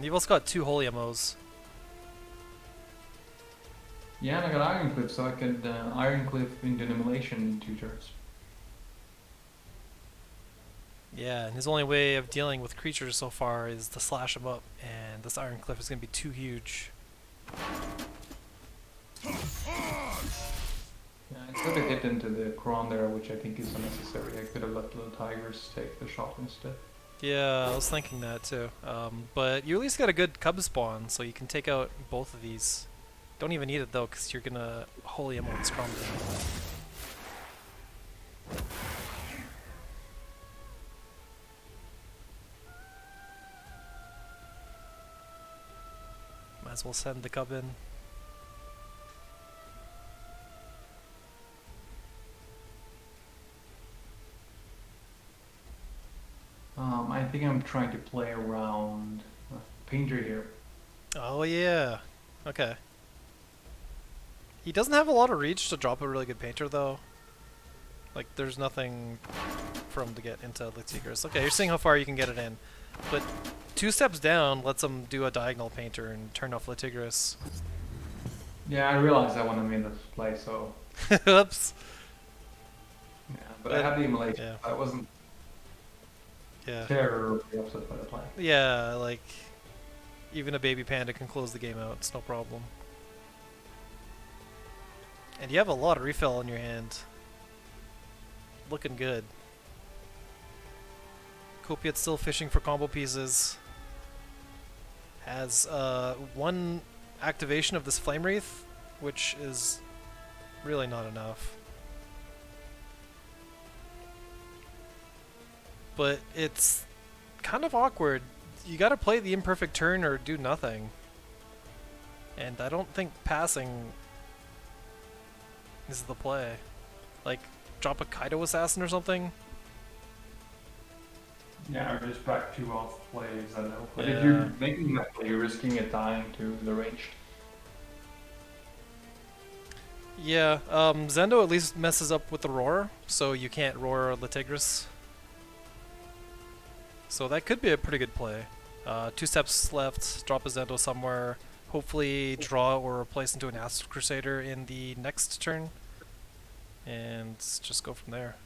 you've also got 2 Holy MOs. Yeah, and I got Iron Cliff, so I could Iron Cliff into Immolation in 2 turns. Yeah, and his only way of dealing with creatures so far is to slash them up, and this Iron Cliff is going to be too huge. Yeah, I could have hit into the Kron there, which I think is unnecessary. I could have let the Tigers take the shot instead. Yeah, I was thinking that too. But you at least got a good cub spawn, so you can take out both of these. Don't even need it though, because you're gonna Holy Emerald Scrum them. Might as well send the cub in. I think I'm trying to play around Painter here. Oh yeah. Okay. He doesn't have a lot of reach to drop a really good painter though. Like there's nothing for him to get into Litigris. Okay, you're seeing how far you can get it in. But 2 steps down lets him do a diagonal painter and turn off Litigris. Yeah, I realized I want to make this play, so Oops. yeah. But I had the Immolation. Yeah. I wasn't Yeah. terribly upset by the play. Yeah, like even a baby panda can close the game out, it's no problem. And you have a lot of refill in your hand. Looking good. Copia's still fishing for combo pieces. Has 1 activation of this Flame Wreath, which is really not enough. But it's kind of awkward. You gotta play the imperfect turn or do nothing. And I don't think passing is the play. Like, drop a Kaido Assassin or something? Yeah, or just back 2 off plays, I know. But Yeah. if you're making that play, you're risking it dying to the ranged. Yeah, Zendo at least messes up with the roar, so you can't roar Litigris. So that could be a pretty good play. 2 steps left, drop a Zendo somewhere, hopefully draw or replace into an Astral Crusader in the next turn, and just go from there.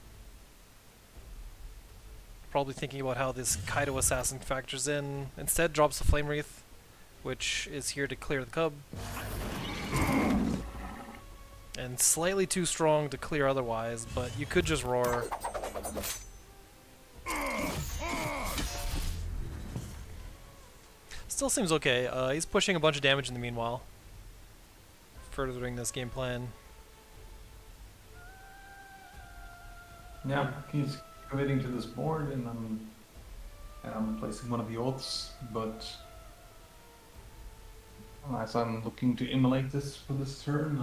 Probably thinking about how this Kaido Assassin factors in. Instead drops the Flame Wreath, which is here to clear the Cub. And slightly too strong to clear otherwise, but you could just roar. Still seems okay. He's pushing a bunch of damage in the meanwhile, furthering this game plan. Yeah, he's committing to this board, and I'm replacing one of the ults, but as I'm looking to immolate this for this turn,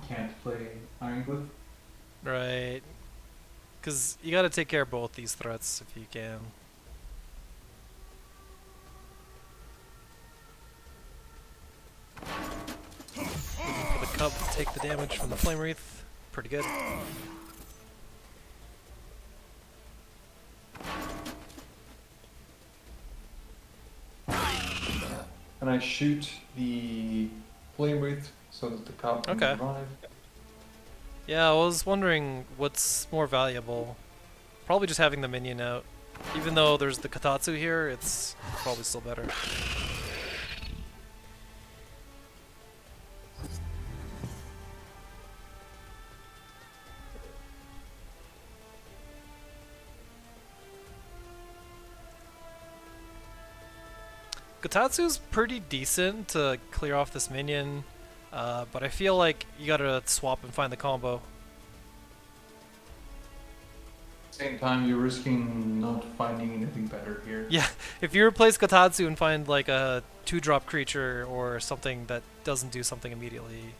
can't play Iron Glyph. Right. Because you gotta take care of both these threats if you can. Looking for the Cub to take the damage from the Flame Wreath. Pretty good. And I shoot the Flame Wreath so that the Cub can Okay. revive. Yeah, I was wondering what's more valuable. Probably just having the minion out. Even though there's the Katatsu here, it's probably still better. Katatsu's pretty decent to clear off this minion, but I feel like you gotta swap and find the combo. Same time, you're risking not finding anything better here. Yeah, if you replace Katatsu and find like a 2-drop creature or something that doesn't do something immediately,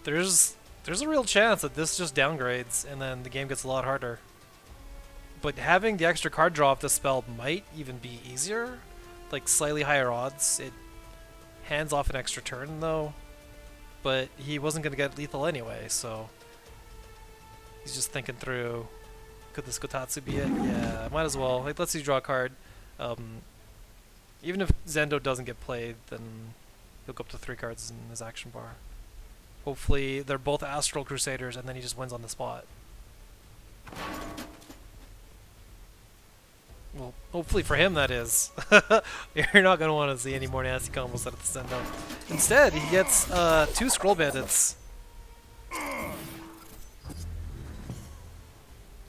there's a real chance that this just downgrades and then the game gets a lot harder. But having the extra card draw of this spell might even be easier, like slightly higher odds. It hands off an extra turn though, but he wasn't going to get lethal anyway, so he's just thinking through, could this Kotatsu be it? Yeah, might as well. Like, let's see, draw a card. Even if Zendo doesn't get played, then he'll go up to 3 cards in his action bar. Hopefully they're both Astral Crusaders and then he just wins on the spot. Well, hopefully for him, that is. You're not going to want to see any more nasty combos out of the Zendo. Instead, he gets 2 Scroll Bandits.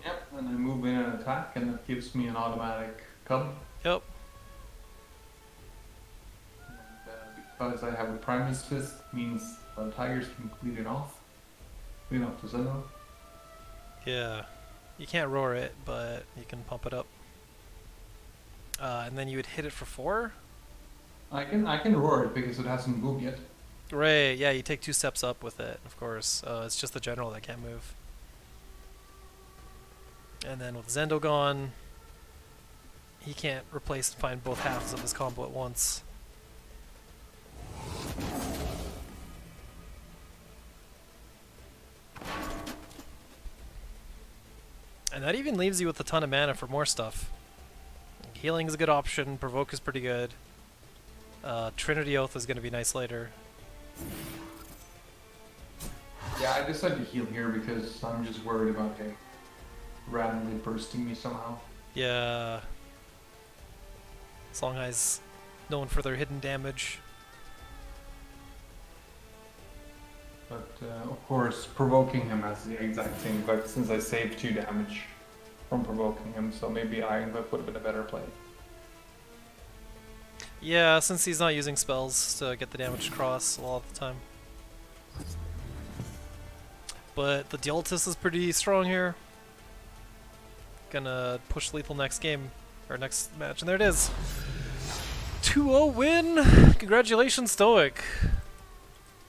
Yep, and I move in and attack, and that gives me an automatic Cub. Yep. And, because I have a Primus Fist, means Tigers can clean it off. Clean off the Zeno. Yeah. You can't roar it, but you can pump it up. And then you would hit it for 4? I can roar it because it hasn't moved yet. Right, yeah, you take 2 steps up with it, of course. It's just the general that can't move. And then with Zendo gone, he can't replace and find both halves of his combo at once. And that even leaves you with a ton of mana for more stuff. Healing is a good option, Provoke is pretty good. Trinity Oath is going to be nice later. Yeah, I decided to heal here because I'm just worried about him randomly bursting me somehow. Yeah. Song High's known for their hidden damage. But of course, provoking him has the exact same effect since I saved 2 damage from provoking him, so maybe Iron Whip would have been a better play. Yeah, since he's not using spells to get the damage across a lot of the time. But the Dialtis is pretty strong here. Gonna push lethal next game, or next match, and there it is. 2-0 win! Congratulations, Stoic.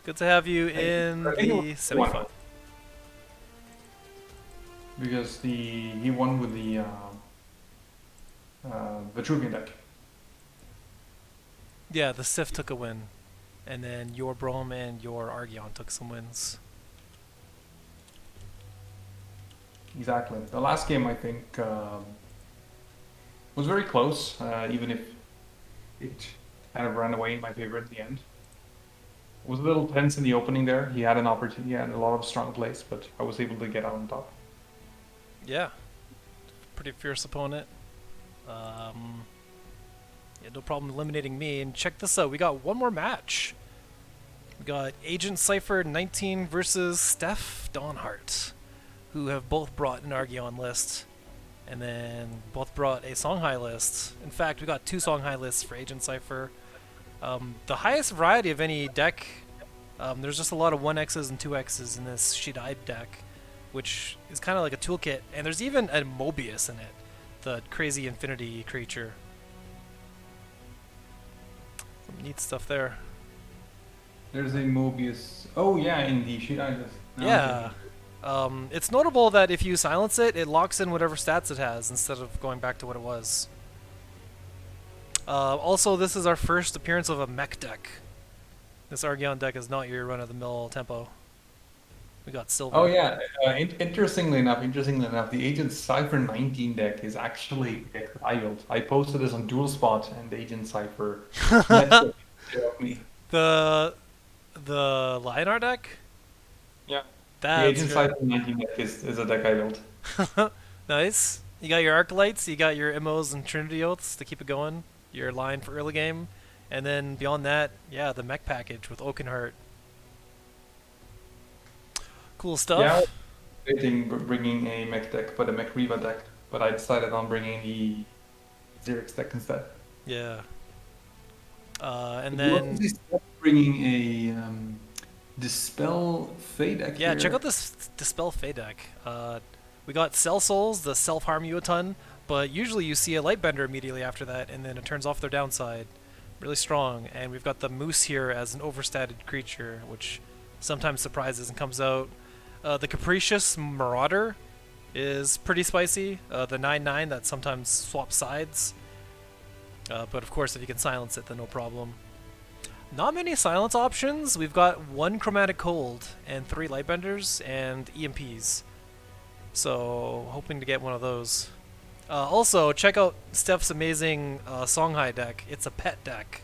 Good to have you in the semifinal. Because he won with the Vitruvian deck. Yeah, the Sif took a win, and then your Brom and your Argeon took some wins. Exactly. The last game, I think, was very close, even if it kind of ran away in my favor at the end. It was a little tense in the opening there. He had an opportunity, he had a lot of strong plays, but I was able to get out on top. Yeah, pretty fierce opponent. Yeah, no problem eliminating me. And check this out, we got one more match. We got Agent Cypher 19 versus Steph Dawnhart, who have both brought an Argeon list, and then both brought a Songhai list. In fact, we got 2 Songhai lists for Agent Cypher. The highest variety of any deck. There's just a lot of 1x's and 2x's in this Shidai deck, which is kind of like a toolkit, and there's even a Mobius in it, the crazy infinity creature. Some neat stuff there. There's a Mobius. Oh yeah, in the Shidai list. Yeah. It's notable that if you silence it, it locks in whatever stats it has instead of going back to what it was. Also, this is our first appearance of a mech deck. This Argeon deck is not your run-of-the-mill tempo. We got silver. Oh yeah. Interestingly enough, the Agent Cypher 19 deck is actually a deck that I built. I posted this on Dual Spot, and the Agent Cypher met me. The Lionar deck? Yeah. That's the Agent Cypher 19 deck is a deck I built. Nice. You got your Arclights, you got your Immos and Trinity Oaths to keep it going, your line for early game, and then beyond that, yeah, the mech package with Oakenheart. Cool stuff. Yeah, I was debating bringing a mech deck, but a mech Riva deck, but I decided on bringing the Xerix deck instead. Yeah. And then bringing a Dispel Fey deck. yeah, here. check out this Dispel Fey deck. We got Cell Souls, the self-harm you a ton, but usually you see a Lightbender immediately after that, and then it turns off their downside. Really strong. And we've got the Moose here as an overstated creature, which sometimes surprises and comes out. The Capricious Marauder is pretty spicy. The 9/9 that sometimes swaps sides. But of course, if you can silence it, then no problem. Not many silence options. We've got 1 Chromatic Cold and 3 Lightbenders and EMPs. So, hoping to get one of those. Also, check out Steph's amazing Songhai deck. It's a pet deck.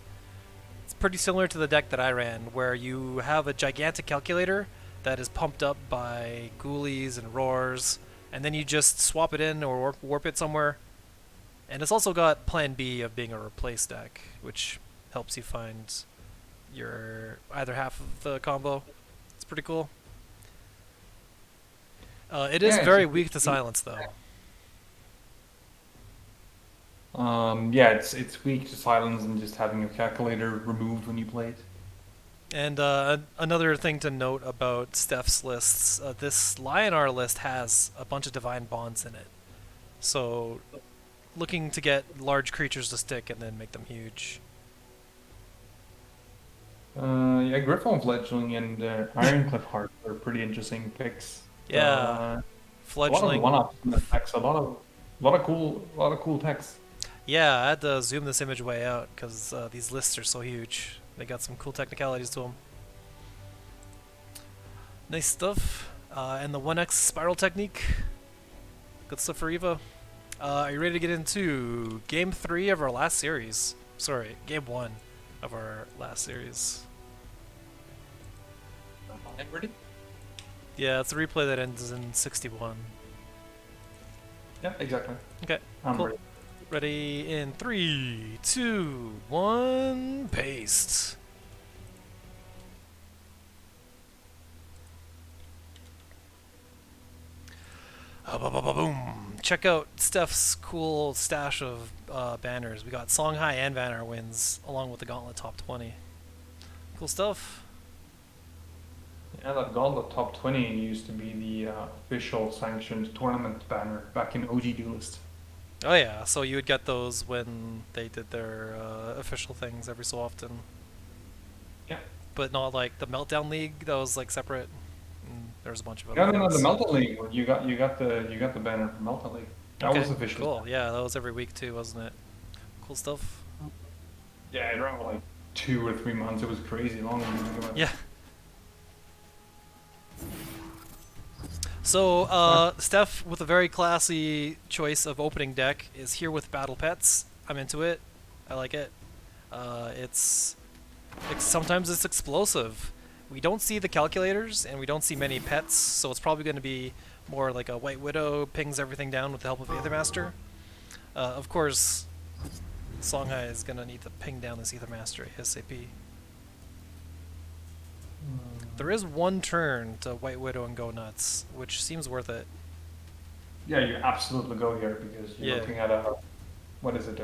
It's pretty similar to the deck that I ran, where you have a gigantic calculator that is pumped up by ghoulies and roars, and then you just swap it in or warp it somewhere. And it's also got plan B of being a replace deck, which helps you find your either half of the combo. It's pretty cool. It is very weak to silence, though. Yeah, it's weak to silence and just having your calculator removed when you play it. And another thing to note about Steph's lists, this Lionar list has a bunch of Divine Bonds in it. So, looking to get large creatures to stick and then make them huge. Yeah, Griffon Fledgling and Ironcliffe Heart are pretty interesting picks. Yeah, Fledgling. A lot of one-offs, decks, a lot of cool texts. Yeah, I had to zoom this image way out because these lists are so huge. They got some cool technicalities to them. Nice stuff. And the 1x spiral technique. Good stuff for Eva. Are you ready to get into Game 3 of our last series? Sorry, Game 1 of our last series. I'm ready? Yeah, it's a replay that ends in 61. Yeah, exactly. Okay, I'm cool. ready. Ready in 3, 2, 1, paste. Boom. check out Steph's cool stash of banners. We got Songhai and Vanner wins, along with the Gauntlet top 20. Cool stuff. Yeah, that Gauntlet top 20 used to be the official sanctioned tournament banner back in OG Duelist. Oh yeah, so you would get those when they did their official things every so often. Yeah. But not like the Meltdown League, that was like separate. And there's a bunch of No, other no, no, the things. Melta League. You got the banner from Melta League. That Okay, was official. cool. Yeah, that was every week too, wasn't it? Cool stuff. Yeah, it ran like 2 or 3 months. It was crazy long. Yeah. So, Steph, with a very classy choice of opening deck, is here with Battle Pets. I'm into it. I like it. It's sometimes it's explosive. We don't see the calculators, and we don't see many pets, so it's probably going to be more like a White Widow pings everything down with the help of Aethermaster. Of course, Songhai is going to need to ping down this Aethermaster ASAP. There is one turn to White Widow and go nuts, which seems worth it. Yeah, you absolutely go here because you're looking at a, what is it,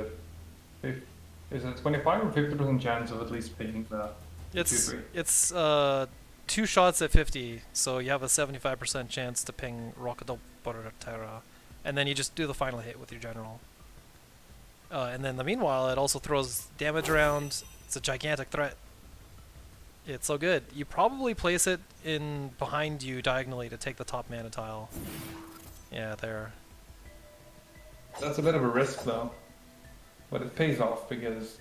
is it 25 or 50% chance of at least picking the It's 2 shots at 50, so you have a 75% chance to ping Rocket Terra, and then you just do the final hit with your general. And then meanwhile, it also throws damage around. It's a gigantic threat. It's so good. You probably place it in behind you diagonally to take the top mana tile. Yeah, there. That's a bit of a risk though, but it pays off because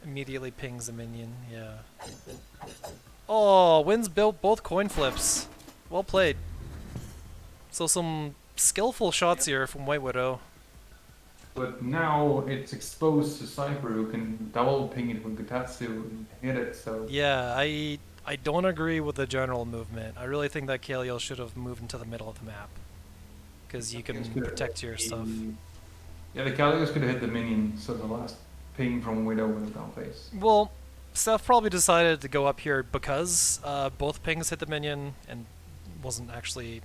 Immediately pings a minion, yeah. Oh, wins built both coin flips. Well played. So some skillful shots here from White Widow. But now it's exposed to Cypher, who can double ping it with Gutatsu and hit it, so... Yeah, I don't agree with the general movement. I really think that Kaliel should have moved into the middle of the map. Because you can protect your stuff. Yeah, the Kalios could have hit the minion, so the last ping from Widow would have gone face. Well, Steph probably decided to go up here because both pings hit the minion and wasn't actually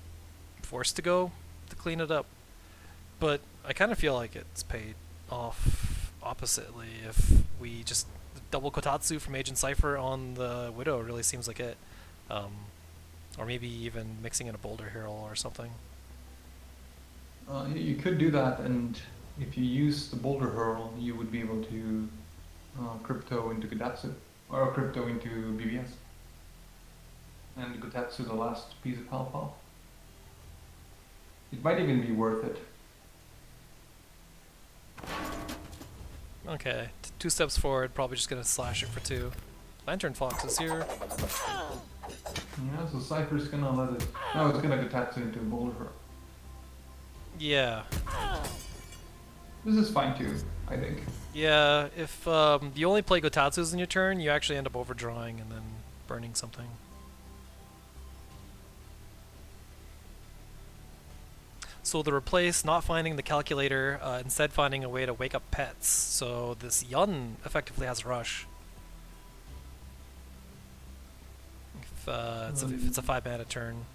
forced to go to clean it up. But I kind of feel like it's paid off oppositely. If we just double Kotatsu from Agent Cypher on the Widow really seems like it. Or maybe even mixing in a Boulder Herald or something. You could do that, and if you use the Boulder Hurl, you would be able to crypto into Gutatsu, or crypto into BBS. And Gutatsu the last piece of Palpal. It might even be worth it. Okay, 2 steps forward, probably just gonna slash it for 2. Lantern Fox is here. Yeah, so Cypher's gonna let it... No, it's gonna Gutatsu into Boulder Hurl. Yeah. This is fine too, I think. Yeah, if you only play Gotatsus in your turn, you actually end up overdrawing and then burning something. So the replace not finding the calculator, instead finding a way to wake up pets. So this Yun effectively has Rush. If it's a 5 mana turn.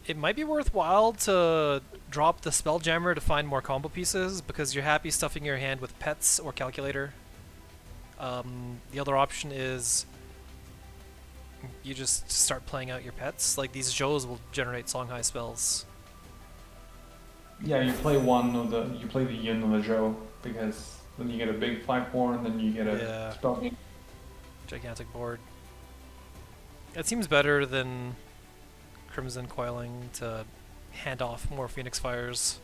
It might be worthwhile to drop the Spelljammer to find more combo pieces, because you're happy stuffing your hand with pets or calculator. The other option is you just start playing out your pets. Like these Joes will generate Songhai spells. Yeah, you play you play the Yin and the Zhou, because then you get a big 5/4 and then you get a spell. Gigantic board. It seems better than Crimson Coiling to hand off more Phoenix Fires.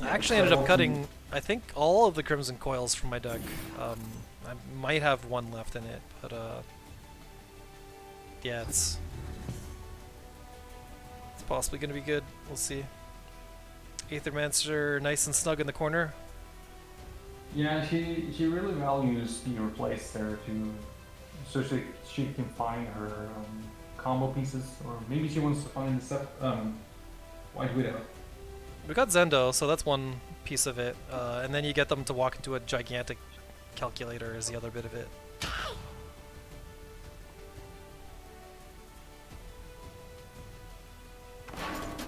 I actually ended up cutting, I think, all of the Crimson Coils from my deck. I might have one left in it, but yeah, it's possibly going to be good. We'll see. Aethermancer nice and snug in the corner. Yeah, she really values the replace there too, so she can find her combo pieces, or maybe she wants to find the White Widow. We got Zendo, so that's one piece of it, and then you get them to walk into a gigantic calculator is the other bit of it.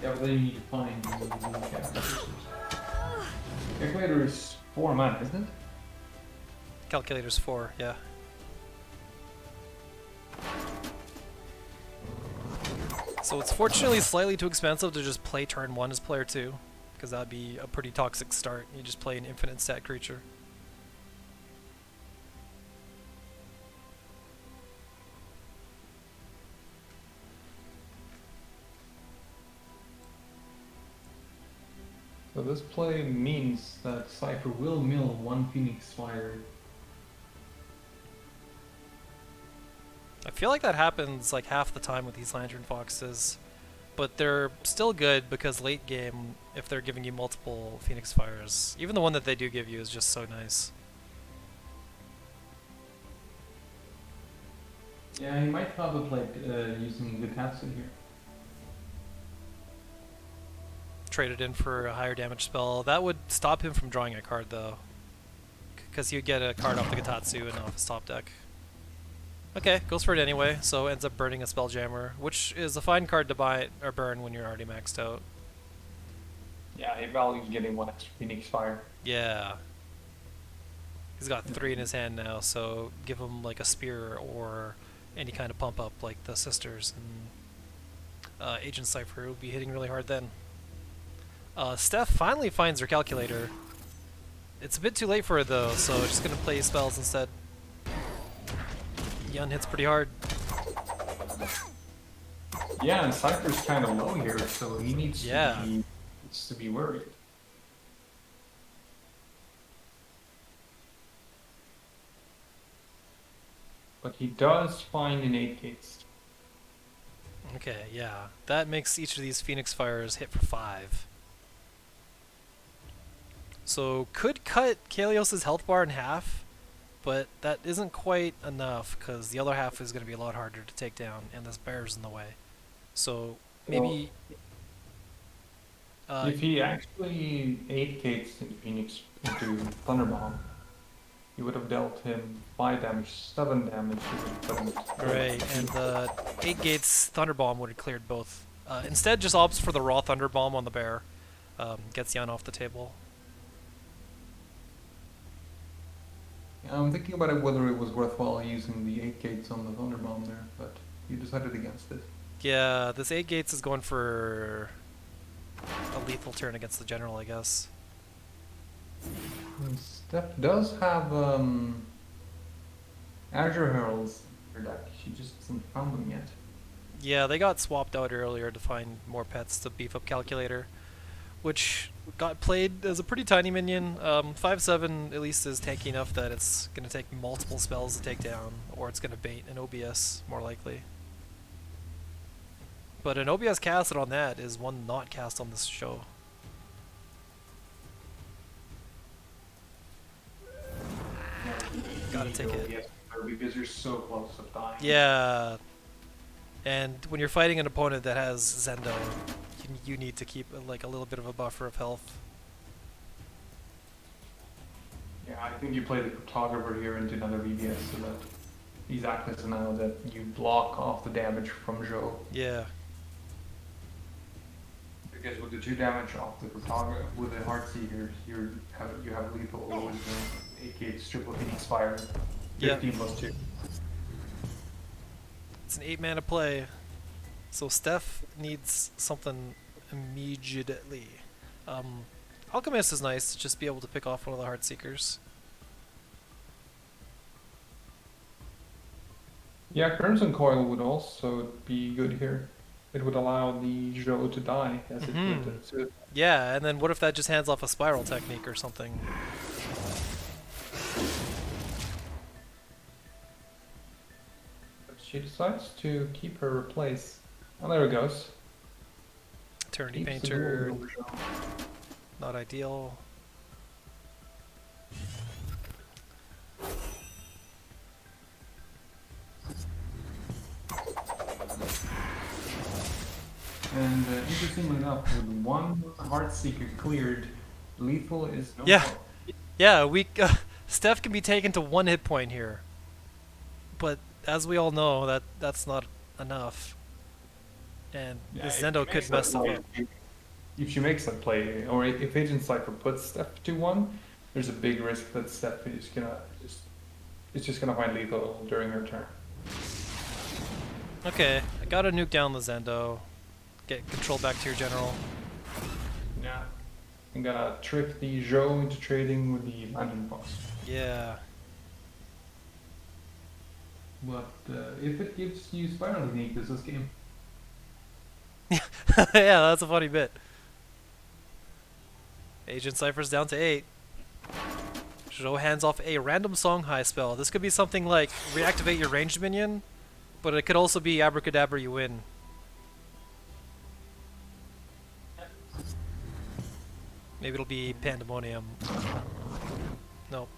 Yeah, but then you need to find the calculators. Calculator is 4 mana, isn't it? Calculator's 4, yeah. So it's fortunately slightly too expensive to just play turn 1 as player 2, because that would be a pretty toxic start. You just play an infinite stat creature. So this play means that Cypher will mill 1 Phoenix Fire. I feel like that happens like half the time with these Lantern Foxes, but they're still good because late game, if they're giving you multiple Phoenix Fires, even the one that they do give you is just so nice. Yeah, he might probably play using Gutatsu here. Trade it in for a higher damage spell. That would stop him from drawing a card though, because he would get a card off the Gatatsu and off his top deck. Okay, goes for it anyway, so ends up burning a Spelljammer, which is a fine card to buy or burn when you're already maxed out. Yeah, he values getting 1 extra Phoenix Fire. Yeah. He's got 3 in his hand now, so give him like a spear or any kind of pump up like the sisters, and Agent Cypher would be hitting really hard then. Steph finally finds her calculator. It's a bit too late for her though, so just gonna play spells instead. Yun hits pretty hard. Yeah, and Cypher's kind of low here, so he needs to be worried. But he does find an 8 gates. Okay, yeah. That makes each of these Phoenix Fires hit for 5. So could cut Kalios' health bar in half, but that isn't quite enough because the other half is going to be a lot harder to take down, and this bear's in the way. So maybe... if he actually 8 gates into Phoenix into Thunderbomb, he would have dealt him 5 damage, 7 damage. Right, and the 8 gates Thunderbomb would have cleared both. Instead, just opts for the raw Thunderbomb on the bear. Gets Yun off the table. I'm thinking about it whether it was worthwhile using the 8 gates on the Thunderbomb there, but you decided against it. Yeah, this 8 gates is going for a lethal turn against the general, I guess. And Steph does have Azure Heralds in her deck. She just hasn't found them yet. Yeah, they got swapped out earlier to find more pets to beef up Calculator, which got played as a pretty tiny minion. 5/7 at least is tanky enough that it's going to take multiple spells to take down, or it's going to bait an OBS, more likely. But an OBS casted on that is one not cast on this show. Gotta take it. Because you're so close to dying. Yeah. And when you're fighting an opponent that has Zendo, you need to keep like a little bit of a buffer of health. Yeah, I think you play the Cryptographer here into another VBS so that he's acting so now that you block off the damage from Joe. Yeah. Because with the 2 damage off the Cryptographer, with the Heartseeker, you have lethal with the 8 gates triple Phoenix Fire. 15 plus 2. It's an 8 mana play. So Steph needs something immediately. Alchemist is nice to just be able to pick off one of the Heartseekers. Yeah, Crimson Coil would also be good here. It would allow the Joe to die as it would. So yeah, and then what if that just hands off a spiral technique or something? but she decides to keep her replace. Oh, there it goes. Eternity Keeps the Painter, gold over Joe. not ideal. And interestingly enough, with 1 Heartseeker cleared, lethal is no Yeah. more. Yeah, Steph can be taken to 1 hit point here. But as we all know, that's not enough. And Yeah, this if she Zendo could makes mess that stuff play, up. if she makes that play, or if Agent Cipher puts Steph 2-1, there's a big risk that Steph is gonna it's just gonna find lethal during her turn. Okay, I gotta nuke down the Zendo. Get control back to your general. Yeah. I'm gonna trick the Zhou into trading with the Lantern Fox. Yeah. But if it gives you Spiral Technique, this is game. Yeah, that's a funny bit. Agent Cypher's down to 8. Zhou hands off a random Song High spell. This could be something like reactivate your ranged minion, but it could also be Abracadabra, you win. Maybe it'll be Pandemonium. Nope.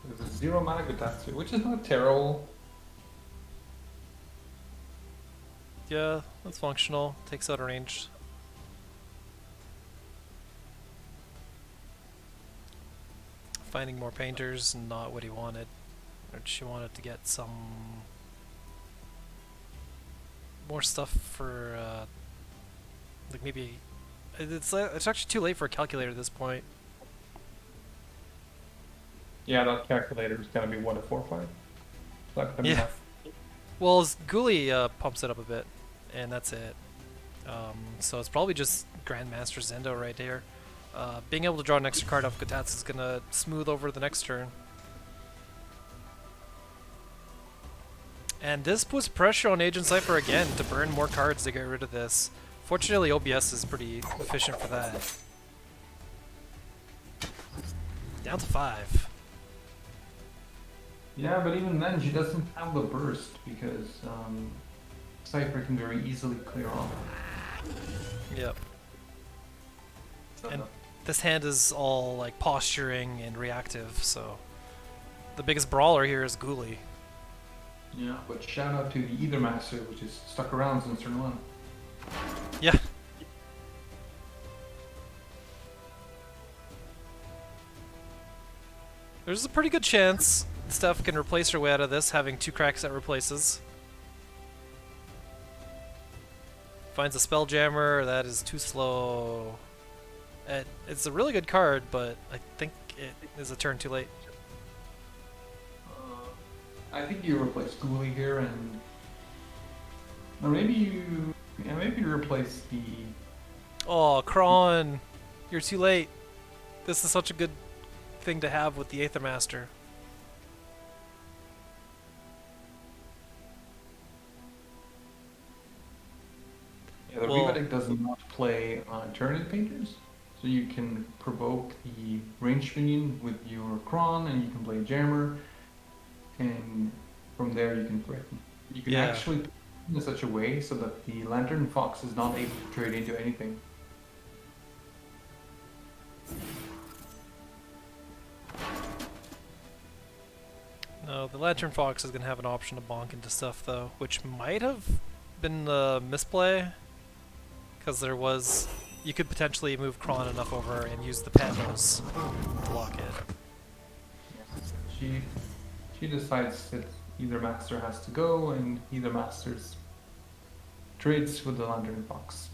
There's a 0 mana Gutatsu, which is not terrible. Yeah, that's functional. Takes out a range. Finding more painters, not what he wanted. Or she wanted to get some more stuff for, like maybe it's actually too late for a calculator at this point. Yeah, that calculator is gonna be what, a 4/5? Not gonna be Yeah. enough. Well, Ghoulie pumps it up a bit, and that's it. So it's probably just Grandmaster Zendo right here. Being able to draw an extra card off Gutats is gonna smooth over the next turn. And this puts pressure on Agent Cypher again to burn more cards to get rid of this. Fortunately, OBS is pretty efficient for that. Down to 5. Yeah, but even then, she doesn't have the burst because Cypher can very easily clear off. Yep. So, And this hand is all like posturing and reactive, so the biggest brawler here is Ghoulie. yeah, but shout out to the Ether Master, which is stuck around since turn 1. Yeah. There's a pretty good chance Steph can replace her way out of this, having 2 cracks that replaces. Finds a Spelljammer, that is too slow. It's a really good card, but I think it is a turn too late. I think you replace Ghoulie here, and or maybe you replace the. Oh, Kron! You're too late. This is such a good thing to have with the Aether Master. Yeah, the Well- Riva deck does not play on turn painters, so you can provoke the ranged minion with your Kron, and you can play Jammer, and from there you can threaten. You can Yeah. actually put it in such a way so that the Lantern Fox is not able to trade into anything. No, the Lantern Fox is going to have an option to bonk into stuff, though, which might have been the misplay. Because there was... You could potentially move Kron enough over and use the Pandos to block it. She decides that either Master has to go, and either Master's trades with the Lantern Fox.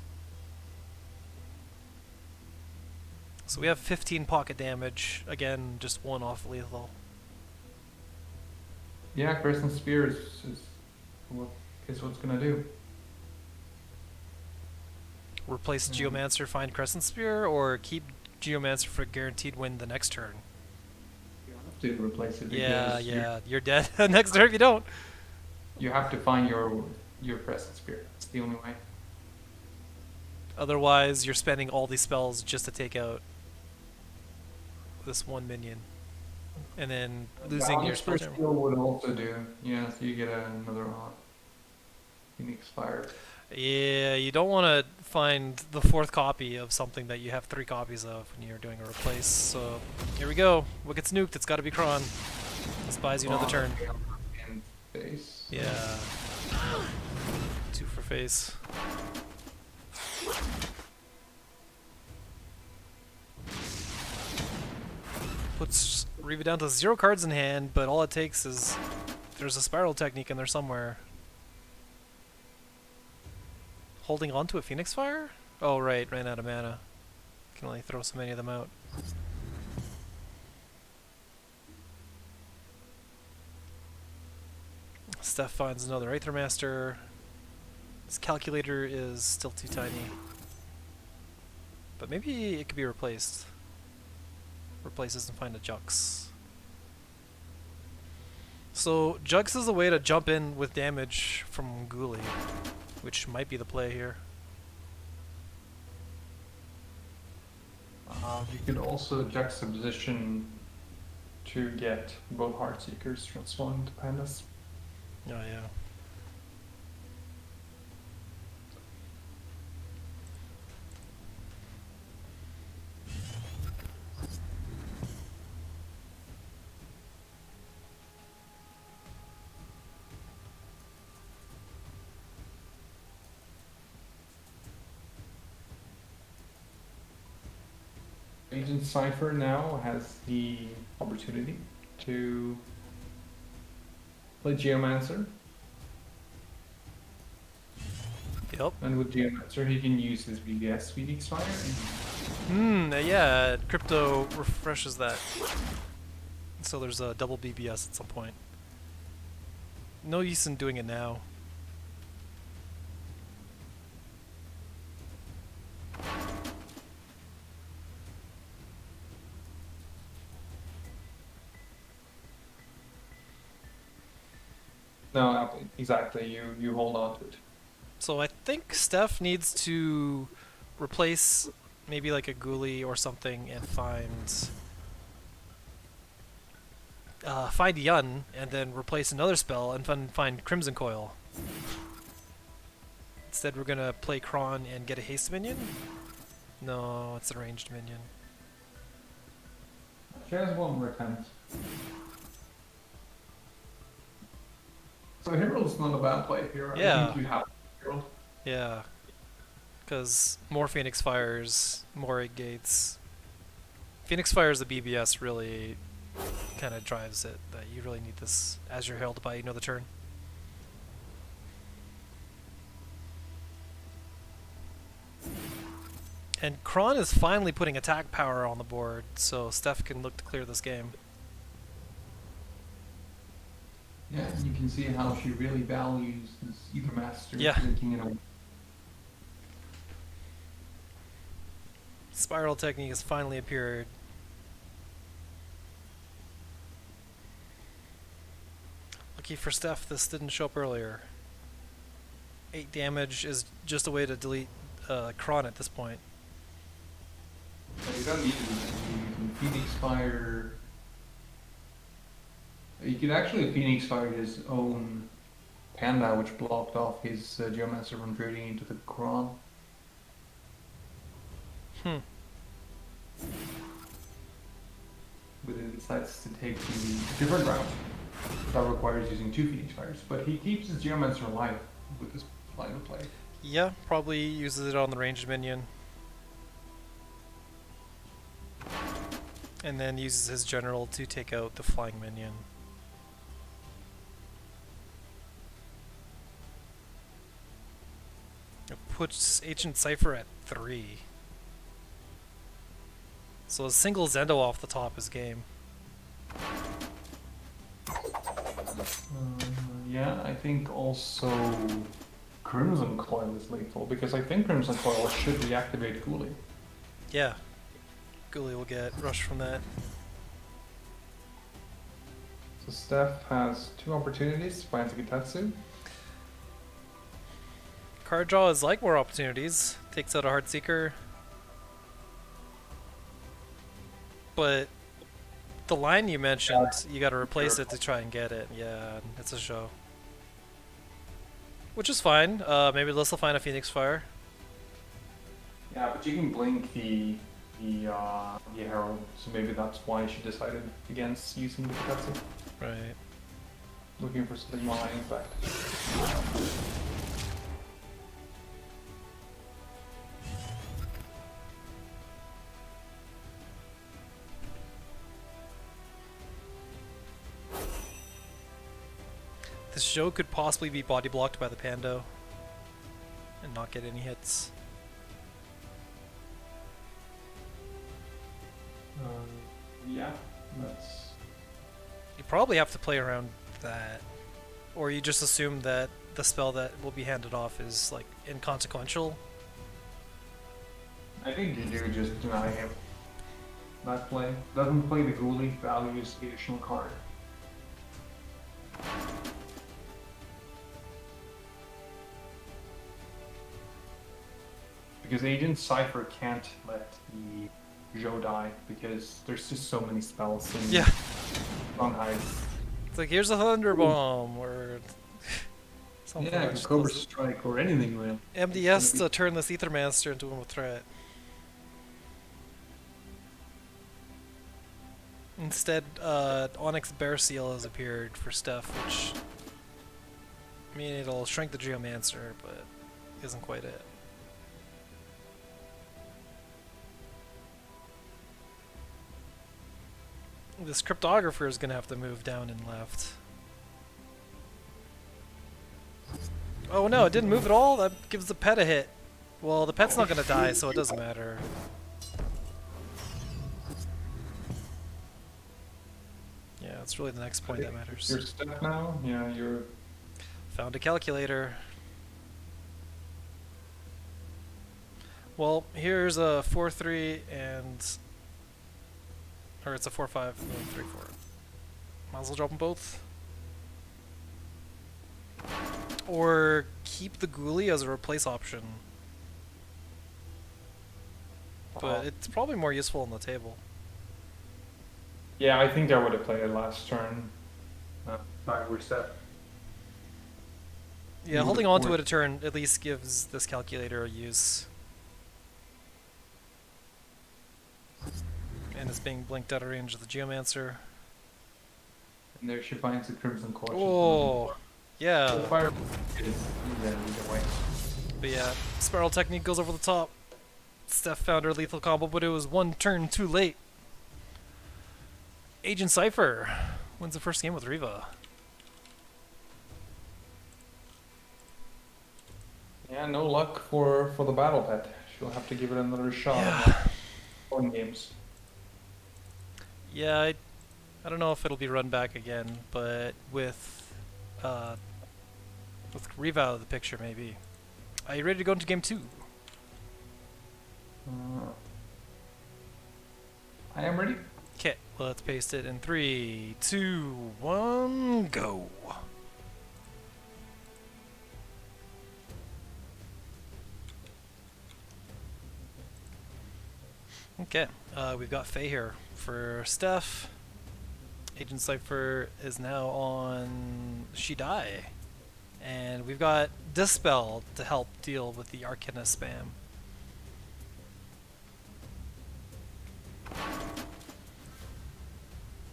So we have 15 pocket damage. Again, just 1 off lethal. Yeah, Crescent Spear is what's gonna do. Replace Geomancer, find Crescent Spear, or keep Geomancer for a guaranteed win the next turn. You have to replace it. Yeah, because yeah, you're dead next turn if you don't. You have to find your Crescent Spear. It's the only way. Otherwise, you're spending all these spells just to take out this one minion. And then losing your Spear Spelljammer. skill would also do. Yeah, so you get another Phoenix Fire. Yeah, you don't want to find the 4th copy of something that you have 3 copies of when you're doing a replace. So here we go. What gets nuked? It's got to be Kron. This buys you another turn. And face. Yeah. 2 for face. Puts Riva down to 0 cards in hand, but all it takes is there's a Spiral Technique in there somewhere. Holding on to a Phoenix Fire? Oh right, ran out of mana. Can only throw so many of them out. Steph finds another Aether Master. His calculator is still too tiny. But maybe it could be replaced. Replaces and find a Jux. So Jux is a way to jump in with damage from Ghoulie, which might be the play here. You could also juxtaposition to get both Heartseekers transformed into pandas. Oh yeah. Agent Cypher now has the opportunity to play Geomancer, Yep. and with Geomancer he can use his VBS Phoenix Fire. Yeah, crypto refreshes that. So there's a double BBS at some point. No use in doing it now. No, exactly. You hold on to it. So I think Steph needs to replace maybe like a Ghoulie or something and find Yun and then replace another spell and find Crimson Coil. Instead we're gonna play Kron and get a haste minion? No, it's a ranged minion. She has one more attempt. So Herald's not a bad play here. Yeah. I think you have Herald. Yeah. Because more Phoenix Fires, more 8 gates. Phoenix Fires, the BBS really kind of drives it, that you really need this as your Herald to buy another turn. And Kron is finally putting attack power on the board, so Steph can look to clear this game. Yeah, and you can see how she really values this Ether Master Yeah. linking it away. Spiral Technique has finally appeared. Lucky for Steph, this didn't show up earlier. 8 damage is just a way to delete Kron at this point. You don't need to do that. You can Phoenix Fire. You could actually Phoenix Fire his own Panda, which blocked off his Geomancer from trading into the Kron. Hmm. But he decides to take the different route. That requires using 2 Phoenix Fires. But he keeps his Geomancer alive with this line of play. Yeah, probably uses it on the ranged minion. And then uses his general to take out the flying minion. It puts Ancient Cypher at 3. So a single Zendo off the top is game. Yeah, I think also Crimson Coil is lethal, because I think Crimson Coil should reactivate Ghoulie. Yeah. Ghoulie will get rushed from that. So Steph has 2 opportunities to find Gitetsu. Card draw is like more opportunities. Takes out a Heartseeker. But the line you mentioned, you gotta replace it to try and get it. Yeah, it's a show. Which is fine. Maybe this will find a Phoenix Fire. Yeah, but you can blink the Herald, so maybe that's why she decided against using the Gitetsu. Right. Looking for something more high impact. This show could possibly be body blocked by the Pando. and not get any hits. Yeah, that's... You probably have to play around that, or you just assume that the spell that will be handed off is like inconsequential. I think you do just deny him. Not play. Doesn't play the ghoulie, values the additional card. Because Agent Cypher can't let the Joe die because there's just so many spells in Yeah. on heights. It's like, here's a Thunder Bomb, or something Yeah, like Cobra Strike or anything really. MDS to turn this Aethermancer into a threat. Instead, Onyx Bear Seal has appeared for Steph, which, I mean, it'll shrink the Geomancer, but isn't quite it. This Cryptographer is going to have to move down and left. Oh no, it didn't move at all? That gives the pet a hit. Well, the pet's not going to die, so it doesn't matter. Yeah, it's really the next point that matters. You're stuck now? Yeah, you're... Found a calculator. Well, here's a 4-3 and... Or it's a 4-5, no, 3-4. Might as well drop them both. Or keep the ghoulie as a replace option. But it's probably more useful on the table. Yeah, I think I would have played it last turn. If I were set. Yeah, holding on to it a turn at least gives this calculator a use. And it's being blinked out of range of the Geomancer. And there she finds the Crimson Course. Oh, yeah. The fire is either way. But yeah, Spiral Technique goes over the top. Steph found her lethal combo, but it was one turn too late. Agent Cypher wins the first game with Riva. Yeah, no luck for the battle pet. She'll have to give it another shot. Yeah. On games. Yeah, I don't know if it'll be run back again, but with Riva out of the picture, maybe. Are you ready to go into game 2? I am ready. Okay, let's paste it in 3, 2, 1, go. Okay, we've got Faye here for Steph. Agent Cypher is now on Shidai. And we've got Dispel to help deal with the Arcana spam.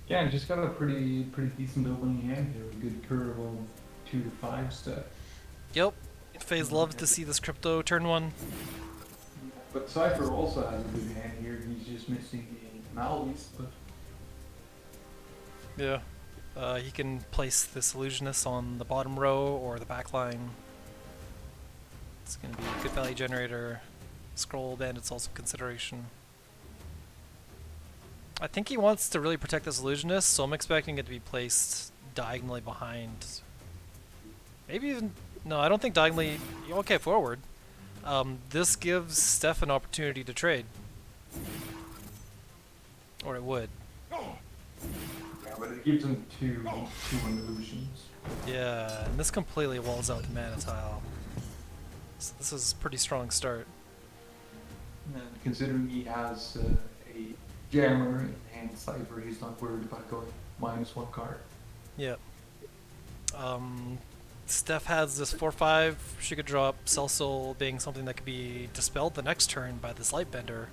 Yeah, and she's got a pretty decent opening hand here. A good curve of 2 to 5 step. Yep, Faye's loves to see this crypto turn 1. But Cypher also has a good hand here. He's just missing the Maldies, but... Yeah. He can place this Illusionist on the bottom row or the back line. It's going to be a good value generator. Scroll Bandit's also consideration. I think he wants to really protect this Illusionist, so I'm expecting it to be placed diagonally behind. Maybe even... No, I don't think diagonally... Okay, forward. This gives Steph an opportunity to trade. Or it would. Yeah, but it gives him two illusions. Yeah, and this completely walls out the mana tile. So this is a pretty strong start. And considering he has a Jammer in hand Cypher, he's not worried about going -1 card. Yep. Steph has this 4-5. She could drop Cell Soul being something that could be dispelled the next turn by this Lightbender.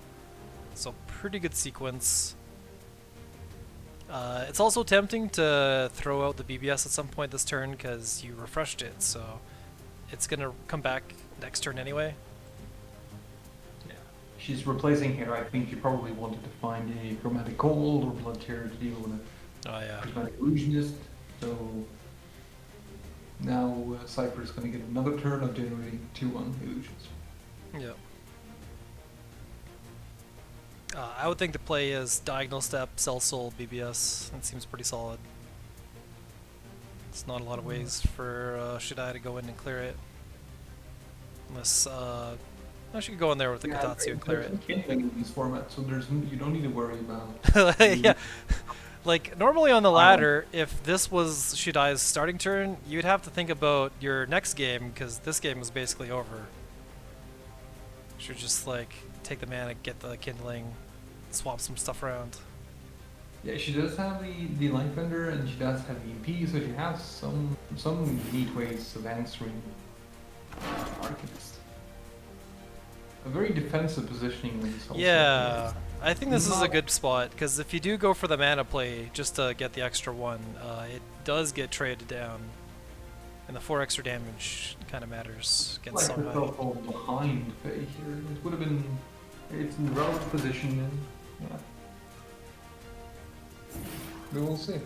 So pretty good sequence. It's also tempting to throw out the BBS at some point this turn because you refreshed it, so it's going to come back next turn anyway. Yeah. She's replacing here. I think she probably wanted to find a Chromatic Cold or Blood Terror to deal with a Oh yeah. Chromatic Illusionist, so... Now Cypher is going to get another turn of generating 2-1 illusions. Yep. I would think the play is Diagonal Step, Cell Soul, BBS. That seems pretty solid. It's not a lot of ways for Shidai to go in and clear it. Unless, I should go in there with the Kotatsu and clear it. In these formats, so you don't need to worry about. Yeah. Like, normally on the ladder, if this was Shidai's starting turn, you'd have to think about your next game, because this game is basically over. You should just, like, take the mana, get the Kindling, swap some stuff around. Yeah, she does have the Lightbender, and she does have the EP, so she has some neat ways of answering Arcanist. A very defensive positioning in this whole Yeah, I think this is a good spot, because if you do go for the mana play just to get the extra one, it does get traded down. And the 4 extra damage kind of matters against like somebody. fall behind Faye here. It would have been. It's in the relative position, and yeah. We will see.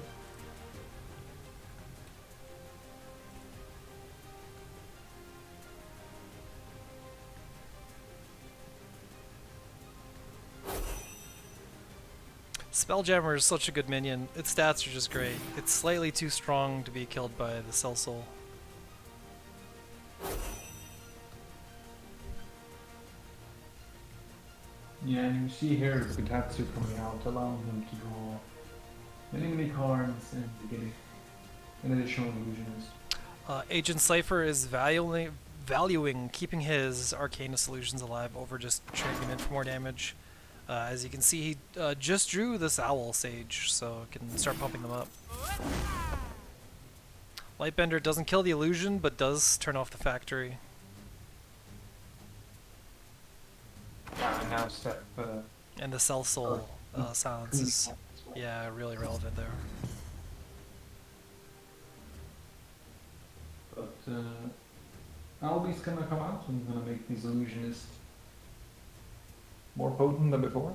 Spelljammer is such a good minion. Its stats are just great. It's slightly too strong to be killed by the Cell Soul. Yeah, and you see here the Kotatsu coming out, allowing him to draw many cards and get an additional illusionist. Agent Cypher is valuing keeping his Arcanist illusions alive over just trading them in for more damage. As you can see, he just drew this Owl Sage, so can start pumping them up. Lightbender doesn't kill the illusion, but does turn off the factory. Yeah, and now step. And the Cell Soul silence is, yeah, really relevant there. But Albie's gonna come out and gonna make these illusionists more potent than before.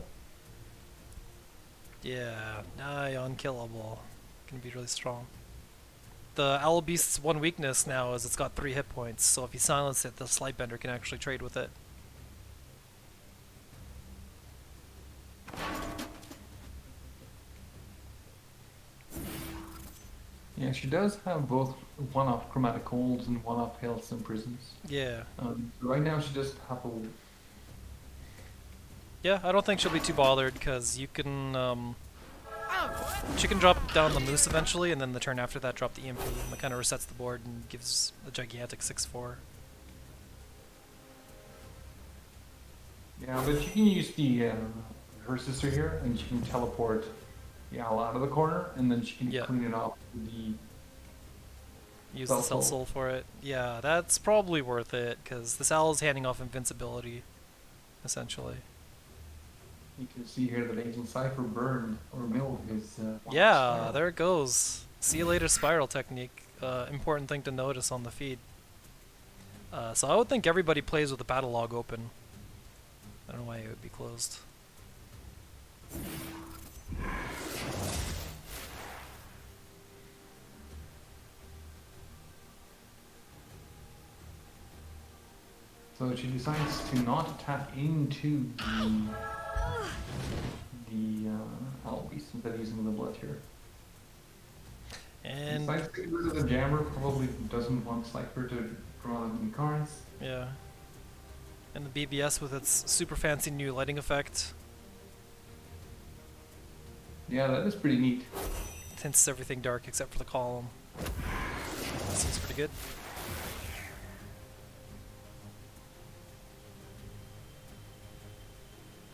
Yeah, nigh unkillable. Can be really strong. The Owl Beast's one weakness now is it's got 3 hit points, so if you silence it, the Slightbender can actually trade with it. Yeah, she does have both one-off chromatic holds and one-off healths and prisons. Yeah. Right now she just have a... Yeah, I don't think she'll be too bothered, because you can, she can drop down the Moose eventually, and then the turn after that drop the EMP, and that kind of resets the board and gives a gigantic 6-4. Yeah, but she can use the her sister here, and she can teleport the owl out of the corner, and then she can clean it off with the... Use the Cell Soul for it. Yeah, that's probably worth it, because this owl is handing off invincibility, essentially. You can see here that Agent Cypher burned or milled his... yeah, spiral. there it goes. See you later spiral technique. Important thing to notice on the feed. So I would think everybody plays with the battle log open. I don't know why it would be closed. So she decides to not tap into the Owl Beast instead of using the blood here. And decides to get rid of the jammer, probably doesn't want Cypher to draw any cards. yeah. And the BBS with its super fancy new lighting effect. Yeah, that is pretty neat. Tints everything dark except for the column. Seems pretty good.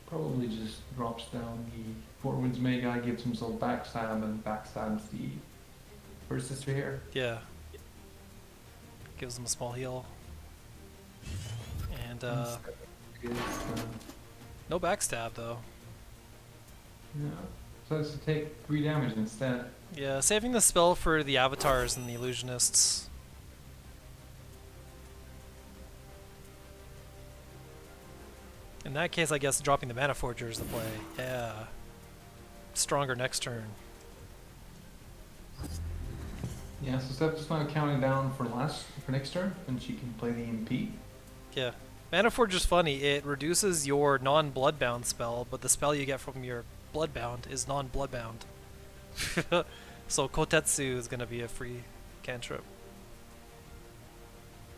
Probably just drops down the Four Winds Mega, gives himself backstab, and backstabs the first sister here. Yeah. Gives him a small heal. And no backstab though. Yeah. So it's to take 3 damage instead. Yeah, saving the spell for the avatars and the illusionists. In that case, I guess dropping the Mana Forger is the play. Yeah. Stronger next turn. Yeah, so Steph just now counting down for next turn, and she can play the EMP. Yeah. Mana Forge is funny. It reduces your non-bloodbound spell, but the spell you get from your bloodbound is non-bloodbound. So Kotetsu is gonna be a free cantrip.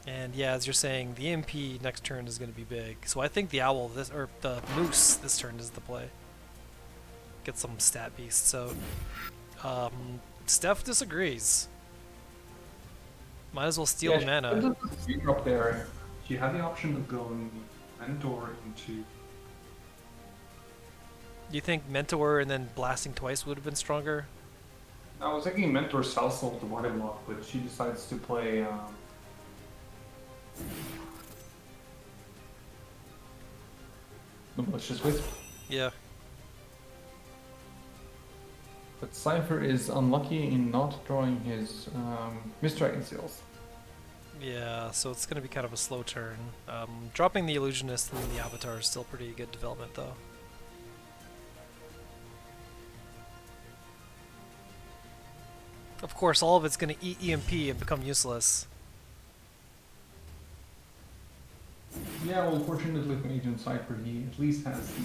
And yeah, as you're saying, the EMP next turn is gonna be big. So I think the owl this or the moose this turn is the play. Get some stat beasts out. Steph disagrees. Might as well steal the mana. Up there, she had the option of going Mentor into. Do you think Mentor and then blasting twice would have been stronger? I was thinking Mentor Salsol to body block, but she decides to play. The Malicious Wisp. Yeah. But Cypher is unlucky in not drawing his Misdragon Seals. Yeah, so it's going to be kind of a slow turn. Dropping the Illusionist and the Avatar is still pretty good development, though. Of course, all of it's going to eat EMP and become useless. Yeah, well, fortunately for Agent Cypher, he at least has the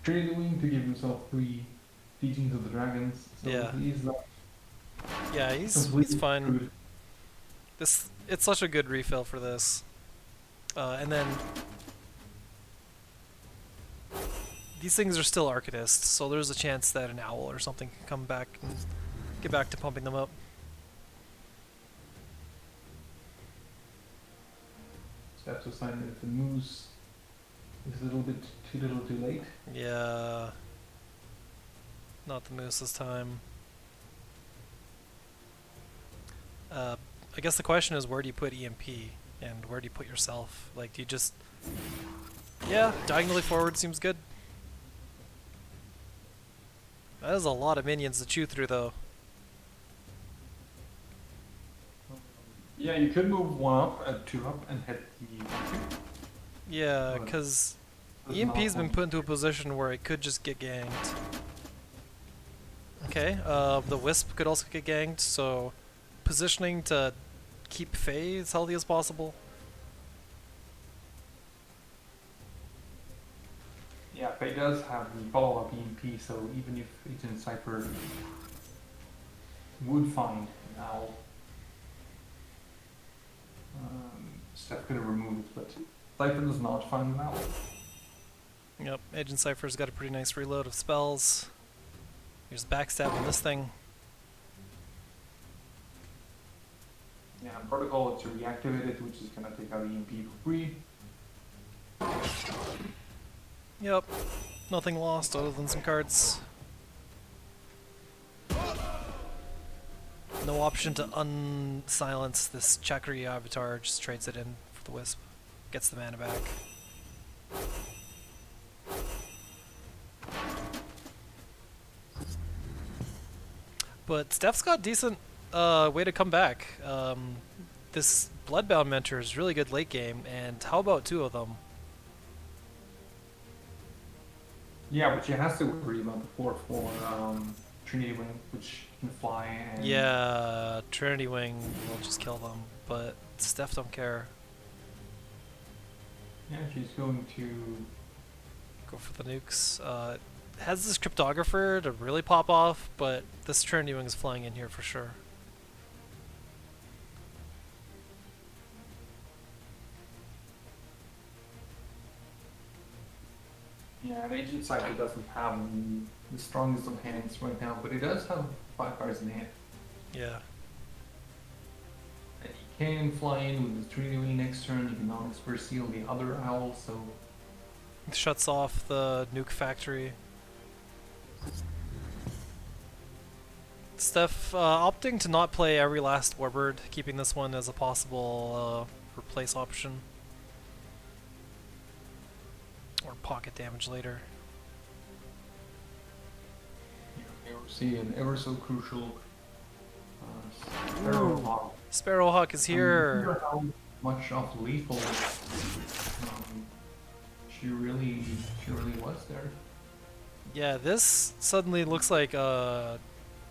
Trinity Wing to give himself 3 Teachings of the Dragons. So Yeah. He's He's fine. Screwed. It's such a good refill for this. And then these things are still Arcanists, so there's a chance that an owl or something can come back and get back to pumping them up. Steps decided that the moose is a little bit too little too late. Yeah. Not the moose this time. I guess the question is, where do you put EMP? And where do you put yourself? Like, do you just... Yeah, diagonally forward seems good. That is a lot of minions to chew through, though. Yeah, you could move 1 up, 2 up, and hit the 2. Yeah, because EMP's been put into a position where it could just get ganged. Okay, the Wisp could also get ganged, so positioning to keep Faye as healthy as possible. Yeah, Faye does have the follow-up EMP, so even if Agent Cypher would find an owl, Steph could have removed it, but Cypher does not find an owl. Yep, Agent Cypher's got a pretty nice reload of spells. Here's backstab on this thing. Yeah, and Protocol to reactivate it, which is going to take out the EMP for free. Yep, nothing lost other than some cards. No option to unsilence this Chakri Avatar, just trades it in for the Wisp. Gets the mana back. But Steph's got decent way to come back. This Bloodbound Mentor is really good late game, and how about 2 of them? Yeah, but she has to worry about the 4/4 Trinity Wing, which can fly and... Yeah, Trinity Wing will just kill them, but Steph don't care. Yeah, she's going to... Go for the nukes. Has this Cryptographer to really pop off, but this Trinity Wing is flying in here for sure. Yeah, the Agent Cypher doesn't have the strongest of hands right now, but he does have 5 cards in hand. Yeah. And he can fly in with his Trinity Wing next turn, he can non-expert seal the other owl, so... Shuts off the nuke factory. Steph opting to not play every last Warbird, keeping this one as a possible replace option. Or pocket damage later. Yeah, we see an ever so crucial Sparrowhawk. Sparrowhawk is here. How much of lethal she really was there. Yeah, this suddenly looks like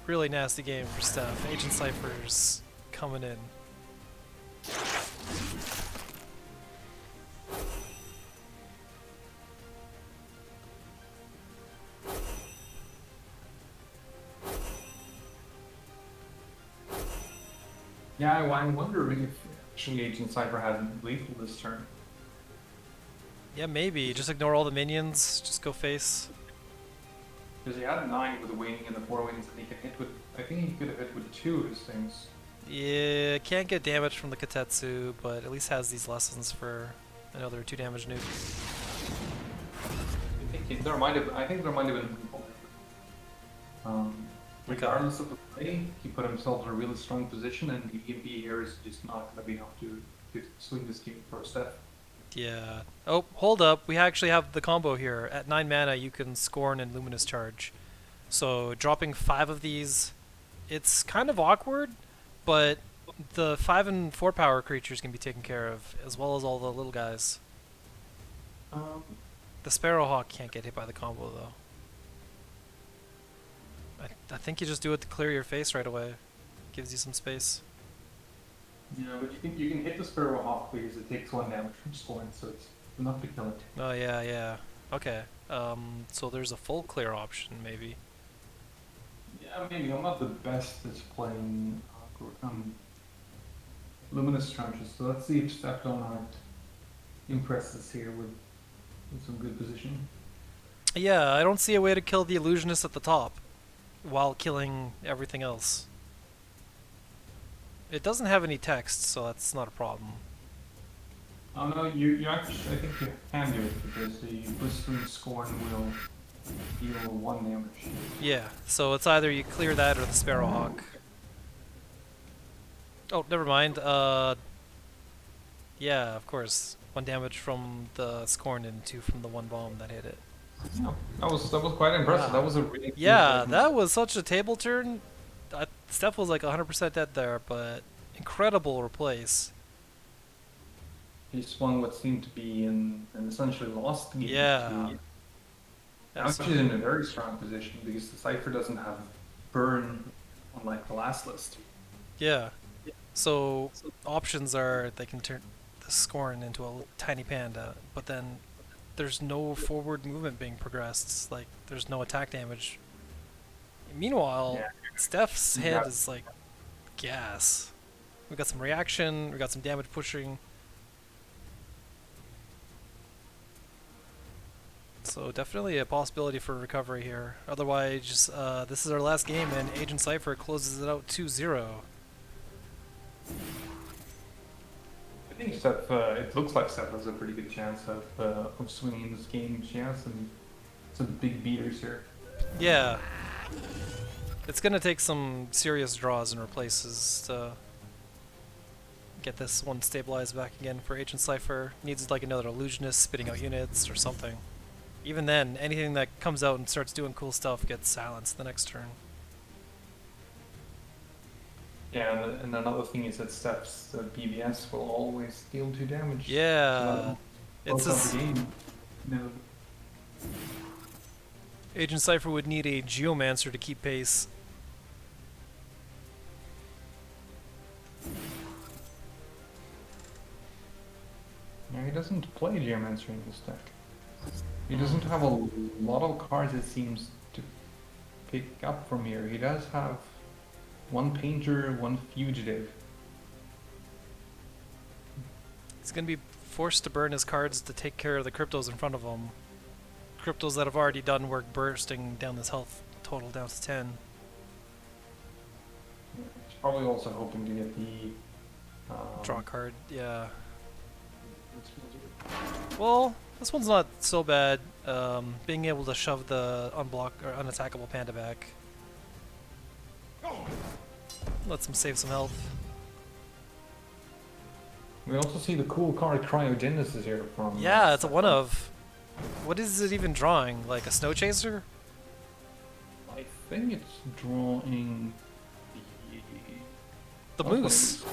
Really nasty game for Steph. Agent Cypher's coming in. Yeah, I'm wondering if actually Agent Cypher had lethal this turn. Yeah, maybe. Just ignore all the minions. Just go face. Because he had 9 with the waning and the 4 wings, and he can hit with. I think he could have hit with 2 of his things. Yeah, can't get damage from the Katetsu, but at least has these lessons for another 2 damage nuke. I think there might have been people. Regardless of the play, he put himself in a really strong position, and the EMP here is just not going to be enough to swing this game for Steph. Yeah. Oh, hold up. We actually have the combo here. At 9 mana, you can Scorn and Luminous Charge. So dropping 5 of these, it's kind of awkward, but the 5 and 4 power creatures can be taken care of, as well as all the little guys. The Sparrowhawk can't get hit by the combo, though. I think you just do it to clear your face right away. Gives you some space. Yeah, but you think you can hit the Sparrowhawk because it takes 1 damage from Scorn, so it's enough to kill it. Oh, yeah, yeah. Okay. So there's a full clear option, maybe. Yeah, maybe. I'm not the best at playing Luminous Trenches, so let's see if Steph Donut impresses here with some good position. Yeah, I don't see a way to kill the Illusionist at the top while killing everything else. It doesn't have any text, so that's not a problem. Oh no, you actually, I think you can do it because the Blistering Scorn will deal 1 damage. Yeah, so it's either you clear that or the Sparrowhawk. Oh, never mind. Yeah, of course. 1 damage from the Scorn and 2 from the 1 bomb that hit it. Yeah, that was quite impressive. Wow. That was a really Yeah, that was such a table turn. Steph was like 100% dead there, but incredible replace. He swung what seemed to be an essentially lost game. Yeah. Now she's in a very strong position because the Cypher doesn't have burn unlike the last list. Yeah. So options are they can turn the Scorn into a tiny panda, but then there's no forward movement being progressed. Like there's no attack damage. Meanwhile, Steph's hand is like gas. We got some reaction. We got some damage pushing. So definitely a possibility for recovery here. Otherwise, just this is our last game, and Agent Cypher closes it out 2-0. I think Steph, it looks like Steph has a pretty good chance of swinging this game. She has some big beaters here. Yeah. It's gonna take some serious draws and replaces to get this one stabilized back again for Agent Cypher. Needs like another Illusionist spitting out units or something. Even then, anything that comes out and starts doing cool stuff gets silenced the next turn. Yeah, and another thing is that Steph's BBS will always deal 2 damage. Yeah, it's a game. No. Agent Cypher would need a Geomancer to keep pace. Yeah, he doesn't play Geomancer in this deck. He doesn't have a lot of cards it seems to pick up from here. He does have 1 Painter, 1 Fugitive. He's going to be forced to burn his cards to take care of the cryptos in front of him. Cryptos that have already done work bursting down this health total down to 10. He's probably also hoping to get the... Draw card, yeah. Well, this one's not so bad. Being able to shove the unattackable panda back. Lets him save some health. We also see the cool card Cryogenesis here from... Yeah, it's a one of. What is it even drawing? Like a snow chaser? I think it's drawing the moose.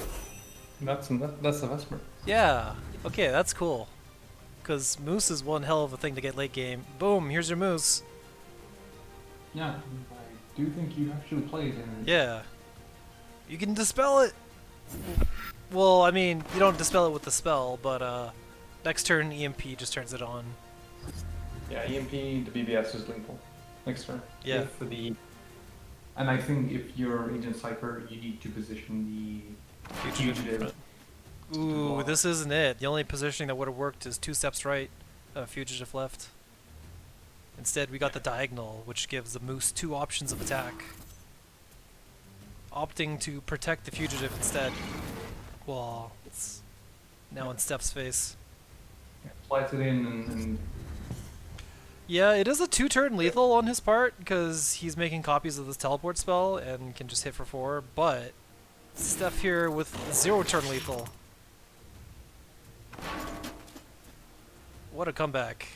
That's the Vesper. Yeah. Okay, that's cool. Because moose is one hell of a thing to get late game. Boom, here's your moose. Yeah. Do you think you actually played in? Yeah. You can dispel it! Well, I mean, you don't dispel it with the spell, but next turn EMP just turns it on. Yeah, EMP, the BBS is lethal. Next turn. Yeah. If the... And I think if you're Agent Cypher, you need to position the fugitive. Ooh, this isn't it. The only positioning that would have worked is 2 steps right, fugitive left. Instead, we got the diagonal, which gives the moose 2 options of attack. Opting to protect the fugitive instead. Well, it's now in Steph's face. Yeah, slides it in and Yeah, it is a 2-turn lethal on his part, because he's making copies of this teleport spell and can just hit for 4, but Steph here with 0-turn lethal. What a comeback.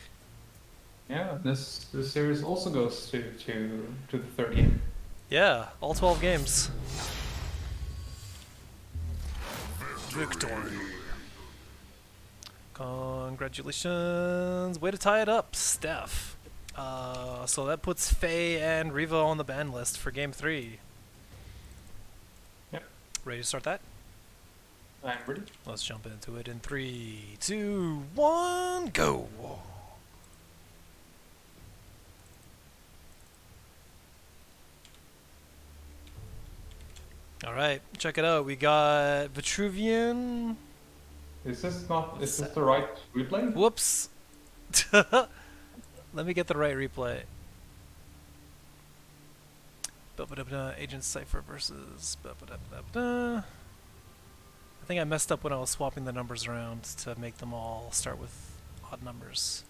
yeah, this series also goes to the 30th. Yeah, all 12 games. Victory. Congratulations. Way to tie it up, Steph. So that puts Faye and Riva on the ban list for game 3. Yep. Ready to start that? I'm ready. Let's jump into it in 3, 2, 1, go! Alright, check it out. We got Vitruvian. Is this the right replay? Whoops! Let me get the right replay. Agent Cypher versus. I think I messed up when I was swapping the numbers around to make them all start with odd numbers.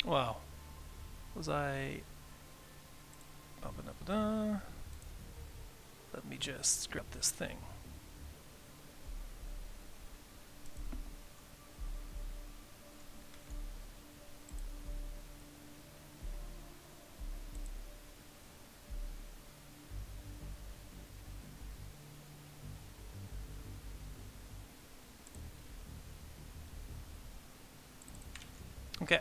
Wow. Was I... Let me just grab this thing. Okay.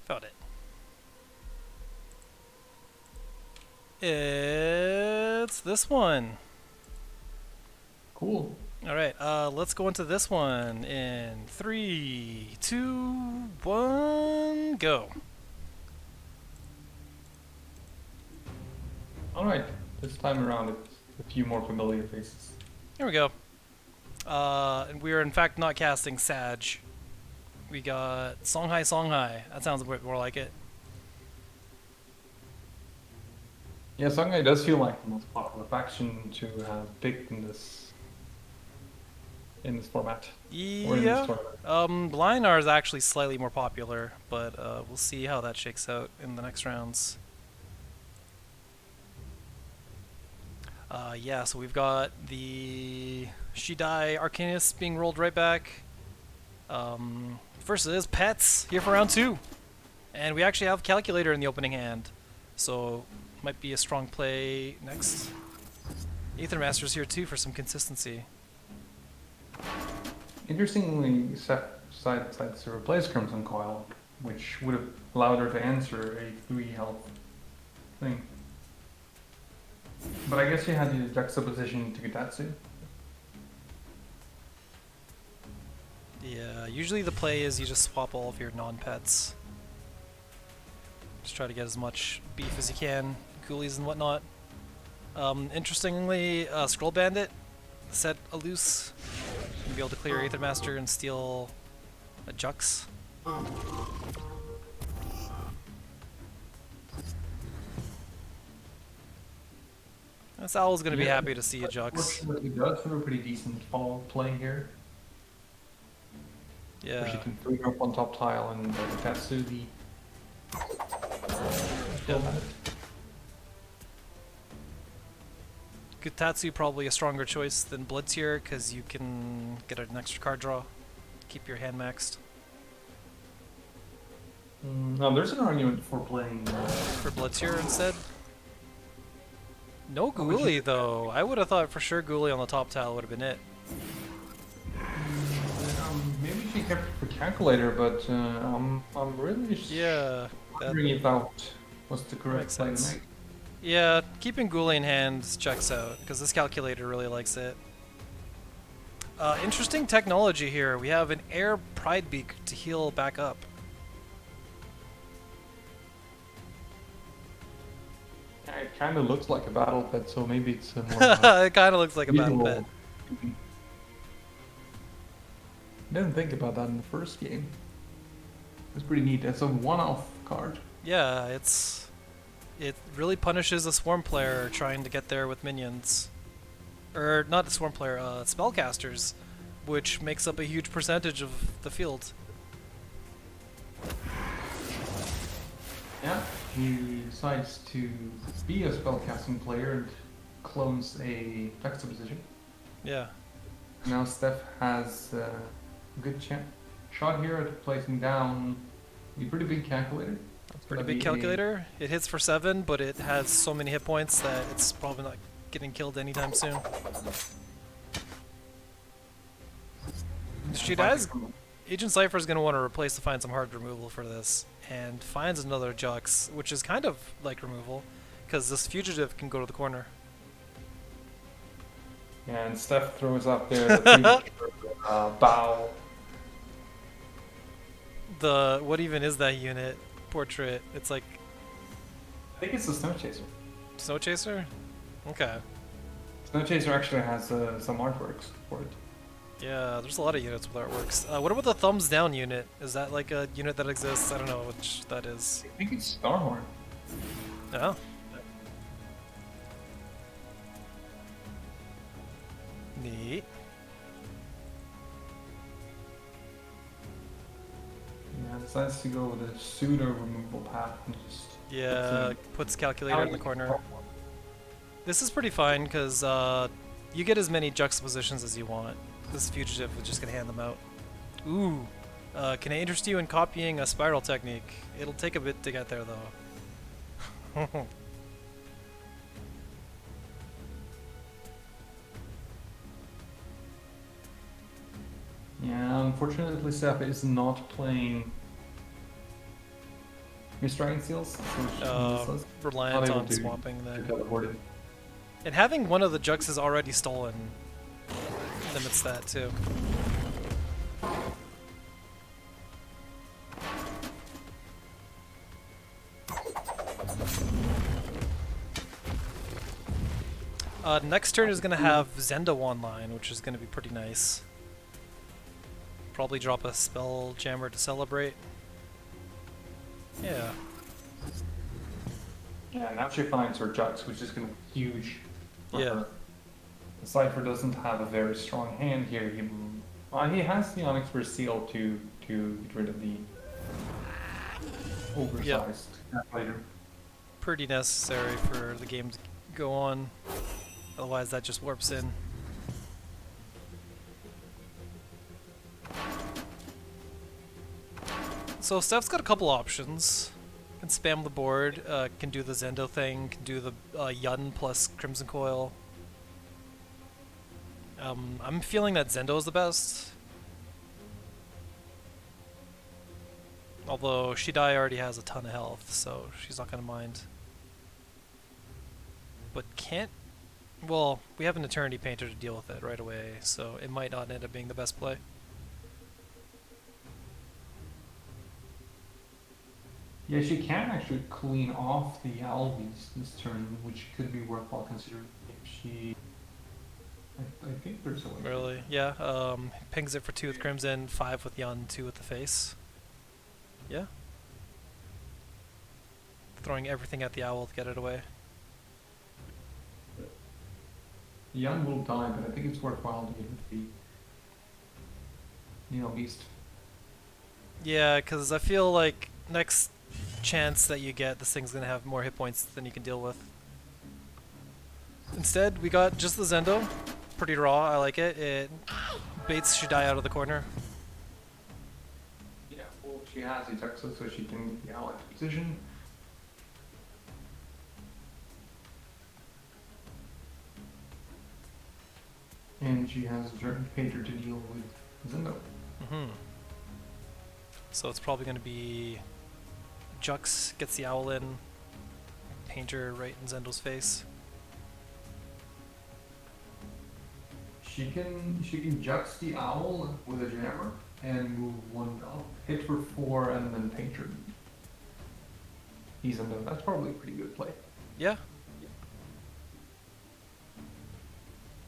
Found it. It's this one. Cool. Alright, let's go into this one in 3, 2, 1, go. Alright, this time around it's a few more familiar faces. Here we go. And we are in fact not casting Sag. We got Songhai. That sounds a bit more like it. Yeah, Songhai does feel like the most popular faction to have picked in this format. Or in this Yeah. tournament. Linar is actually slightly more popular, but we'll see how that shakes out in the next rounds. Yeah, so we've got the Shidai Arcanist being rolled right back. First is Pets here for round 2. And we actually have Calculator in the opening hand. So might be a strong play next. Aethermaster's here too for some consistency. Interestingly, Seth decides to replace Crimson Coil, which would have allowed her to answer a 3 health thing. But I guess she had the juxtaposition to Gitatsu. Yeah, usually the play is you just swap all of your non-pets. Just try to get as much beef as you can, coolies and whatnot. Interestingly, Scroll Bandit set a loose. You'll be able to clear Aethermaster and steal a Jux. This Owl's gonna be happy to see a Jux. Unfortunately, it does have a pretty decent follow play here. Yeah. Where she can throw her up on top tile and Gitatsu the... Yep. Gutatsu probably a stronger choice than Bloodseer because you can get an extra card draw, keep your hand maxed. No, there's an argument for playing... For Bloodseer instead? No How much is Ghoulie it? though. I would have thought for sure Ghoulie on the top tile would have been it. Maybe she kept it for calculator, but I'm really Yeah, that wondering if that was the correct makes play to sense. make. Yeah, keeping Ghoulie in hand checks out, because this calculator really likes it. Interesting technology here. We have an air pride beak to heal back up. Yeah, it kind of looks like a battle pet, so maybe it's more of a It kind of looks like a battle pet. visual. Didn't think about that in the first game. It's pretty neat. It's a one-off card. Yeah, it really punishes a swarm player trying to get there with minions. Or not the swarm player, spellcasters, which makes up a huge percentage of the field. Yeah, he decides to be a spellcasting player and clones a juxtaposition. Yeah. Now Steph has a good shot here at placing down a pretty big calculator. That's Pretty gonna big be calculator. It hits for 7, but it has so many hit points that it's probably not getting killed anytime soon. She dies. Agent Cypher is going to want to replace to find some hard removal for this, and finds another Jux, which is kind of like removal, because this fugitive can go to the corner. Yeah, and Steph throws up there the premature bow. What even is that unit? Portrait. It's like I think it's the Snow Chaser. Snow Chaser? Okay. Snow Chaser actually has some artworks for it. Yeah, there's a lot of units with artworks. What about the thumbs down unit? Is that like a unit that exists? I don't know which that is. I think it's Starhorn. Oh. Neat. Yeah, decides to go with a pseudo removal path and just Yeah, puts calculator in the corner. This is pretty fine because you get as many juxtapositions as you want. This fugitive is just gonna hand them out. Ooh, can I interest you in copying a spiral technique? It'll take a bit to get there though. Yeah, unfortunately Steph is not playing Restraining Seals, so she's Reliant not able on to swapping to then. teleport it. And having one of the juxes already stolen limits that too. Next turn is going to have Zendo online, which is going to be pretty nice. Probably drop a spell jammer to celebrate. Yeah. Yeah, now she finds her Jux, which is going to be huge for Yeah. her. The Cypher doesn't have a very strong hand here. He has the Onyx for Seal to get rid of the oversized calculator. Pretty necessary for the game to go on. Otherwise that just warps in. So Steph's got a couple options. Can spam the board, can do the Zendo thing, can do the Yun plus Crimson Coil. I'm feeling that Zendo is the best. Although Shidai already has a ton of health, so she's not gonna mind. But can't... Well, we have an Eternity Painter to deal with it right away, so it might not end up being the best play. Yeah, she can actually clean off the Albies this turn, which could be worthwhile considering if she... I think there's a way. Really? Yeah, pings it for 2 with Crimson, 5 with Yun, 2 with the face. Yeah. Throwing everything at the owl to get it away. Young will die, but I think it's worthwhile to get with the Beast. Yeah, because I feel like next chance that you get, this thing's gonna have more hit points than you can deal with. Instead, we got just the Zendo. Pretty raw, I like it. It baits Shidai out of the corner. Yeah, well, she has the Texas, so she can get the ally position. And she has Painter to deal with Zendo. Mm-hmm. So it's probably going to be Jux gets the owl in, Painter right in Zendo's face. She can Jux the owl with a jammer and move one up, hit for 4, and then Painter. He's Zendo. That's probably a pretty good play. Yeah.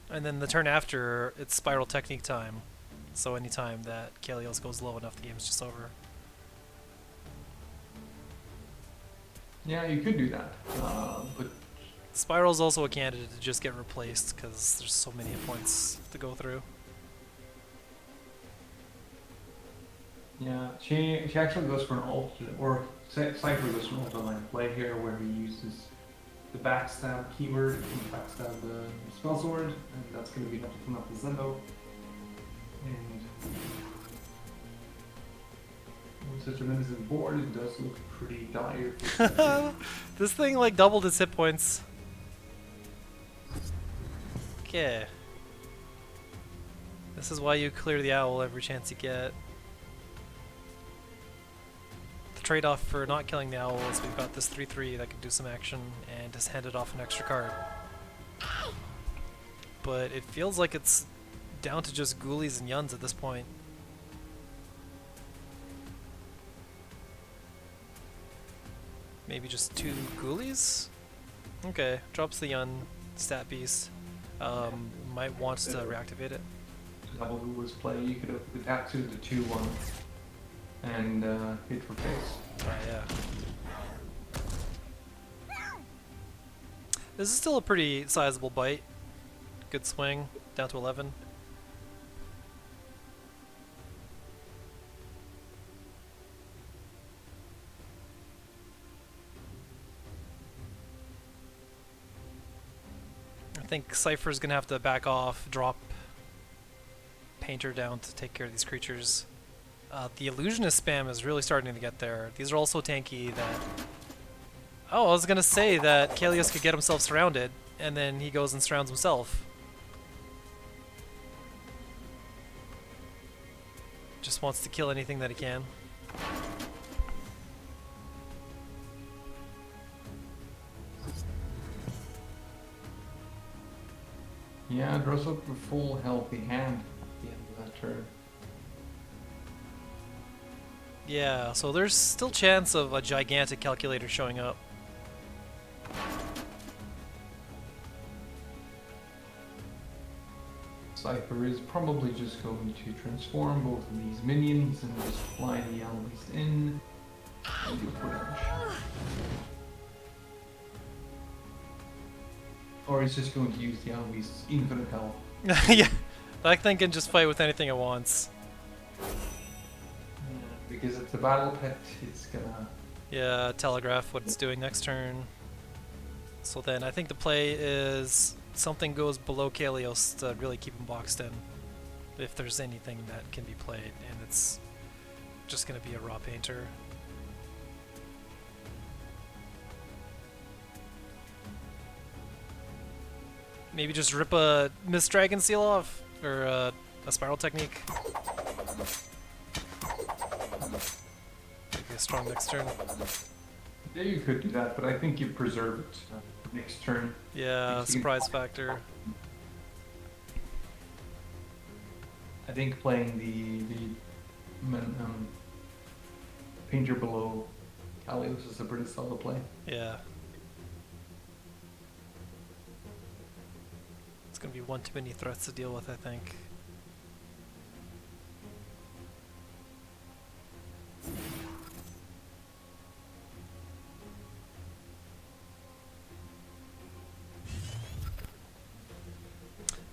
And then the turn after, it's Spiral Technique time. So anytime that Kalios goes low enough, the game's just over. Yeah, you could do that, but Spiral's also a candidate to just get replaced because there's so many hit points to go through. yeah, she actually goes for an ult, or Cypher goes for an ult line play here where he uses the backstab keyword to backstab the spell sword, and that's going to be enough to come up with Zendo. And with such a menacing board, it does look pretty dire. This thing like doubled its hit points. Okay. This is why you clear the owl every chance you get. The trade-off for not killing the owl is we've got this 3/3 that can do some action and has handed off an extra card. But it feels like it's down to just ghoulies and yuns at this point. Maybe just 2 ghoulies? Okay, drops the yun stat beast. Might want to reactivate it. Double who was play, you could have attacked to the 2-1 and hit for face. Yeah. This is still a pretty sizable bite. Good swing, down to 11. I think Cypher's gonna have to back off, drop Painter down to take care of these creatures. The Illusionist spam is really starting to get there. These are also tanky that... Oh, I was gonna say that Kalios could get himself surrounded, and then he goes and surrounds himself. Just wants to kill anything that he can. Yeah, draws up a full healthy hand at the end of that turn. Yeah, so there's still chance of a gigantic calculator showing up. Cypher is probably just going to transform both of these minions and just fly the enemies in and do for damage. Or he's just going to use the enemy's infinite health. Yeah, that thing can just fight with anything it wants. Because it's a battle pet, it's gonna... Yeah, telegraph what it's doing next turn. So then I think the play is something goes below Kalios to really keep him boxed in. If there's anything that can be played, and it's just going to be a raw Painter. Maybe just rip a Mist Dragon Seal off, or a Spiral Technique. Maybe a strong next turn. Yeah, you could do that, but I think you preserve it next turn. Yeah, surprise factor. I think playing the Painter below Kalios is a pretty solid play. Yeah. It's gonna be one too many threats to deal with, I think.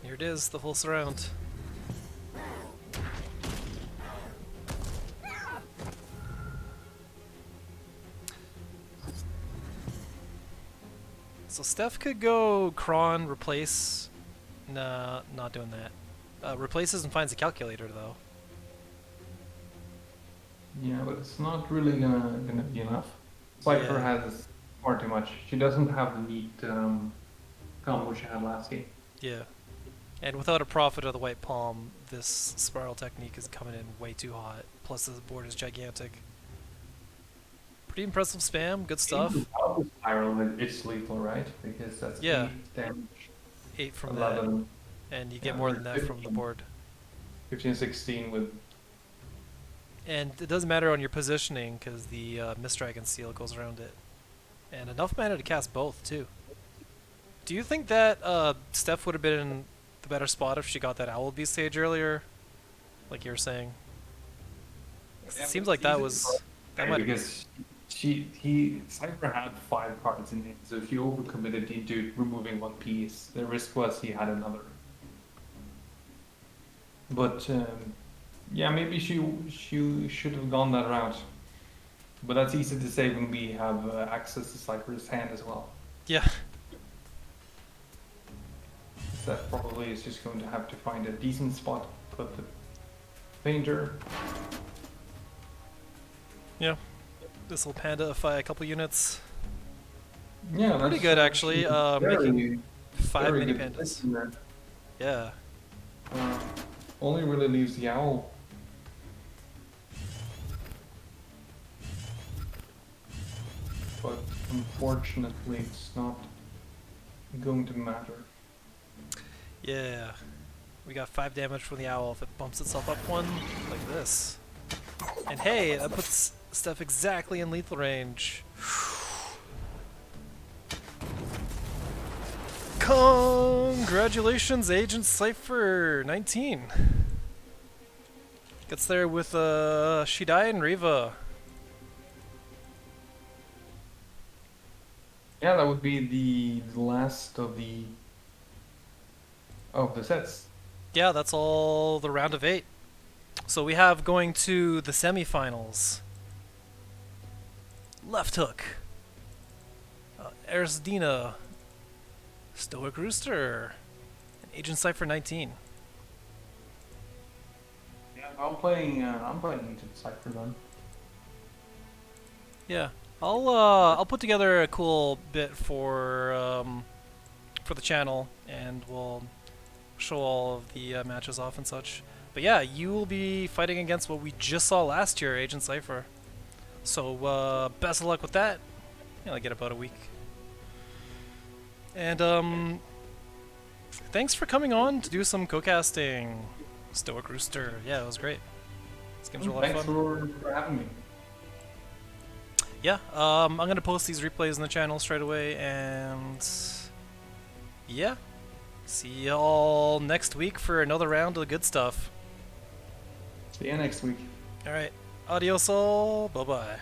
Here it is, the full surround. So Steph could go Kron, replace. Nah, not doing that. Replaces and finds a calculator though. Yeah, but it's not really gonna be enough. Cypher has far too much. She doesn't have the neat combo she had last game. Yeah. And without a Prophet of the White Palm, this spiral technique is coming in way too hot. Plus the board is gigantic. Pretty impressive spam, good stuff. Without the spiral, it's lethal, right? Because that's Yeah. 8 damage. 8 from 11. that, and you get Yeah, more than that from the 15. board. 15, 16 with... And it doesn't matter on your positioning, because the Mist Dragon Seal goes around it. And enough mana to cast both, too. Do you think that Steph would have been in the better spot if she got that Owl Beast Sage earlier? Like you were saying. It Yeah, seems but like that it's was... That might because Cypher had 5 cards in it, so if you overcommitted into removing 1 piece, the risk was he had another. But yeah, maybe she should have gone that route. But that's easy to say when we have access to Cypher's hand as well. Yeah. That probably is just going to have to find a decent spot, put the painter. Yeah. This will panda-ify a couple units. Yeah, Pretty good, actually. Making 5 mini good pandas. there. Yeah. Only really leaves the owl. But unfortunately, it's not going to matter. Yeah. We got 5 damage from the owl if it bumps itself up 1, like this. And hey, that puts Steph exactly in lethal range. Congratulations, Agent Cypher 19. Gets there with Shidai and Riva. Yeah, that would be the last of the sets. Yeah, that's all the round of 8. So we have going to the semifinals. Left Hook, Erisdina, Stoic Rooster, and Agent Cypher 19. Yeah, I'm playing into Cypher then. Yeah, I'll put together a cool bit for the channel, and we'll show all of the matches off and such. But yeah, you will be fighting against what we just saw last year, Agent Cypher. So best of luck with that. You only get about a week. And thanks for coming on to do some co-casting, Stoic Rooster. Yeah, it was great. These games were a lot of Thanks fun. for having me. Yeah, I'm gonna post these replays on the channel straight away, and yeah, see y'all next week for another round of the good stuff. See you next week. All right, adios all. Bye bye.